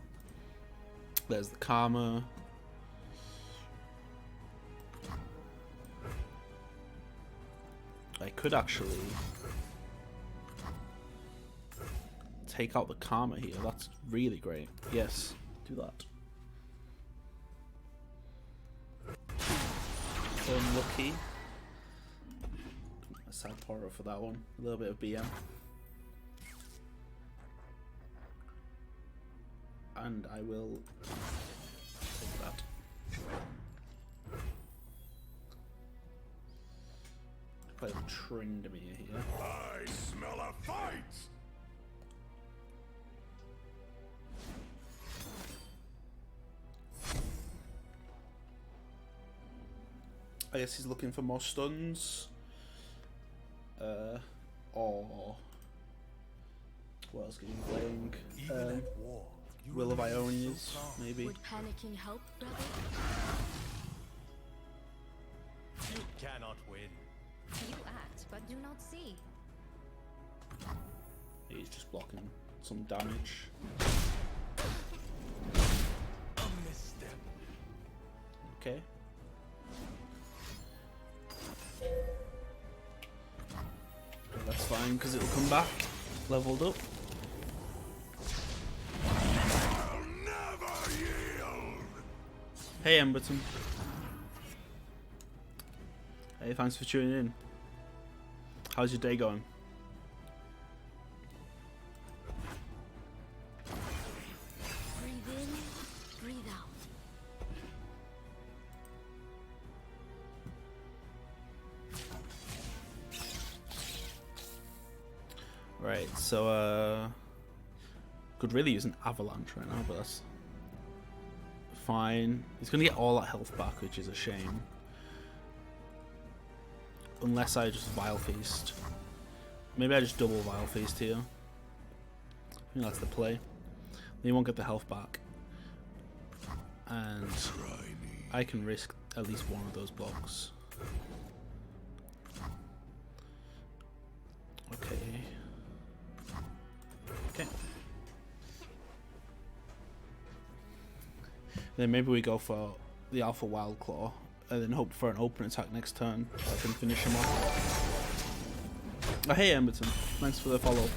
There's the Karma. I could actually take out the Karma here. That's really great. Yes, do that. Unlucky. A sad horror for that one. A little bit of BM. And I will take that. Play the Tryndamere here. I smell a fight! I guess he's looking for more stuns. Or what else can you be playing? Even at war, you Will of remain so Ionias, calm. maybe. Would panicking help, brother? You cannot win. You act, but do not see. He's just blocking some damage. A misstep. Okay. That's fine because it'll come back leveled up. I'll never yield! Hey Emberton. Hey, thanks for tuning in. How's your day going? Breathe in, breathe out. Right, so could really use an avalanche right now, but that's fine. He's gonna get all that health back, which is a shame. Unless I just Vile Feast. Maybe I just double Vile Feast here. I think that's the play. Then you won't get the health back. And I can risk at least one of those blocks. Okay. Okay. Then maybe we go for the Alpha Wild Claw and then hope for an open attack next turn so I can finish him off. Oh, hey Emberton, thanks for the follow.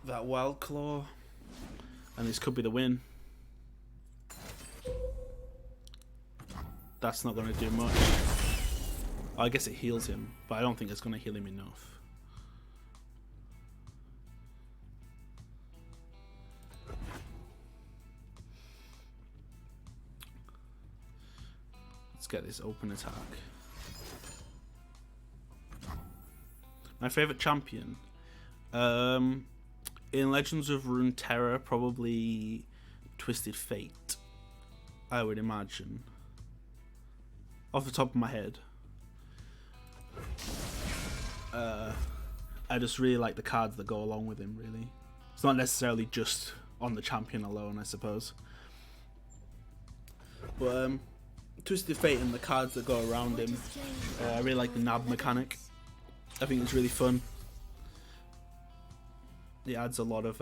That Wild Claw, and this could be the win. That's not going to do much. I guess it heals him, but I don't think it's going to heal him enough. Let's get this open attack. My favourite champion? In Legends of Runeterra, probably Twisted Fate, I would imagine. Off the top of my head. I just really like the cards that go along with him, really. It's not necessarily just on the champion alone, I suppose. But Twisted Fate and the cards that go around him, I really like the nab mechanic. I think it's really fun. It adds a lot of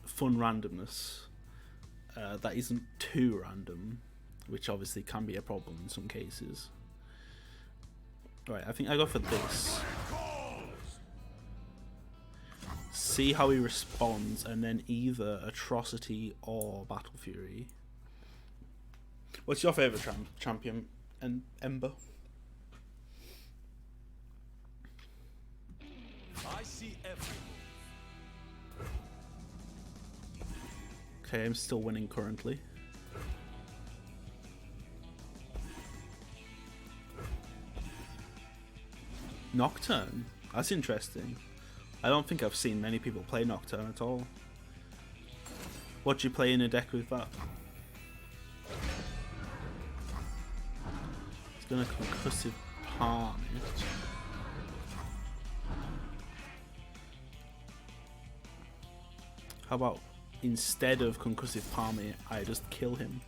fun randomness that isn't too random, which obviously can be a problem in some cases. Right, I think I go for this. See how he responds, and then either Atrocity or Battle Fury. What's your favourite champion? And Ember? I see every move. Okay, I'm still winning currently. Nocturne? That's interesting. I don't think I've seen many people play Nocturne at all. What do you play in a deck with that? It's gonna concussive palm it. How about instead of concussive palm it, I just kill him?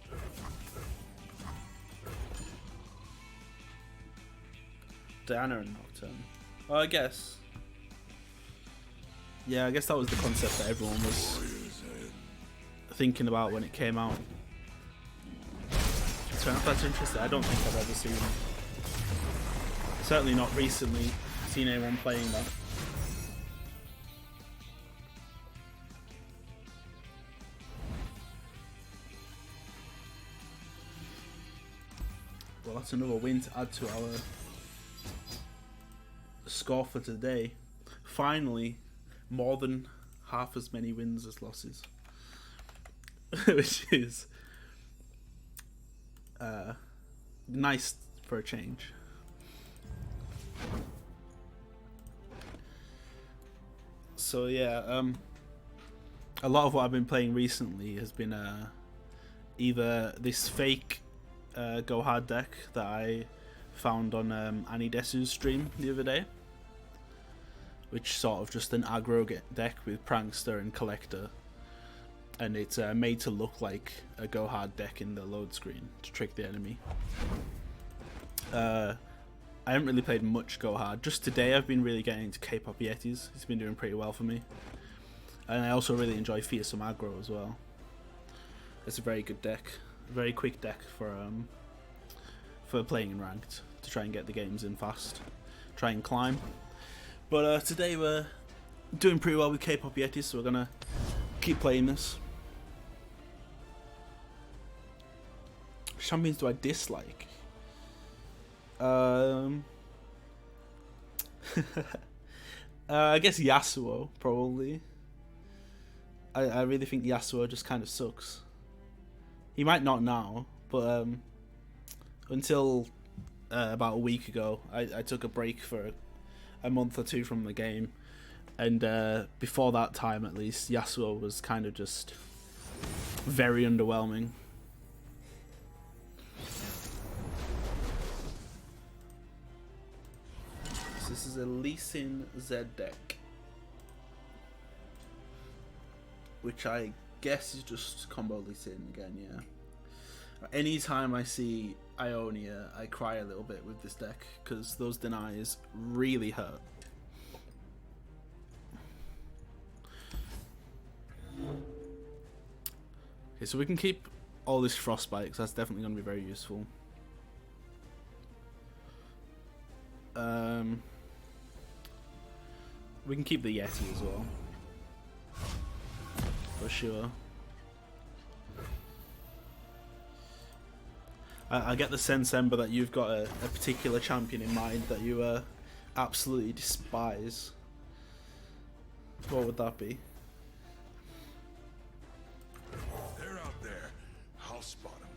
Diana and Nocturne. Well, I guess. Yeah, I guess that was the concept that everyone was thinking about when it came out. So that's interesting. I don't think I've ever seen, certainly not recently, seen anyone playing that. Well, that's another win to add to our score for today. Finally, more than half as many wins as losses, which is nice for a change. So yeah, a lot of what I've been playing recently has been either this fake Go Hard deck that I found on Annie Desu's stream the other day, which sort of just an aggro deck with Prankster and Collector, and it's made to look like a Go Hard deck in the load screen to trick the enemy. I haven't really played much Go Hard. Just today I've been really getting into K-pop Yetis. It's been doing pretty well for me. And I also really enjoy Fearsome Aggro as well. It's a very good deck. A very quick deck for playing in ranked, to try and get the games in fast. Try and climb. But today we're doing pretty well with K-pop Yetis, so we're gonna keep playing this. Which champions do I dislike? I guess Yasuo, probably. I really think Yasuo just kind of sucks. He might not now, but until about a week ago, I took a break for a month or two from the game, and before that time at least, Yasuo was kind of just very underwhelming. So this is a Lee Sin Z deck, which I guess is just combo Lee Sin again, yeah. Anytime I see Ionia, I cry a little bit with this deck, because those denies really hurt. Okay, so we can keep all this Frostbite, because that's definitely going to be very useful. We can keep the Yeti as well, for sure. I get the sense, Ember, that you've got a particular champion in mind that you absolutely despise. What would that be? They're out there. I'll spot them.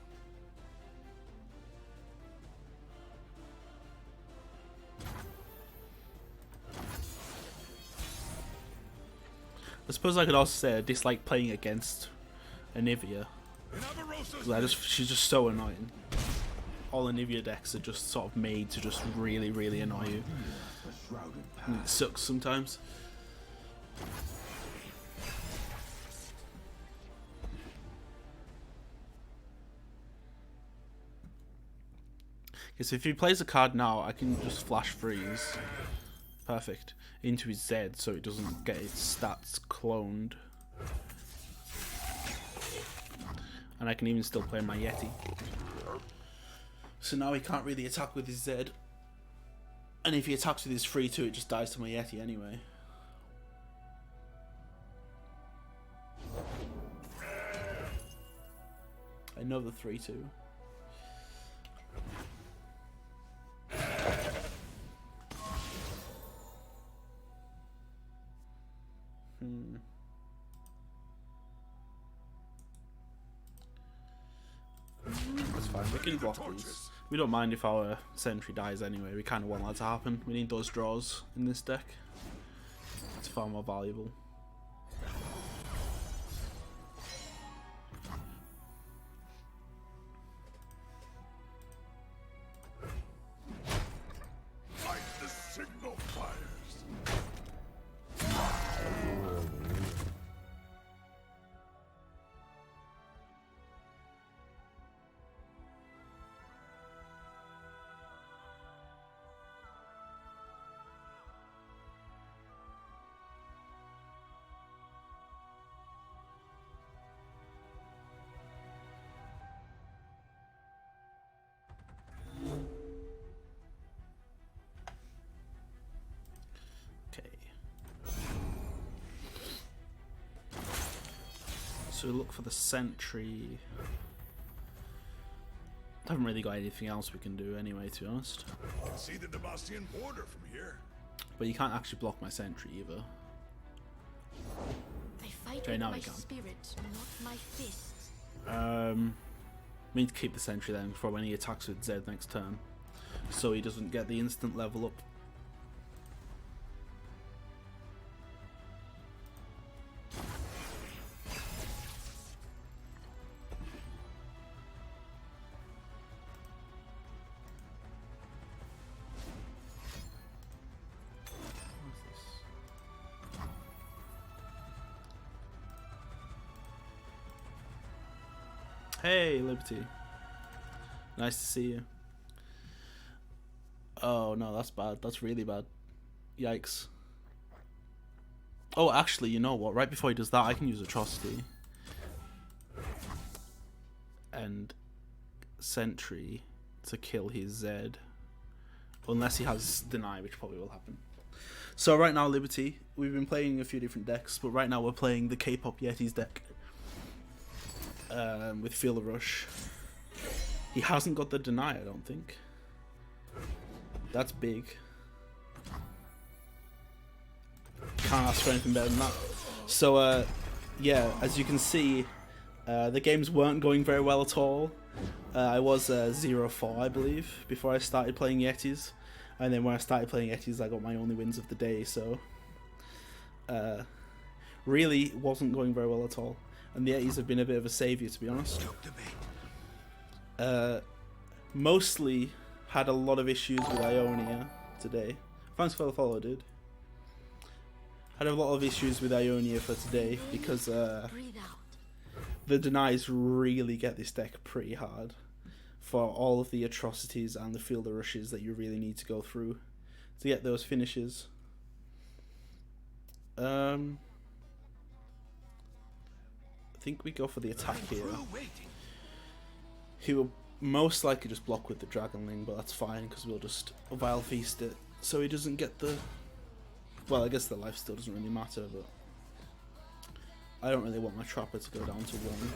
I suppose I could also say I dislike playing against Anivia. She's just so annoying. All Anivia decks are just sort of made to just really, really annoy you. And it sucks sometimes. Okay, so if he plays a card now, I can just flash freeze. Perfect. Into his Z so it doesn't get its stats cloned. And I can even still play my Yeti. So now he can't really attack with his Z. And if he attacks with his 3-2, it just dies to my Yeti anyway. Another 3-2. That's fine, we can block these. We don't mind if our sentry dies anyway, we kind of want that to happen. We need those draws in this deck. It's far more valuable. Fight the signal fires. So look for the sentry. Haven't really got anything else we can do anyway, to be honest. You can see the Demacian border from here. But you can't actually block my sentry either. I fight Okay, with now my we can. spirit, not my fists. We need to keep the sentry then for when he attacks with Z next turn, so he doesn't get the instant level up. Hey, Liberty. Nice to see you. Oh no, that's bad. That's really bad. Yikes. Oh, actually, you know what? Right before he does that, I can use Atrocity. And Sentry to kill his Z. Unless he has Deny, which probably will happen. So right now, Liberty, we've been playing a few different decks, but right now we're playing the K-pop Yetis deck. With Feel the Rush. He hasn't got the Deny, I don't think. That's big. Can't ask for anything better than that. So, yeah, as you can see, The games weren't going very well at all. I was 0-4, I believe, before I started playing Yetis. And then when I started playing Yetis, I got my only wins of the day, so... really wasn't going very well at all. And the Yetis have been a bit of a saviour, to be honest. Mostly had a lot of issues with Ionia today. Thanks for the follow, dude. Had a lot of issues with Ionia for today because the denies really get this deck pretty hard for all of the atrocities and the fielder rushes that you really need to go through to get those finishes. I think we go for the attack here. He will most likely just block with the Dragonling, but that's fine because we'll just Vile Feast it so he doesn't get the... Well, I guess the life still doesn't really matter, but I don't really want my Trapper to go down to 1.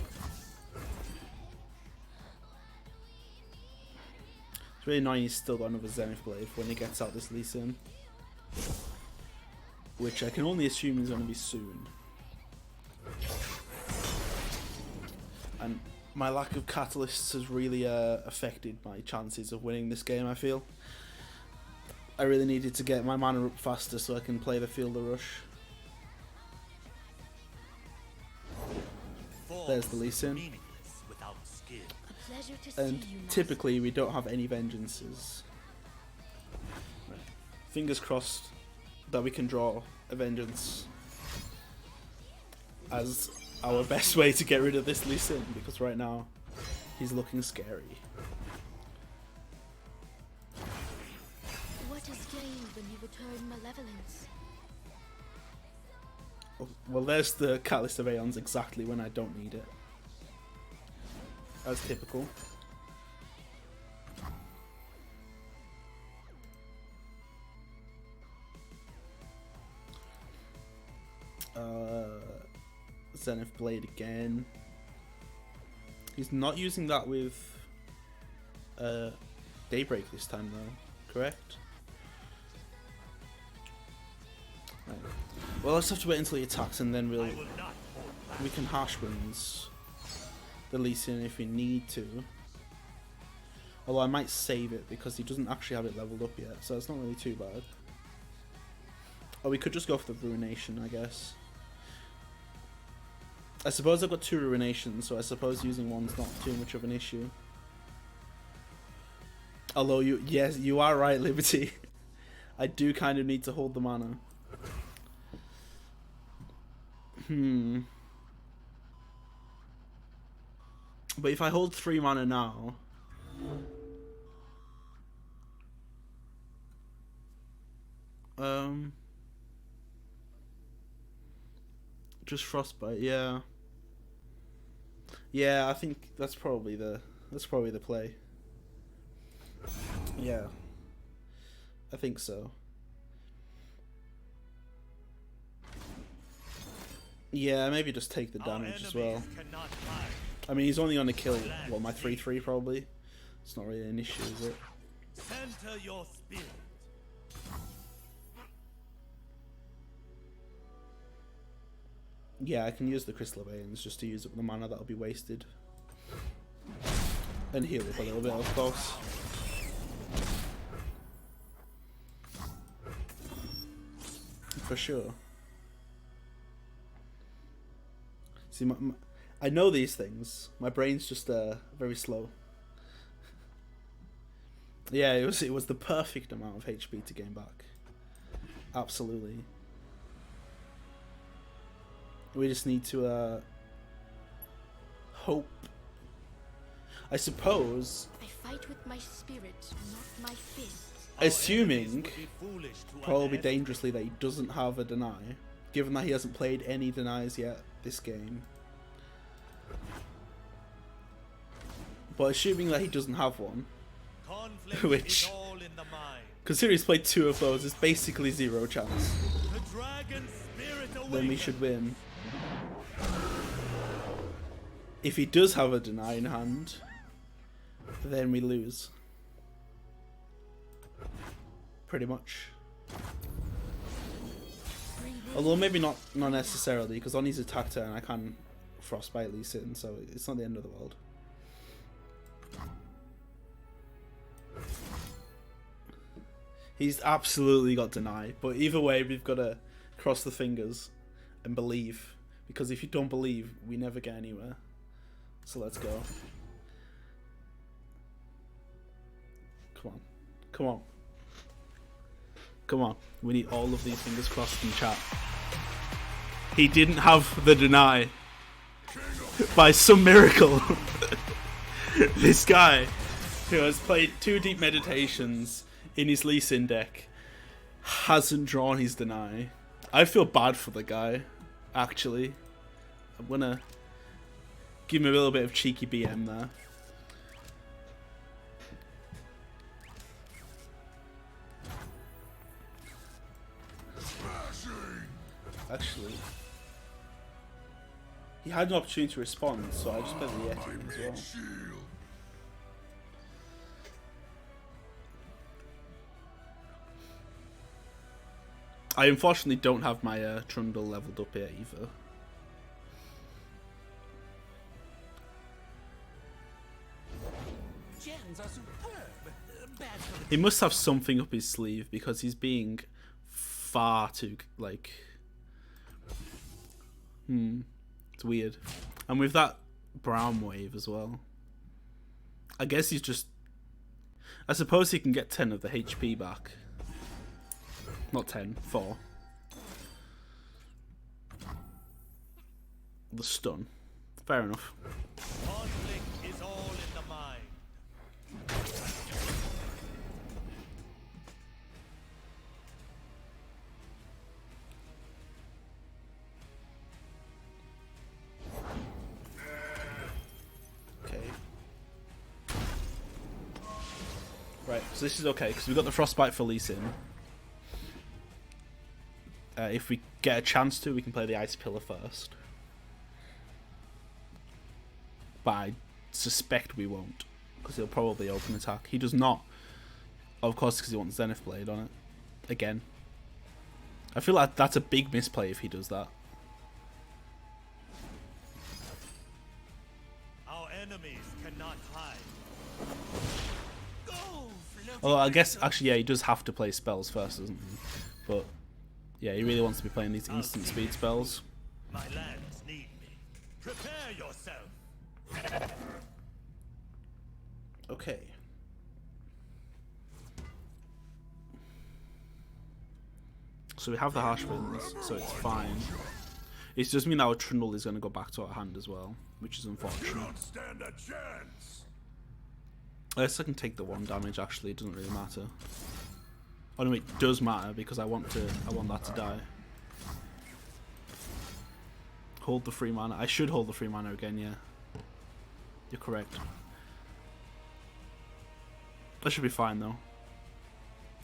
It's really annoying he's still got another Zenith Blade when he gets out this Lee Sin, which I can only assume is going to be soon. And my lack of catalysts has really affected my chances of winning this game, I feel. I really needed to get my mana up faster so I can play the Fielder Rush. There's the Lee Sin. And typically we don't have any vengeances. Right. Fingers crossed that we can draw a vengeance as our best way to get rid of this Lee Sin, because right now he's looking scary. What is gained when you return malevolence? Well, there's the Catalyst of Aeons exactly when I don't need it. As typical. Zenith Blade again. He's not using that with Daybreak this time though, correct? Right. Well, let's have to wait until he attacks and then we can Harsh Winds the Lee Sin if we need to. Although I might save it because he doesn't actually have it leveled up yet, so it's not really too bad. Or we could just go for the Ruination, I guess. I suppose I've got 2 Ruinations, so I suppose using one's not too much of an issue. Although, yes, you are right, Liberty. I do kind of need to hold the mana. But if I hold 3 mana now... Just Frostbite, yeah. Yeah, I think that's probably the play. Yeah. I think so. Yeah, maybe just take the damage as well. I mean, he's only going to kill, what, my 3-3 probably? It's not really an issue, is it? Center your spirit. Yeah, I can use the Crystal of Aeons just to use up the mana that'll be wasted. And heal up a little bit, of course. For sure. See, I know these things. My brain's just very slow. Yeah, it was the perfect amount of HP to gain back. Absolutely. We just need to hope. I suppose. I fight with my spirit, not my fists. Assuming, probably dangerously, that he doesn't have a deny, given that he hasn't played any denies yet this game. But assuming that he doesn't have one, which, considering he's played 2 of those, is basically 0 chance, then we should win. If he does have a deny in hand, then we lose. Pretty much. Although maybe not necessarily, because on his attack turn I can Frostbite Lee Sin, so it's not the end of the world. He's absolutely got deny, but either way, we've got to cross the fingers and believe, because if you don't believe, we never get anywhere. So let's go. Come on. Come on. Come on. We need all of these fingers crossed in chat. He didn't have the deny. By some miracle. This guy, who has played 2 Deep Meditations in his Lee Sin deck, hasn't drawn his deny. I feel bad for the guy, actually. I'm gonna give him a little bit of cheeky BM there. Actually, he had an opportunity to respond, so I just played the Yeti as well. I unfortunately don't have my Trundle leveled up yet either. Gems are superb. Bad for the He must have something up his sleeve because he's being far too, like... It's weird. And with that brown wave as well. I guess he's just... I suppose he can get 10 of the HP back. Not 10, 4. The stun. Fair enough. Conflict is all in the mind. Okay. Right, so this is okay, because we've got the Frostbite for Lee Sin. If we get a chance to, we can play the Ice Pillar first. But I suspect we won't, because he'll probably open attack. He does not. Of course, because he wants Zenith Blade on it. Again. I feel like that's a big misplay if he does that. Our enemies cannot hide. go. Floating Although I guess, actually, yeah, he does have to play spells first, doesn't he? But, yeah, he really wants to be playing these instant speed spells. My lands need me. Prepare yourself. Okay. So we have the Harsh Winds, so it's fine. It does mean our Trundle is going to go back to our hand as well, which is unfortunate. Stand a chance. I guess I can take the 1 damage, actually, it doesn't really matter. Oh no, it does matter, because I want that to die. Hold the free mana. I should hold the free mana again, yeah. You're correct. That should be fine, though.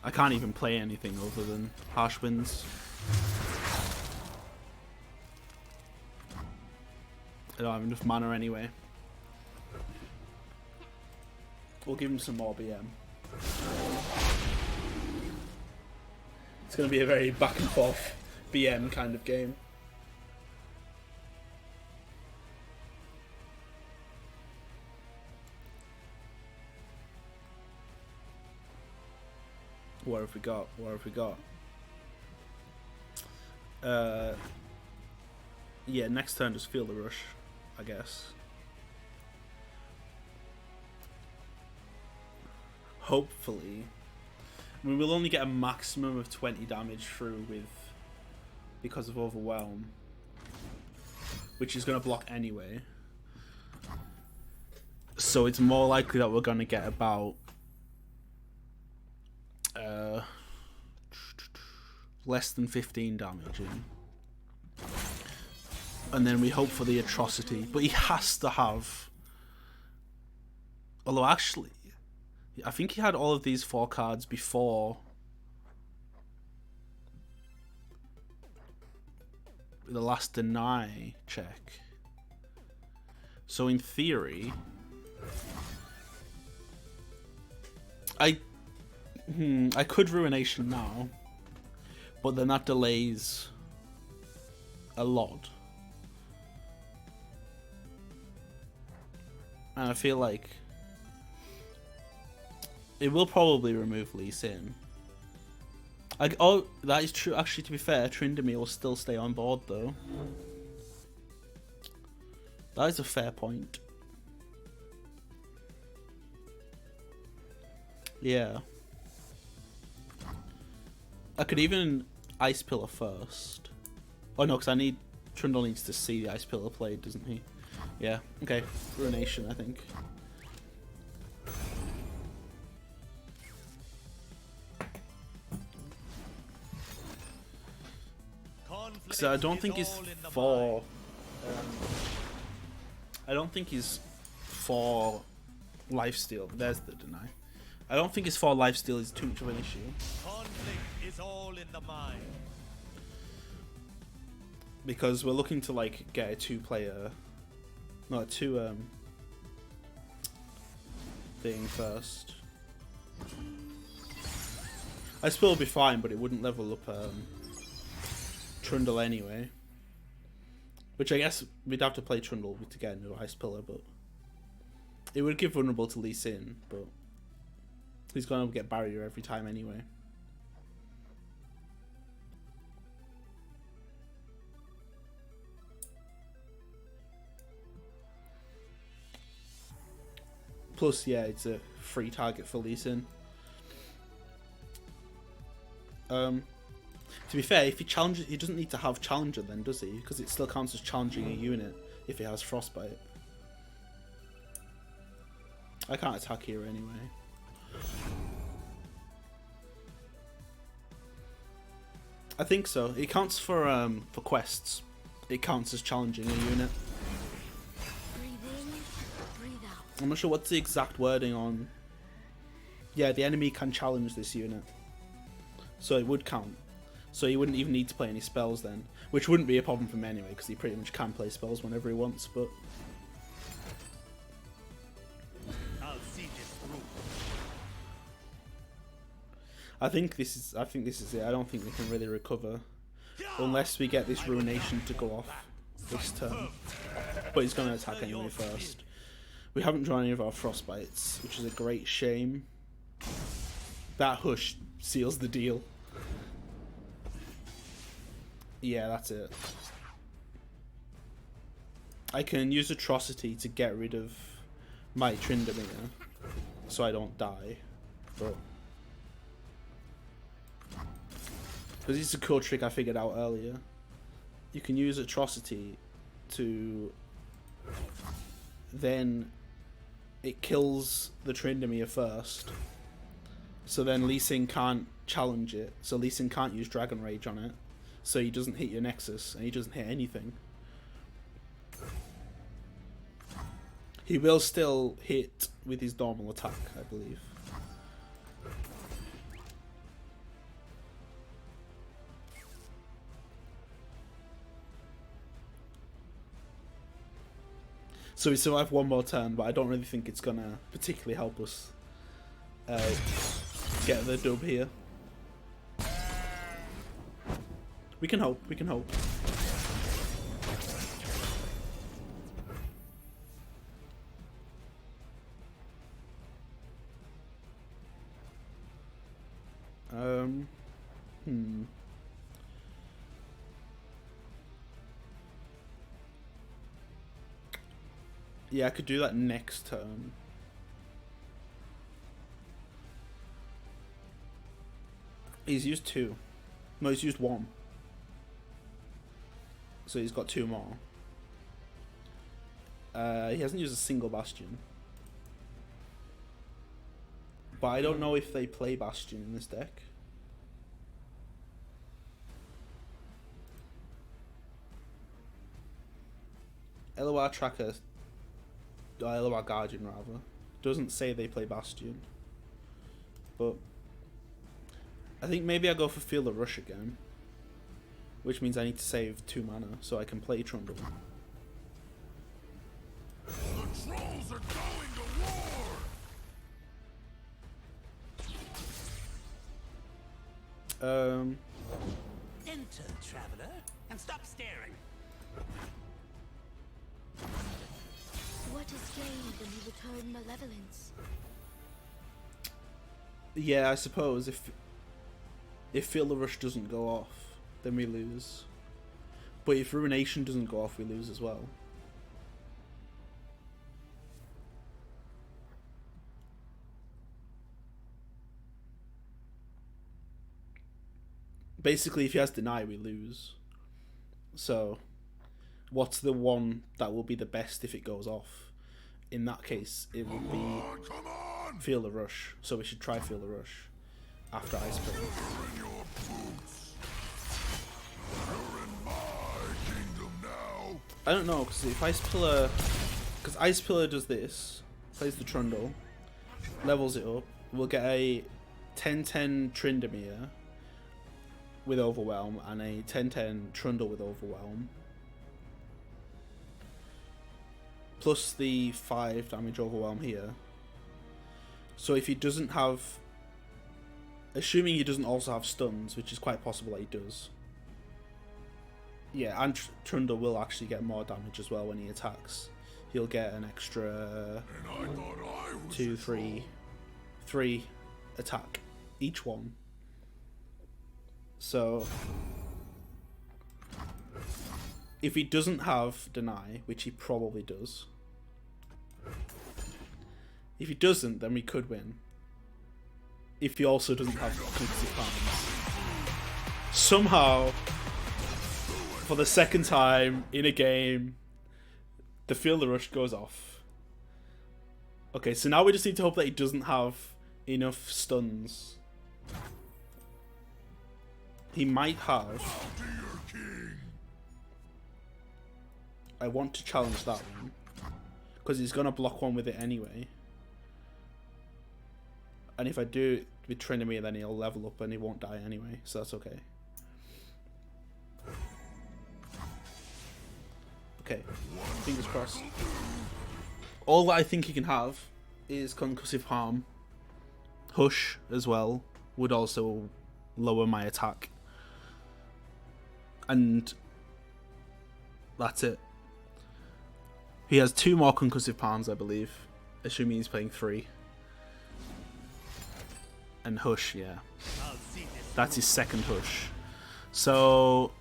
I can't even play anything other than Harsh Winds. I don't have enough mana anyway. We'll give him some more BM. It's going to be a very back and forth BM kind of game. What have we got? What have we got? Yeah, next turn just feel the rush, I guess. Hopefully. I mean, we'll only get a maximum of 20 damage through because of Overwhelm, which is going to block anyway. So it's more likely that we're going to get about less than 15 damage in. And then we hope for the Atrocity. But he has to have... Although actually, I think he had all of these 4 cards before the last deny check. So in theory, I could Ruination now, but then that delays a lot. And I feel like it will probably remove Lee Sin. Oh, that is true. Actually, to be fair, Tryndamere will still stay on board though. That is a fair point. Yeah. I could even Ice Pillar first. Oh no, because I need... Trundle needs to see the Ice Pillar played, doesn't he? Yeah, okay. Ruination, I think. So I don't think he's for... I don't think he's for lifesteal. There's the deny. I don't think his 4 lifesteal is too much of an issue. Conflict is all in the mind. Because we're looking to like get a 2-player, no, a 2 thing first. I suppose it'll be fine, but it wouldn't level up Trundle anyway. Which I guess we'd have to play Trundle to get into Ice Pillar, but it would give vulnerable to Lee Sin, but he's gonna get barrier every time anyway. Plus, yeah, it's a free target for Lee Sin. To be fair, if he challenges, he doesn't need to have Challenger then, does he? Because it still counts as challenging a unit if he has Frostbite. I can't attack here anyway. I think so. It counts for quests. It counts as challenging a unit. Breathe in, breathe out. I'm not sure what's the exact wording on... Yeah, the enemy can challenge this unit. So it would count. So he wouldn't even need to play any spells then. Which wouldn't be a problem for him anyway, because he pretty much can play spells whenever he wants, but... I'll see this through. I think this is it. I don't think we can really recover. Unless we get this Ruination to go off this turn. But he's going to attack anyway first. We haven't drawn any of our Frostbites, which is a great shame. That Hush seals the deal. Yeah, that's it. I can use Atrocity to get rid of my Tryndamere, so I don't die. But because it's a cool trick I figured out earlier. You can use Atrocity to... Then it kills the Tryndamere first. So then Lee Sin can't challenge it. So Lee Sin can't use Dragon Rage on it. So he doesn't hit your Nexus, and he doesn't hit anything. He will still hit with his normal attack, I believe. So we still have one more turn, but I don't really think it's gonna particularly help us get the dub here. We can hope, we can hope. Yeah, I could do that next turn. He's used 2. No, he's used 1. So he's got 2 more. He hasn't used a single Bastion. But I don't know if they play Bastion in this deck. LOR Tracker, LOR Guardian rather, doesn't say they play Bastion. But I think maybe I go for Feel the Rush again. Which means I need to save 2 mana so I can play Trundle. The trolls are going to war! Enter, traveler, and stop staring. What is gained then he returned malevolence. Yeah, I suppose if Feel the Rush doesn't go off, then we lose. But if Ruination doesn't go off, we lose as well. Basically, if he has Deny, we lose. So, what's the one that will be the best if it goes off? In that case, it would be Feel the Rush. So we should try Feel the Rush after Ice Pillar. I don't know, because if Ice Pillar... Because Ice Pillar does this, plays the Trundle, levels it up, we'll get a 10-10 Tryndamere with Overwhelm and a 10-10 Trundle with Overwhelm. Plus the 5 damage Overwhelm here. So if he doesn't have... Assuming he doesn't also have stuns, which is quite possible that he does. Yeah, and Trundle will actually get more damage as well when he attacks. He'll get an extra 2, 3 attack each one. So if he doesn't have Deny, which he probably does, if he doesn't, then we could win. If he also doesn't have Concussive Palms. Somehow, for the second time in a game, the Feel the Rush goes off. Okay, so now we just need to hope that he doesn't have enough stuns. He might have. I want to challenge that one, because he's going to block one with it anyway. And if I do it with Tryndamere, then he'll level up and he won't die anyway, so that's okay. Okay, fingers crossed. All that I think he can have is Concussive Harm. Hush as well would also lower my attack. And that's it. He has 2 more Concussive Palms, I believe, assuming he's playing 3. And Hush, yeah. That's his second Hush. So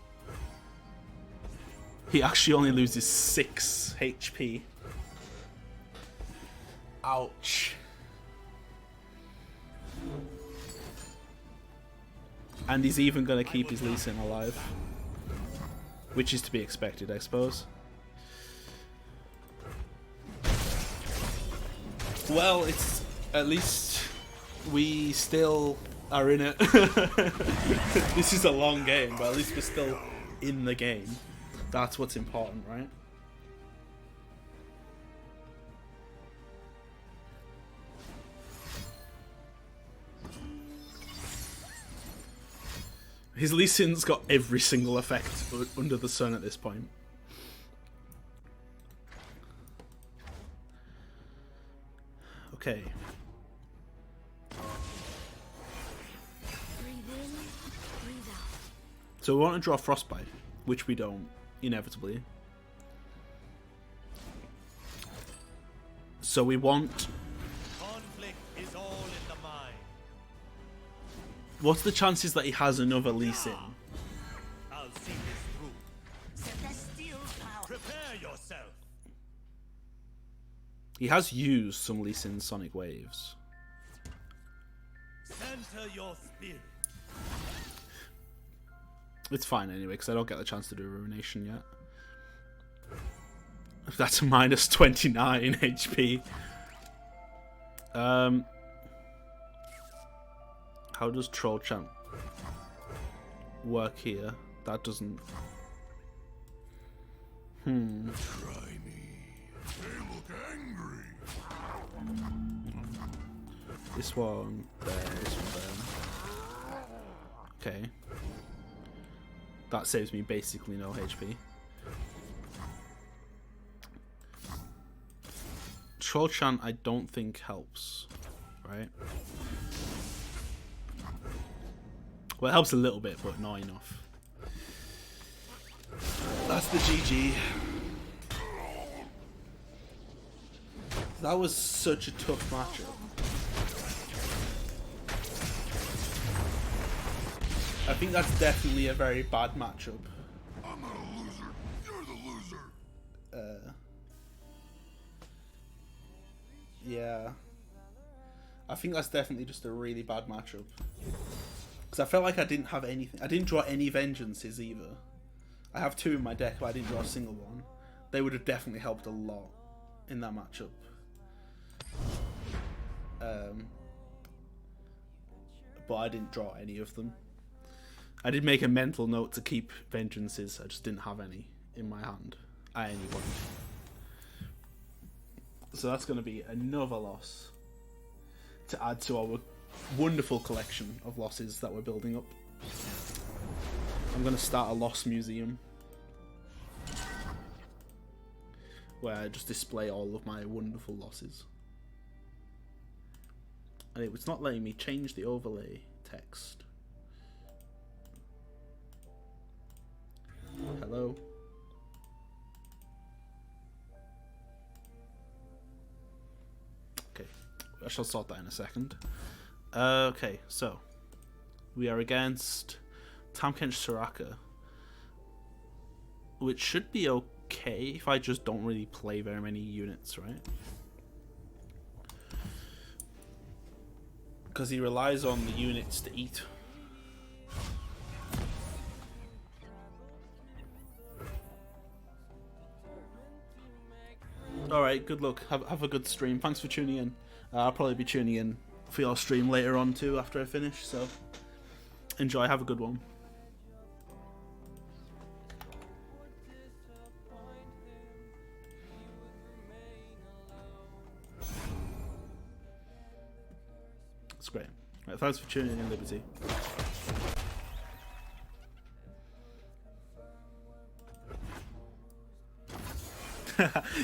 he actually only loses 6 HP. Ouch. And he's even going to keep his Lee Sin alive. Which is to be expected, I suppose. Well, it's... At least we still are in it. This is a long game, but at least we're still in the game. That's what's important, right? His Lee Sin's got every single effect under the sun at this point. Okay. Breathe in, breathe out. So we want to draw Frostbite, which we don't, inevitably. So we want... Conflict is all in the mind. What's the chances that he has another Lee Sin? I'll see this through. Celestial power. Prepare yourself. He has used some Lee Sin Sonic Waves. Center your spirit. It's fine anyway, because I don't get the chance to do Ruination yet. That's a minus 29 HP. How does Troll Chant work here? That doesn't... Try me. They look angry. This one there, this one there. Okay. That saves me basically no HP. Troll Chant I don't think helps, right? Well, it helps a little bit, but not enough. That's the GG. That was such a tough matchup. I think that's definitely a very bad matchup. I'm not a loser. You're the loser. Yeah. I think that's definitely just a really bad matchup. Because I felt like I didn't have anything. I didn't draw any vengeances either. I have 2 in my deck, but I didn't draw a single one. They would have definitely helped a lot in that matchup. But I didn't draw any of them. I did make a mental note to keep vengeances. I just didn't have any in my hand at any point. So that's going to be another loss to add to our wonderful collection of losses that we're building up. I'm going to start a loss museum where I just display all of my wonderful losses. And it's not letting me change the overlay text. Hello? Okay, I shall sort that in a second. Okay, so we are against Tamkench Soraka, which should be okay if I just don't really play very many units, right? Because he relies on the units to eat. Alright, good luck. Have a good stream. Thanks for tuning in. I'll probably be tuning in for your stream later on too after I finish, so enjoy. Have a good one. That's great. Right, thanks for tuning in, Liberty.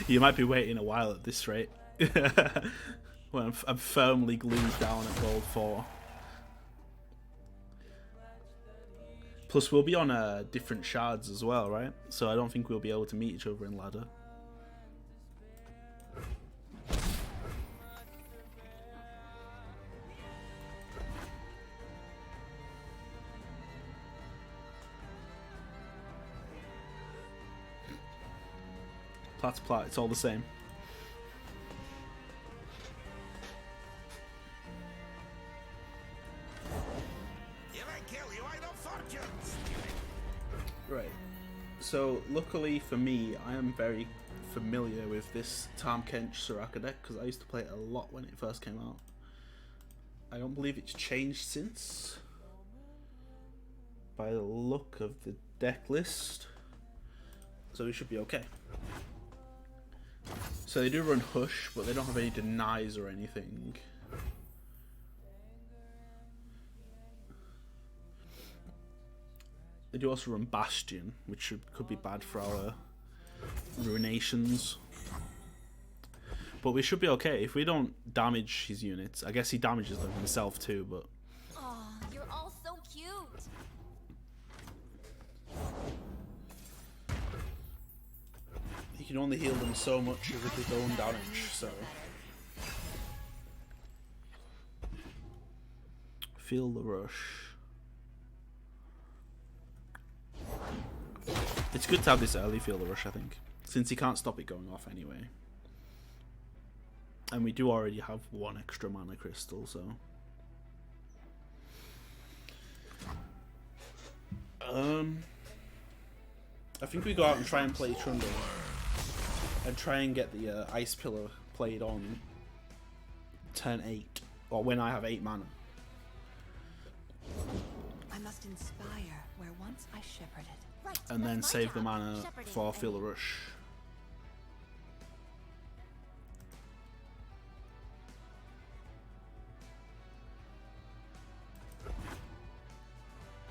You might be waiting a while at this rate. Well, I'm firmly glued down at gold 4. Plus, we'll be on different shards as well, right? So I don't think we'll be able to meet each other in ladder. Plat's plat, it's all the same. Right. So, luckily for me, I am very familiar with this Tamkench Soraka deck because I used to play it a lot when it first came out. I don't believe it's changed since, by the look of the deck list. So we should be okay. So they do run Hush, but they don't have any denies or anything. They do also run Bastion, which could be bad for our Ruinations. But we should be okay if we don't damage his units. I guess he damages them himself too, but... Oh, you're all so cute. He can only heal them so much with his own damage, so... Feel the rush. It's good to have this early Feel the Rush, I think, since he can't stop it going off anyway. And we do already have 1 extra mana crystal, so... I think we go out and try and play Trundle. And try and get the Ice Pillar played on turn 8, or when I have 8 mana. I must inspire where once I shepherded. Right, And then that's my save the job, mana shepherding for things. Feel the Rush.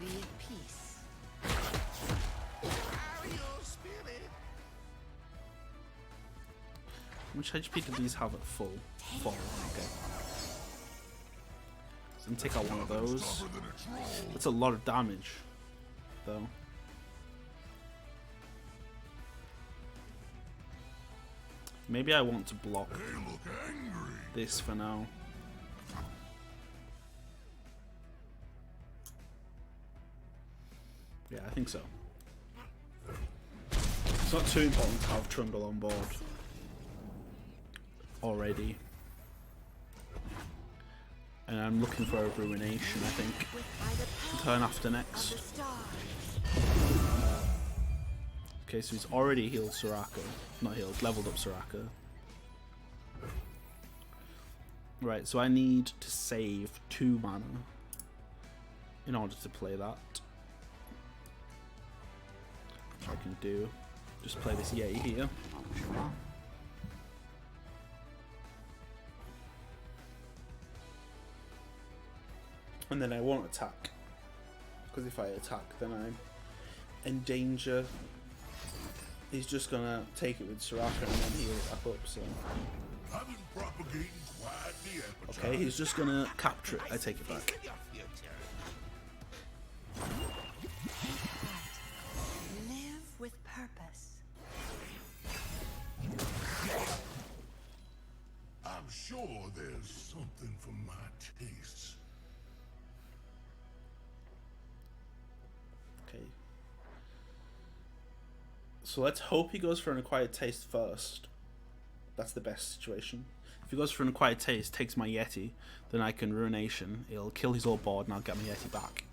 Be at peace. Which HP do these have at full? 4, okay. So take out one of those. That's a lot of damage, though. Maybe I want to block this for now. Yeah, I think so. It's not too important to have Trundle on board already. And I'm looking for a Ruination, I think. The turn after next. Okay, so he's already healed Soraka. Not healed, leveled up Soraka. Right, so I need to save 2 mana in order to play that. Which I can do. Just play this Yeti here. And then I won't attack. Because if I attack, then I'm in danger. He's just gonna take it with Soraka and then heal it back up, so. I've been propagating quite the appetite. Okay, he's just gonna capture it. I take it back. Live with purpose. I'm sure there's something for my tastes. Okay. So let's hope he goes for an acquired taste first. That's the best situation. If he goes for an acquired taste, takes my Yeti, then I can Ruination. He'll kill his old board and I'll get my Yeti back.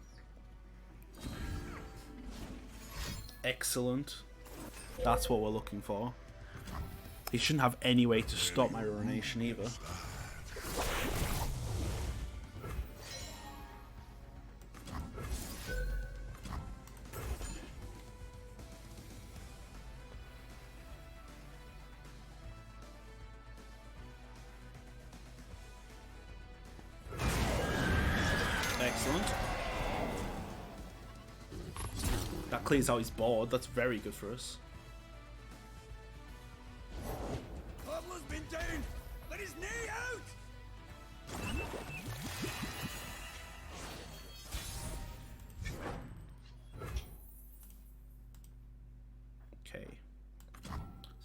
Excellent. That's what we're looking for. He shouldn't have any way to stop my Ruination either. Excellent. That clears out his board. That's very good for us. Pablo's been down! Let his knee out! Okay.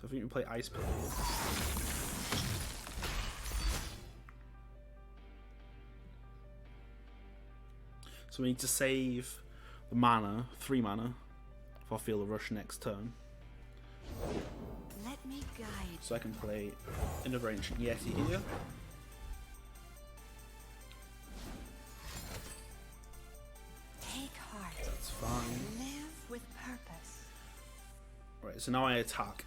So if we can play Ice Blade. So we need to save the mana, 3 mana, for Feel the Rush next turn. Let me guide. So I can play another Ancient Yeti here. Take heart. That's fine. Live with purpose. Right, so now I attack.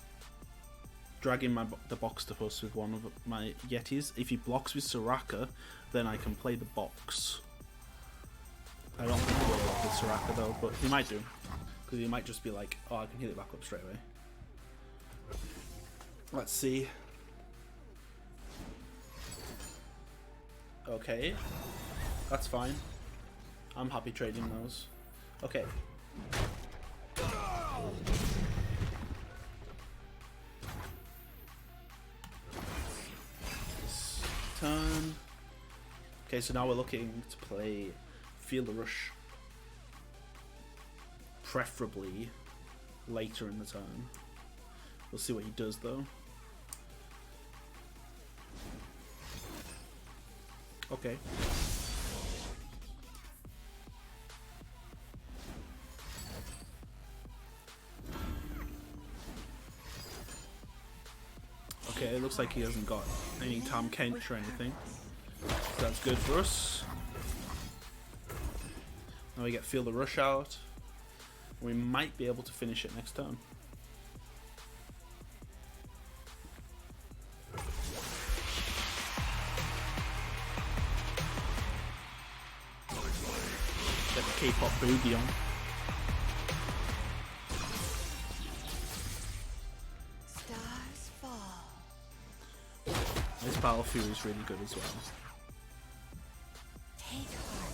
Dragging the box to us with one of my Yetis. If he blocks with Soraka, then I can play the box. I don't think he'll block with Soraka though, but he might do. Because he might just be like, oh, I can heal it back up straight away. Let's see. Okay. That's fine. I'm happy trading those. Okay. This turn. Okay, so now we're looking to play Feel the Rush. Preferably later in the turn. We'll see what he does though. Okay. Okay, it looks like he hasn't got any Tom Kench or anything. So that's good for us. Now we get Feel the Rush out. We might be able to finish it next turn. Get the K-pop boogie on. Stars fall. This Battlefield is really good as well. Take heart.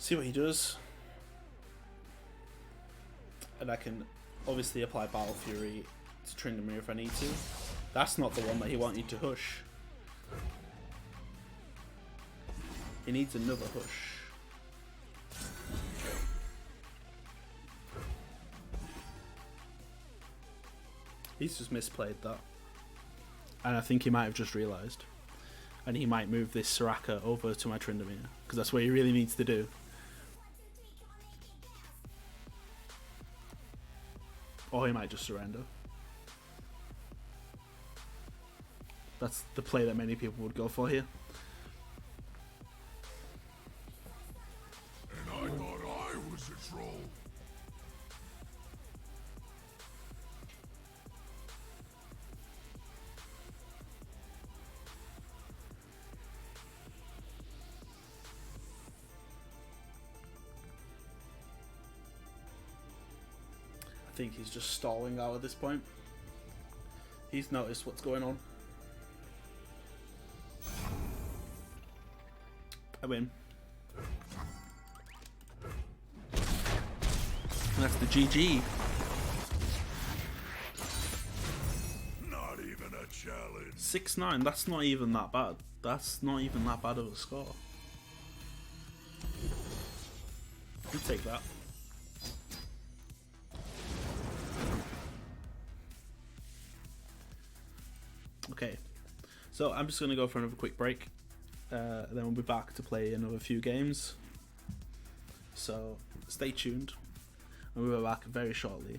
See what he does. And I can obviously apply Battle Fury to Tryndamere if I need to. That's not the one that he wanted to hush. He needs another hush. He's just misplayed that. And I think he might have just realised. And he might move this Soraka over to my Tryndamere, because that's what he really needs to do. Or he might just surrender. That's the play that many people would go for here. And I thought I was a troll. I think he's just stalling out at this point. He's noticed what's going on. I win. And that's the GG. Not even a challenge. 6-9, that's not even that bad. That's not even that bad of a score. You take that. Okay, so I'm just going to go for another quick break. Then we'll be back to play another few games. So stay tuned, and we'll be back very shortly.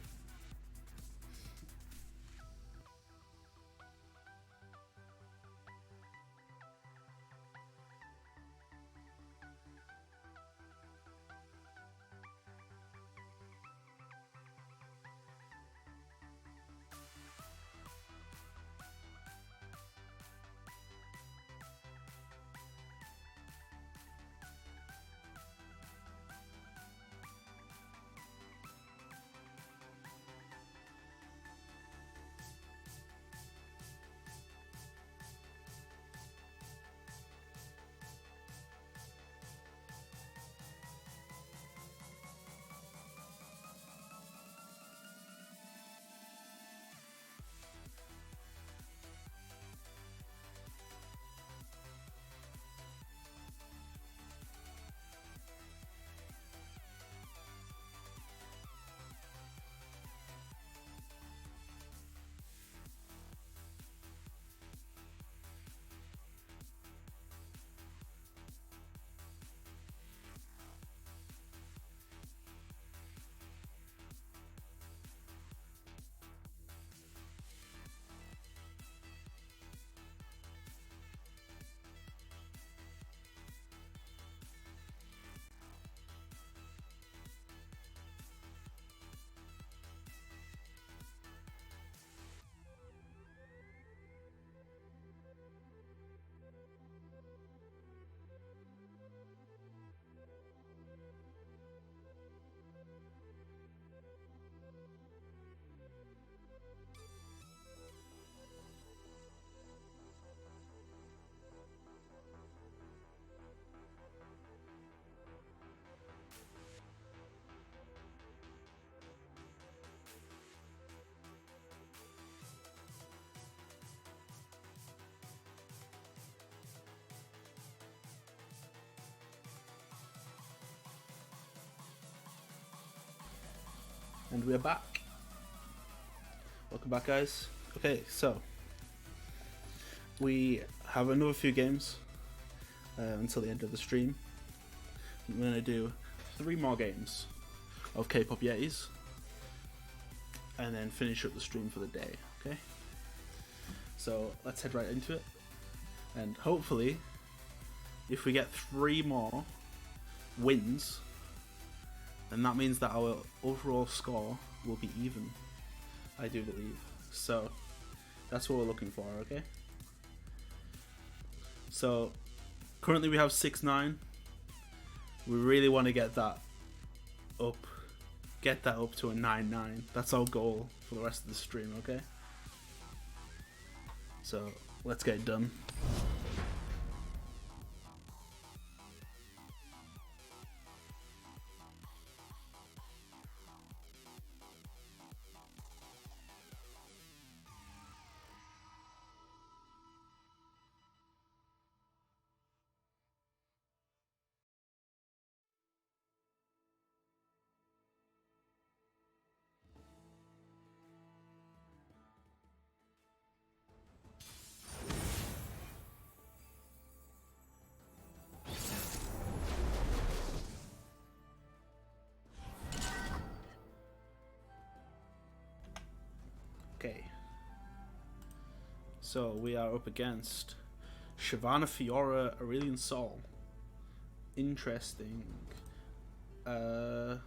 And we're back. Welcome back, guys. Okay, so we have another few games until the end of the stream. I'm going to do 3 more games of K-pop Yetis and then finish up the stream for the day, okay? So let's head right into it. And hopefully, if we get 3 more wins, then that means that our overall score will be even, I do believe. So that's what we're looking for, okay? So currently we have 6-9. We really want to get that up to a 9-9. That's our goal for the rest of the stream, okay? So let's get it done. Okay. So we are up against Shyvana, Fiora, Aurelion Sol. Interesting. I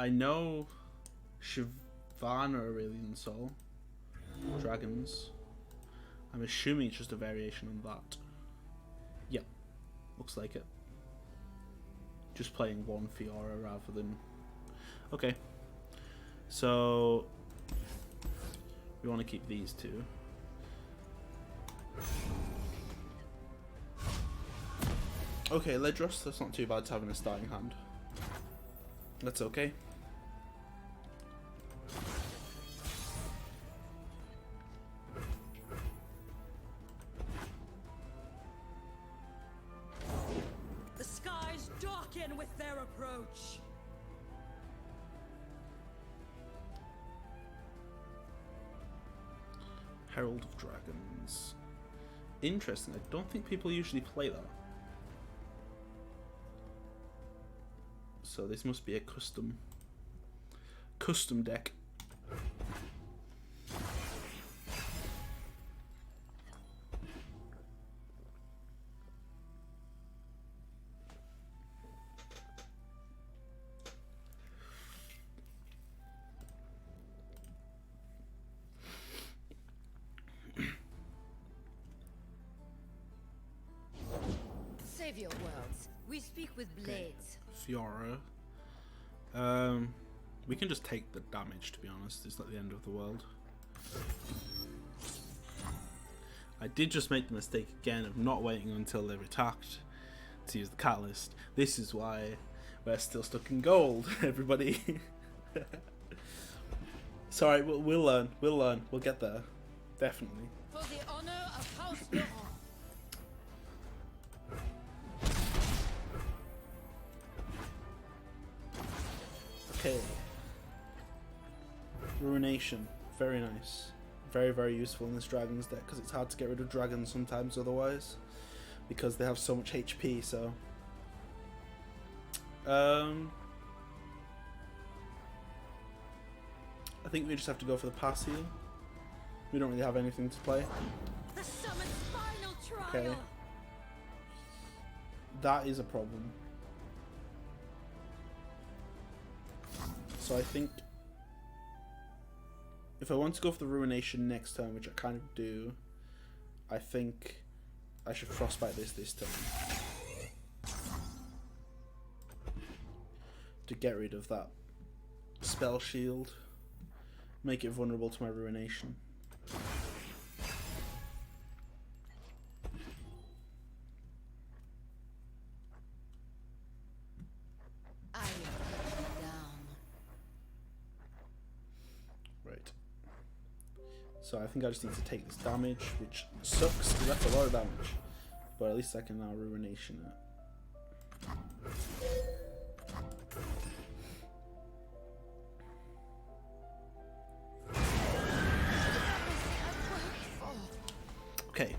know Shyvana, Aurelion Sol. Dragons. I'm assuming it's just a variation on that. Yep. Looks like it. Just playing one Fiora rather than... Okay. So... we want to keep these two. Okay, Ledros, that's not too bad to have in a starting hand. That's okay. The skies darken with their approach. Herald of Dragons. Interesting, I don't think people usually play that. So this must be a custom deck. Save your worlds. We speak with blades. Fiora. We can just take the damage, to be honest. It's not the end of the world. I did just make the mistake again of not waiting until they've attacked to use the catalyst. This is why we're still stuck in gold, everybody. Sorry, we'll learn. We'll get there. Definitely. For the honor of House Laurent. Okay. Ruination. Very nice. Very, very useful in this Dragons deck because it's hard to get rid of dragons sometimes otherwise because they have so much HP, so... I think we just have to go for the pass heal. We don't really have anything to play. The summon's final trial. Okay. That is a problem. So I think if I want to go for the Ruination next turn, which I kind of do, I think I should Frostbite this turn to get rid of that Spellshield, make it vulnerable to my Ruination. I am down. Right. So I think I just need to take this damage, which sucks because that's a lot of damage. But at least I can now Ruination it. Okay.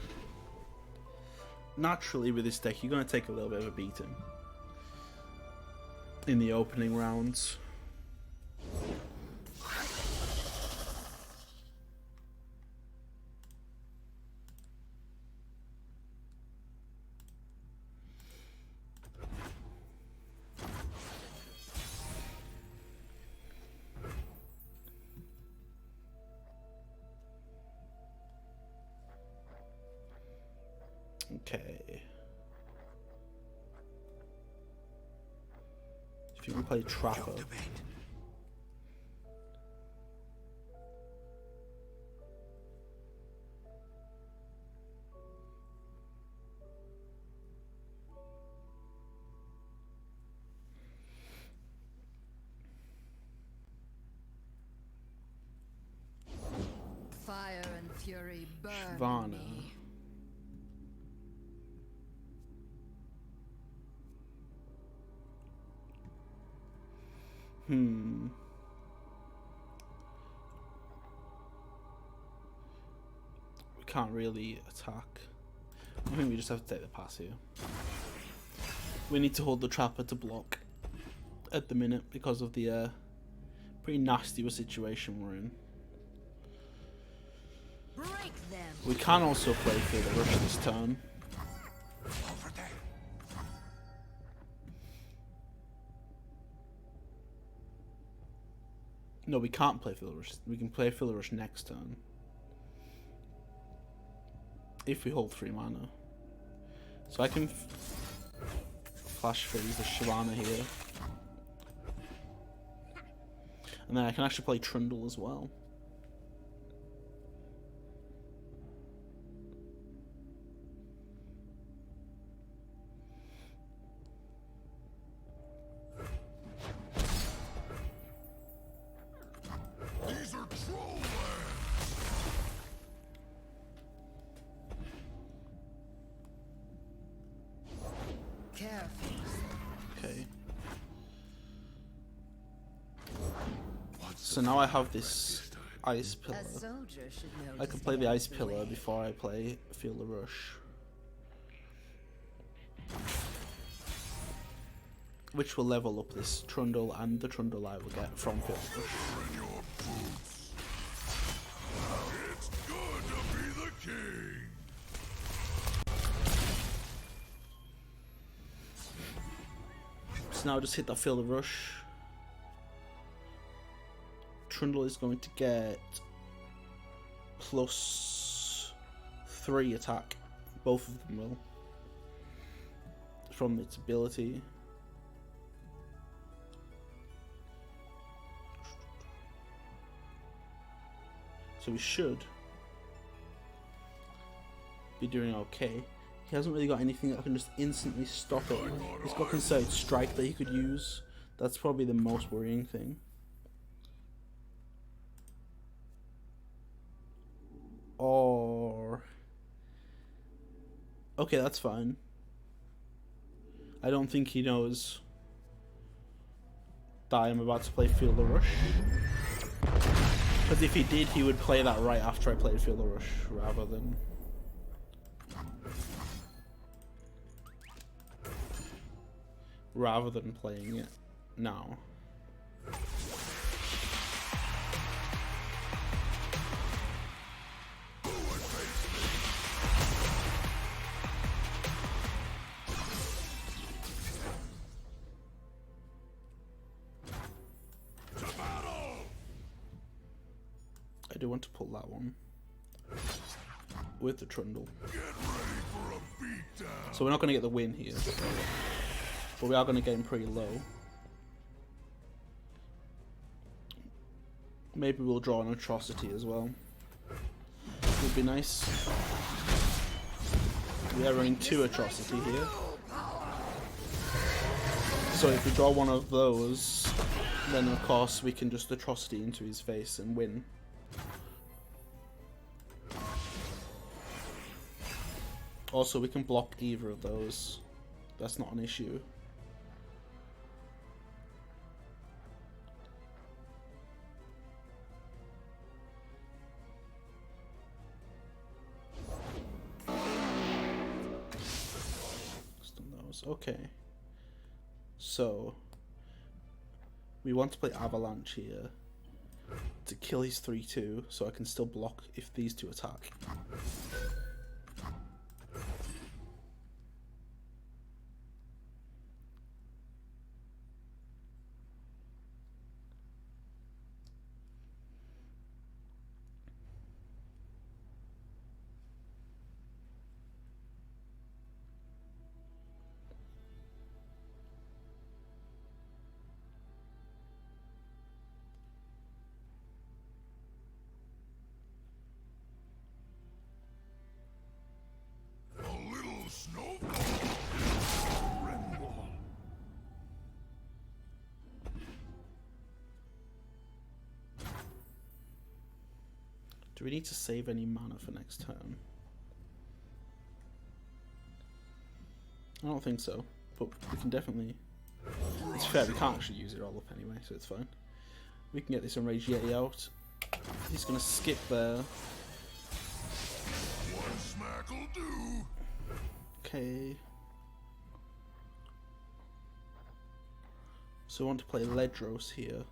Naturally, with this deck, you're going to take a little bit of a beating in the opening rounds. Okay. If you can play Trapper. Fire and fury burn in Shyvana. me. We can't really attack. I think we just have to take the pass here. We need to hold the Trapper to block at the minute because of the pretty nasty situation we're in. Break them. We can also play Feel the Rush this turn. Over there. No, we can't play Feel the Rush. We can play Feel the Rush next turn. If we hold 3 mana. So I can flash freeze the Shyvana here. And then I can actually play Trundle as well. These are troll Careful. Okay. So now I have this Ice Pillar. A soldier should know. I can play the Ice Pillar before I play Feel the Rush. Which will level up this Trundle and the Trundle I will get from Feel the Rush. in your boots. It's good to be the king. So now just hit that Feel the Rush. Trundle is going to get +3 attack. Both of them will. From its ability. So we should be doing okay. He hasn't really got anything that can just instantly stop it. He's got Concerted Strike that he could use. That's probably the most worrying thing. Or... okay, that's fine. I don't think he knows that I'm about to play Feel the Rush. Because if he did, he would play that right after I played Feel the Rush, rather than playing it now. I do want to pull that one with the Trundle. So we're not going to get the win here, but we are going to get him pretty low. Maybe we'll draw an Atrocity as well. Would be nice. We are running 2 Atrocity here. So if we draw one of those, then of course we can just Atrocity into his face and win. Also, we can block either of those. That's not an issue. Stun those. Okay. So, we want to play Avalanche here to kill his 3/2, so I can still block if these 2 attack. Do we need to save any mana for next turn? I don't think so, but we can definitely... It's fair, we can't actually use it all up anyway, so it's fine. We can get this Enraged Yeti out. He's going to skip there. One smack'll do. Okay. So I want to play Ledros here.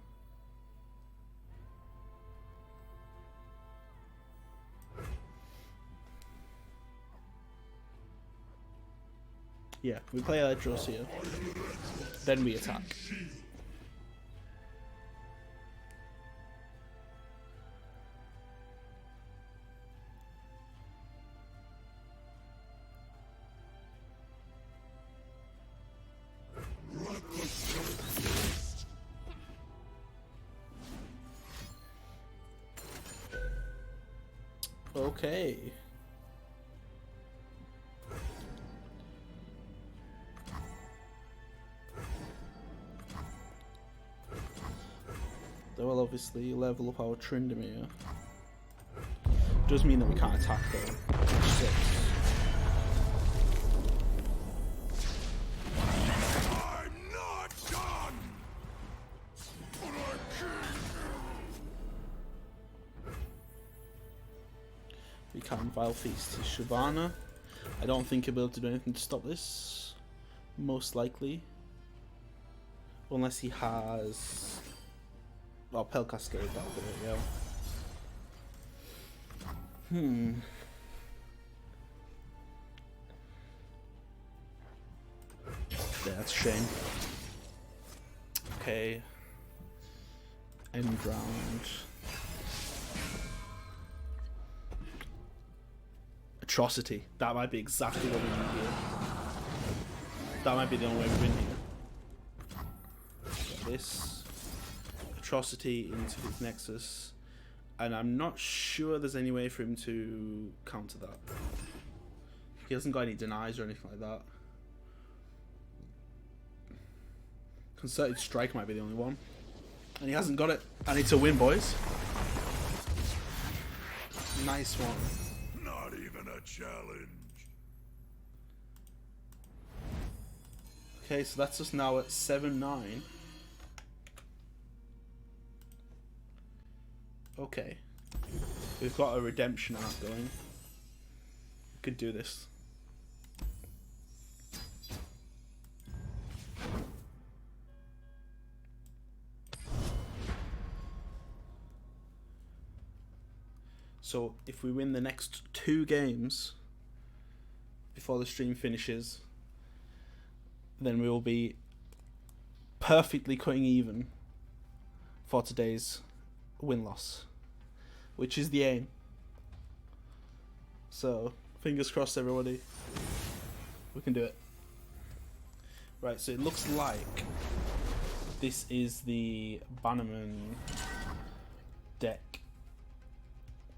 Yeah, we play Electros here. Then we attack. Okay. They will obviously level up our Tryndamere. Does mean that we can't attack though. Which sucks. I'm not done! But I can't. We can Vile Feast his Shyvana. I don't think he'll be able to do anything to stop this. Most likely. Unless he has... Well, Pale Cascade, that'll do it, yeah. Yeah, that's a shame. Okay. End round. Atrocity. That might be exactly what we need here. That might be the only way we win here. This. Atrocity into his Nexus. And I'm not sure there's any way for him to counter that. He hasn't got any denies or anything like that. Concerted Strike might be the only one. And he hasn't got it. I need to win, boys. Nice one. Not even a challenge. Okay, so that's us now at 7-9. Okay. We've got a redemption arc going. We could do this. So if we win the next 2 games before the stream finishes, then we will be perfectly cutting even for today's win-loss, which is the aim. So fingers crossed, everybody. We can do it. Right, so it looks like this is the Bannerman deck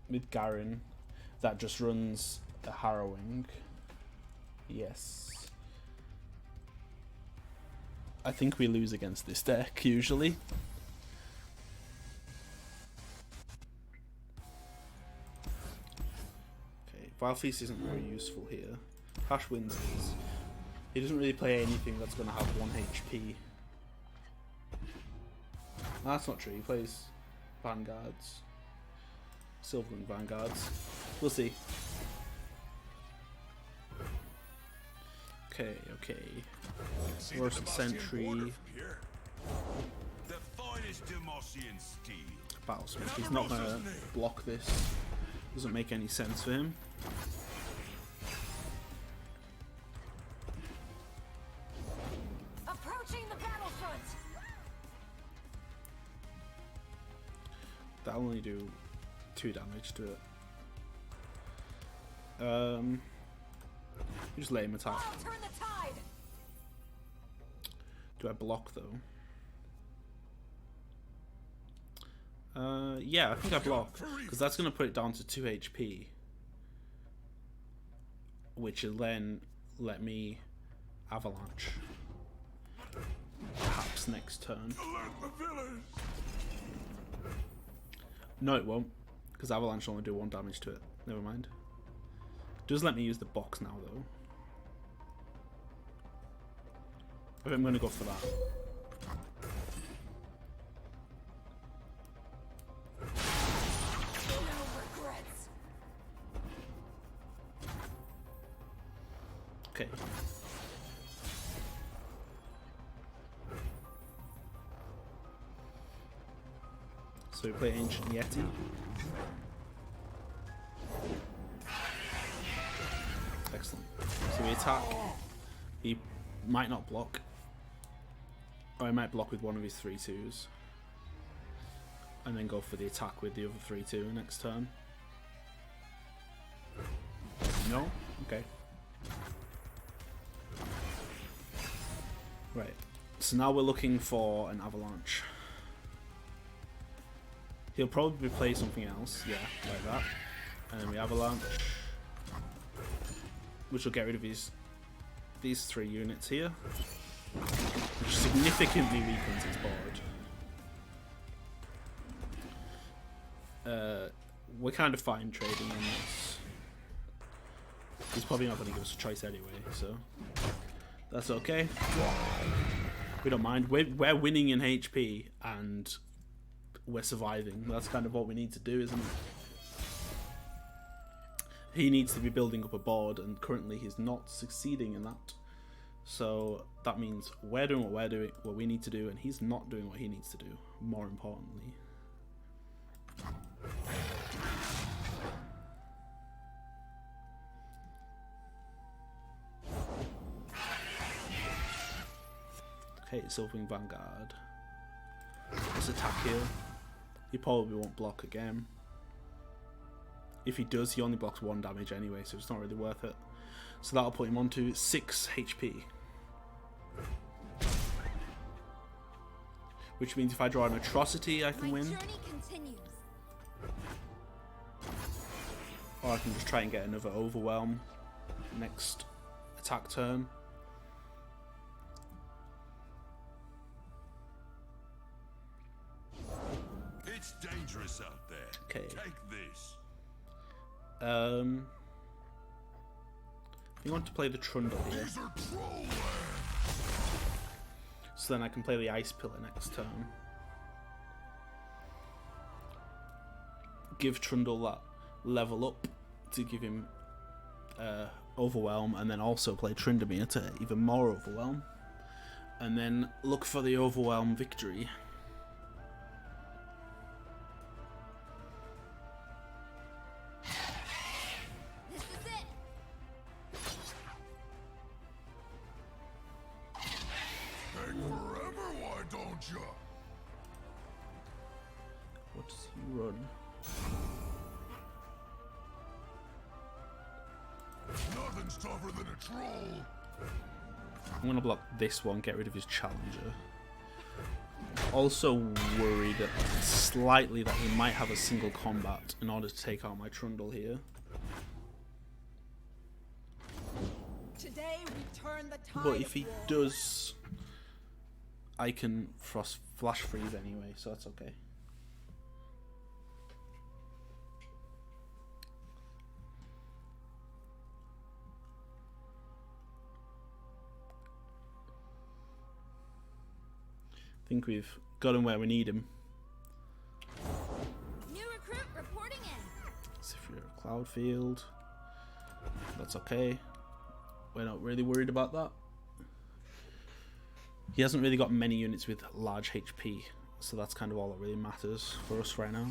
with Garen that just runs the Harrowing. Yes. I think we lose against this deck usually. Okay, Vile Feast isn't very useful here. Hash Winds is. He doesn't really play anything that's going to have 1 HP. No, that's not true. He plays Vanguards. Silverwing Vanguards. We'll see. Okay, okay. Rosal Sentry. The finest Demosian steel. Battlesmith. He's not gonna block this. Doesn't make any sense for him. Approaching the battlefront. That'll only do 2 damage to it. You just let him attack. I'll turn the tide. Do I block though? Yeah, I think I block because that's gonna put it down to 2 HP, which will then let me avalanche. Perhaps next turn. No, it won't, because avalanche will only do 1 damage to it. Never mind. Does let me use the box now though. I think I'm gonna go for that. No regrets. Okay. So we play Ancient Yeti. Excellent. So we attack. He might not block. Or he might block with one of his 3/2s. And then go for the attack with the other 3/2 next turn. No? Okay. Right. So now we're looking for an avalanche. He'll probably play something else. Yeah, like that. And then we avalanche. Which will get rid of these 3 units here. Which significantly weakens his board. We're kind of fine trading on this. He's probably not going to give us a choice anyway, so that's okay. We don't mind. We're winning in HP and we're surviving. That's kind of what we need to do, isn't it? He needs to be building up a board, and currently he's not succeeding in that. So that means we're doing what we need to do, and he's not doing what he needs to do. More importantly. Okay, Silverwing Vanguard. Let's attack here. He probably won't block again. If he does, he only blocks 1 damage anyway, so it's not really worth it. So that'll put him on to 6 HP. Which means if I draw an atrocity, I can win. Or I can just try and get another overwhelm next attack turn. It's dangerous out there. Okay. Take this. You want to play the Trundle here. These are troll So then I can play the Ice Pillar next turn. Give Trundle that level up to give him Overwhelm, and then also play Tryndamere to even more Overwhelm. And then look for the Overwhelm victory. What does he run? Nothing's tougher than a troll. I'm gonna block this one, get rid of his challenger. Also worried slightly that he might have a single combat in order to take out my Trundle here. Today we turn the tide. But if he does, I can flash freeze anyway, so that's okay. I think we've got him where we need him. New recruit reporting in. Zephyr Cloudfield. That's okay. We're not really worried about that. He hasn't really got many units with large HP, so that's kind of all that really matters for us right now.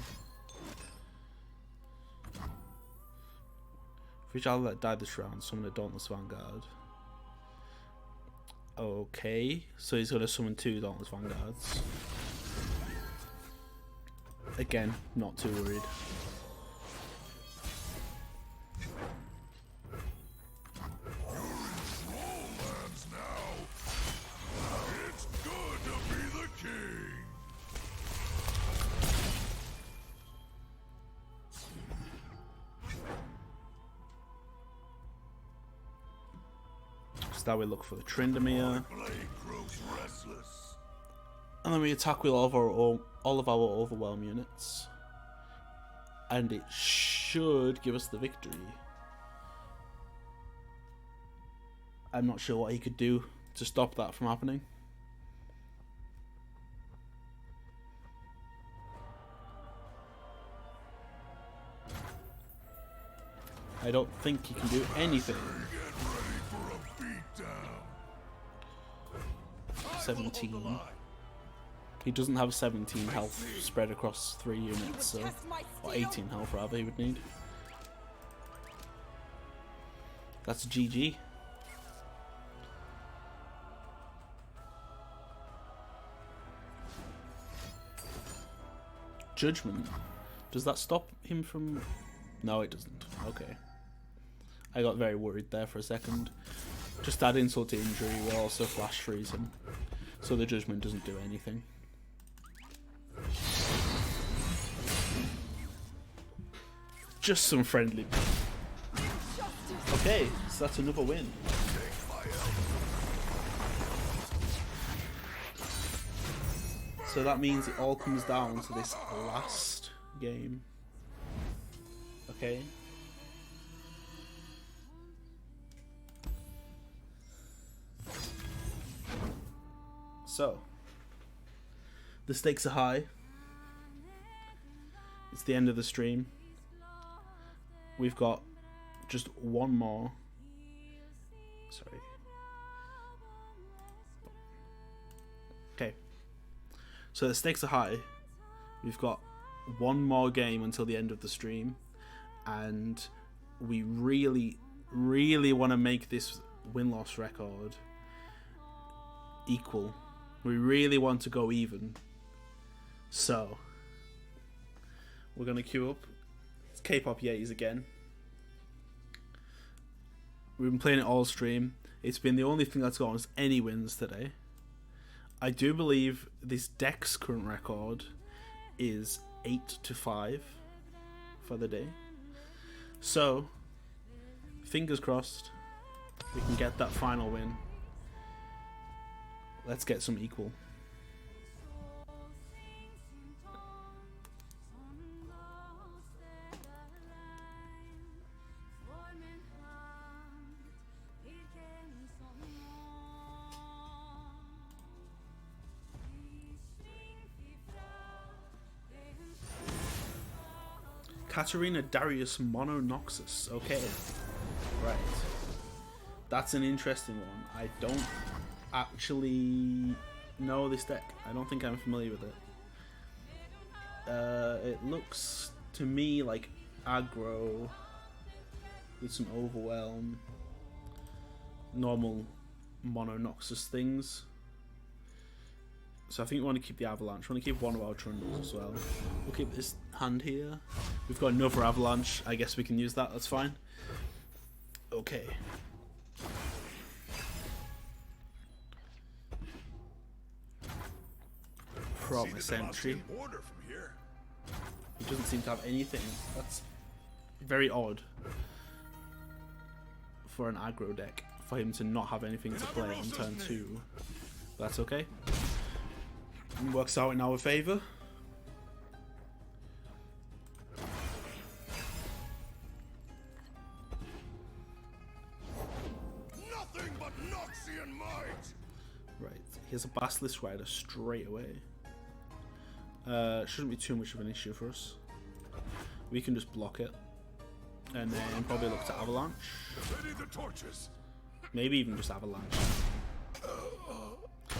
Vijala that died this round, summon a Dauntless Vanguard. Okay, so he's going to summon 2 Dauntless Vanguards. Again, not too worried. That we look for the Tryndamere, and then we attack with all of our Overwhelm units, and it should give us the victory. I'm not sure what he could do to stop that from happening. I don't think he can do anything. 17. He doesn't have 17 health spread across 3 units, so, or 18 health rather, he would need. That's GG. Judgment. Does that stop him from... No, it doesn't. Okay. I got very worried there for a second. Just add insult to injury, we'll also flash freeze him. So the Judgment doesn't do anything. Just some friendly... Okay, so that's another win. So that means it all comes down to this last game. Okay. So, the stakes are high. It's the end of the stream. We've got just one more. Sorry. Okay. So the stakes are high. We've got one more game until the end of the stream. And we really, really want to make this win-loss record equal. We really want to go even. So, we're going to queue up. It's K-pop Yetis again. We've been playing it all stream. It's been the only thing that's gotten us any wins today. I do believe this deck's current record is 8-5 for the day. So, fingers crossed, we can get that final win. Let's get some equal. Katarina Darius Mono Noxus. Okay. Right. That's an interesting one. I don't actually know this deck. I don't think I'm familiar with it. It looks to me like aggro with some overwhelm, normal Mono Noxus things. So I think we want to keep the Avalanche. We want to keep one of our Trundles as well. We'll keep this hand here. We've got another Avalanche. I guess we can use that. That's fine. Okay. Promise entry. He doesn't seem to have anything. That's very odd for an aggro deck. For him to not have anything to play on turn 2. But that's okay. It works out in our favour. Nothing but Noxian might. Right, he has a Basilisk Rider straight away. Shouldn't be too much of an issue for us. We can just block it. And then probably look to Avalanche. Maybe even just Avalanche.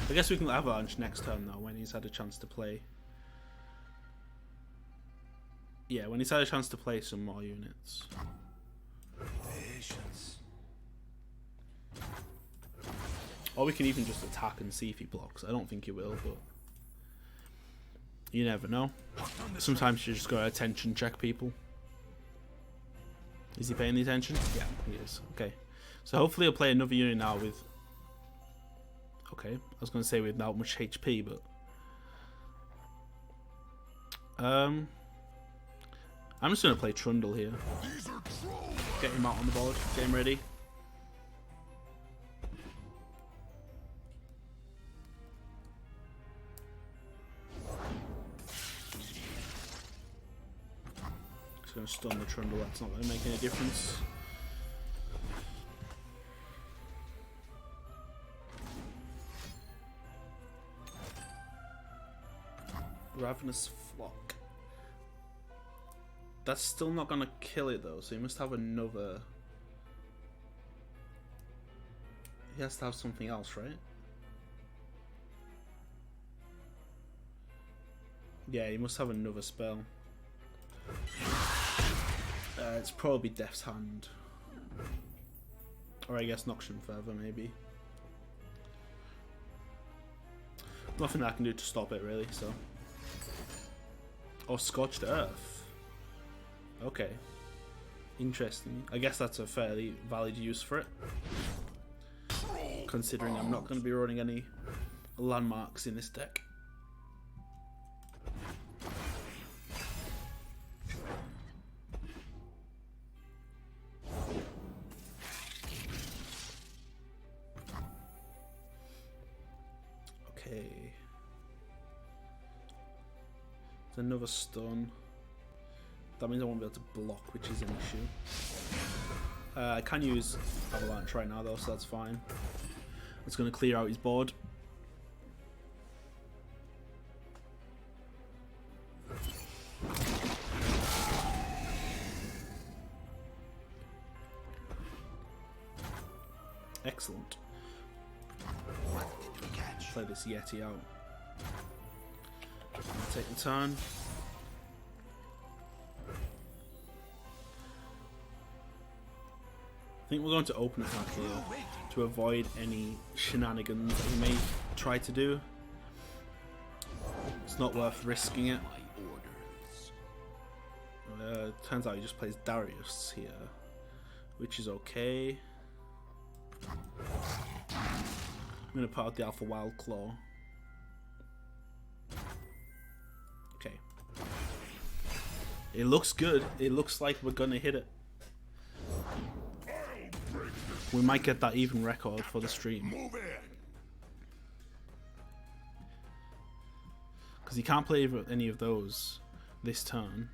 I guess we can Avalanche next turn though, when he's had a chance to play. Yeah, when he's had a chance to play some more units. Patience. Or we can even just attack and see if he blocks. I don't think he will, but you never know. Sometimes you just gotta attention check people. Is he paying the attention? Yeah, he is. Okay. So hopefully he'll play another unit now with... Okay, I was going to say without much HP, but... I'm just going to play Trundle here. Get him out on the board. Get him ready. Just going to stun the Trundle. That's not going to make any difference. Ravenous Flock. That's still not gonna kill it though, so he must have another... He has to have something else, right? Yeah, he must have another spell. It's probably Death's Hand. Or I guess Noxian Feather, maybe. Nothing I can do to stop it, really, so... Or Scorched Earth. Okay. Interesting. I guess that's a fairly valid use for it. Considering I'm not going to be running any landmarks in this deck. Okay. There's another stun. That means I won't be able to block, which is an issue. I can use Avalanche right now though, so that's fine. It's going to clear out his board. Excellent. Play this Yeti out. Take the turn. I think we're going to open attack here to avoid any shenanigans that we may try to do. It's not worth risking it. Turns out he just plays Darius here, which is okay. I'm going to put out the Alpha Wild Claw. Okay. It looks good. It looks like we're going to hit it. We might get that even record for the stream. Because he can't play any of those this turn.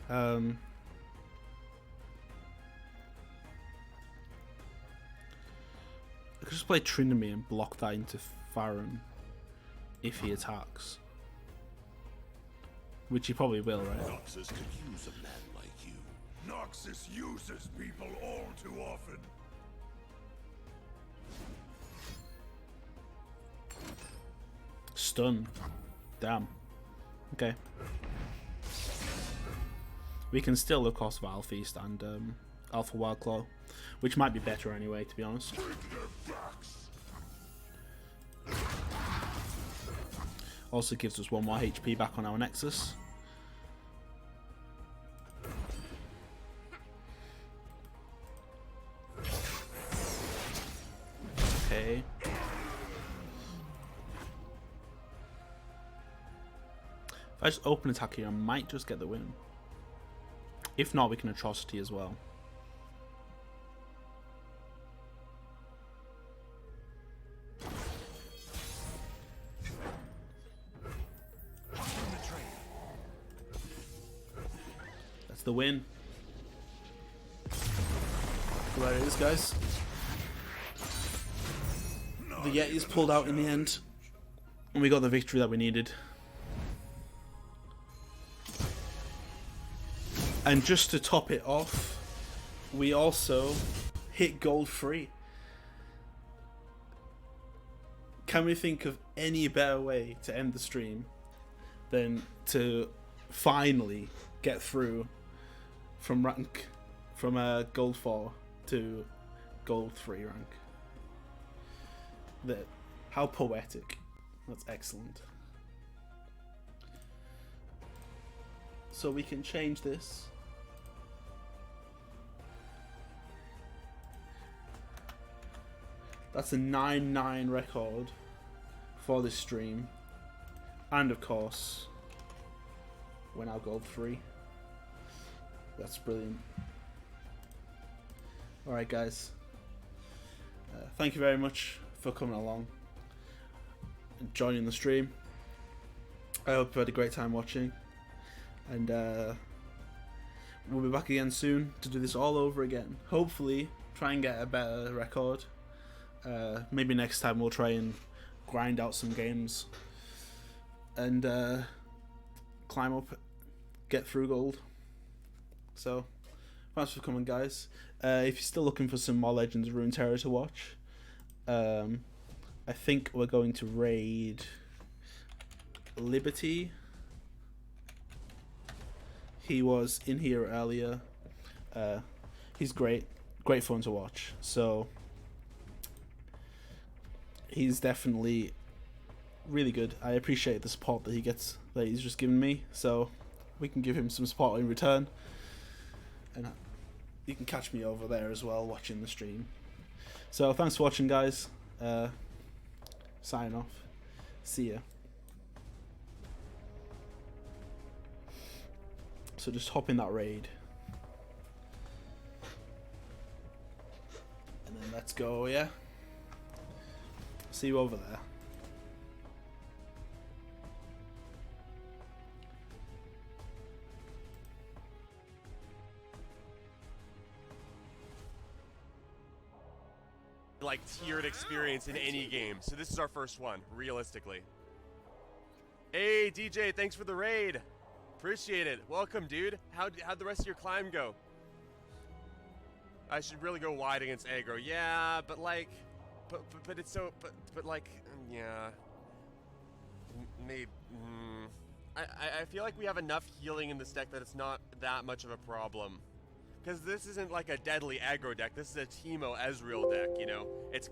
I could just play Trinity and block that into Farron if he attacks. Which he probably will, right? Noxus could use a man like you. Noxus uses people all too often. Stun. Damn. Okay. We can still of course Vile Feast and Alpha Wild Claw, which might be better anyway, to be honest. Also gives us 1 more HP back on our Nexus. Okay. If I just open attack here, I might just get the win. If not, we can Atrocity as well. That's the win. There it is, guys. The Yetis pulled out in the end, and we got the victory that we needed. And just to top it off, we also hit gold free. Can we think of any better way to end the stream than to finally get through from gold 4 to gold 3 rank? How poetic. That's excellent. So we can change this. That's a 9-9 record for this stream. And of course, we're now gold 3. That's brilliant. Alright guys. Thank you very much for coming along and joining the stream. I hope you had a great time watching. And we'll be back again soon to do this all over again. Hopefully, try and get a better record. Maybe next time we'll try and grind out some games and climb up, get through gold. So, thanks for coming, guys. If you're still looking for some more Legends of Runeterra to watch, I think we're going to raid Liberty. He was in here earlier. He's great fun to watch. So he's definitely really good. I appreciate the support that he's just given me, so we can give him some support in return. And you can catch me over there as well, watching the stream. So thanks for watching, guys. Sign off. See ya. So just hop in that raid. And then let's go, yeah? See you over there. Like tiered experience in any game. So this is our first one, realistically. Hey DJ, thanks for the raid. Appreciate it. Welcome, dude. How'd the rest of your climb go? I should really go wide against aggro. Yeah, but like, but it's so, but like, yeah. Maybe. I feel like we have enough healing in this deck that it's not that much of a problem. Because this isn't like a deadly aggro deck. This is a Teemo Ezreal deck, you know? It's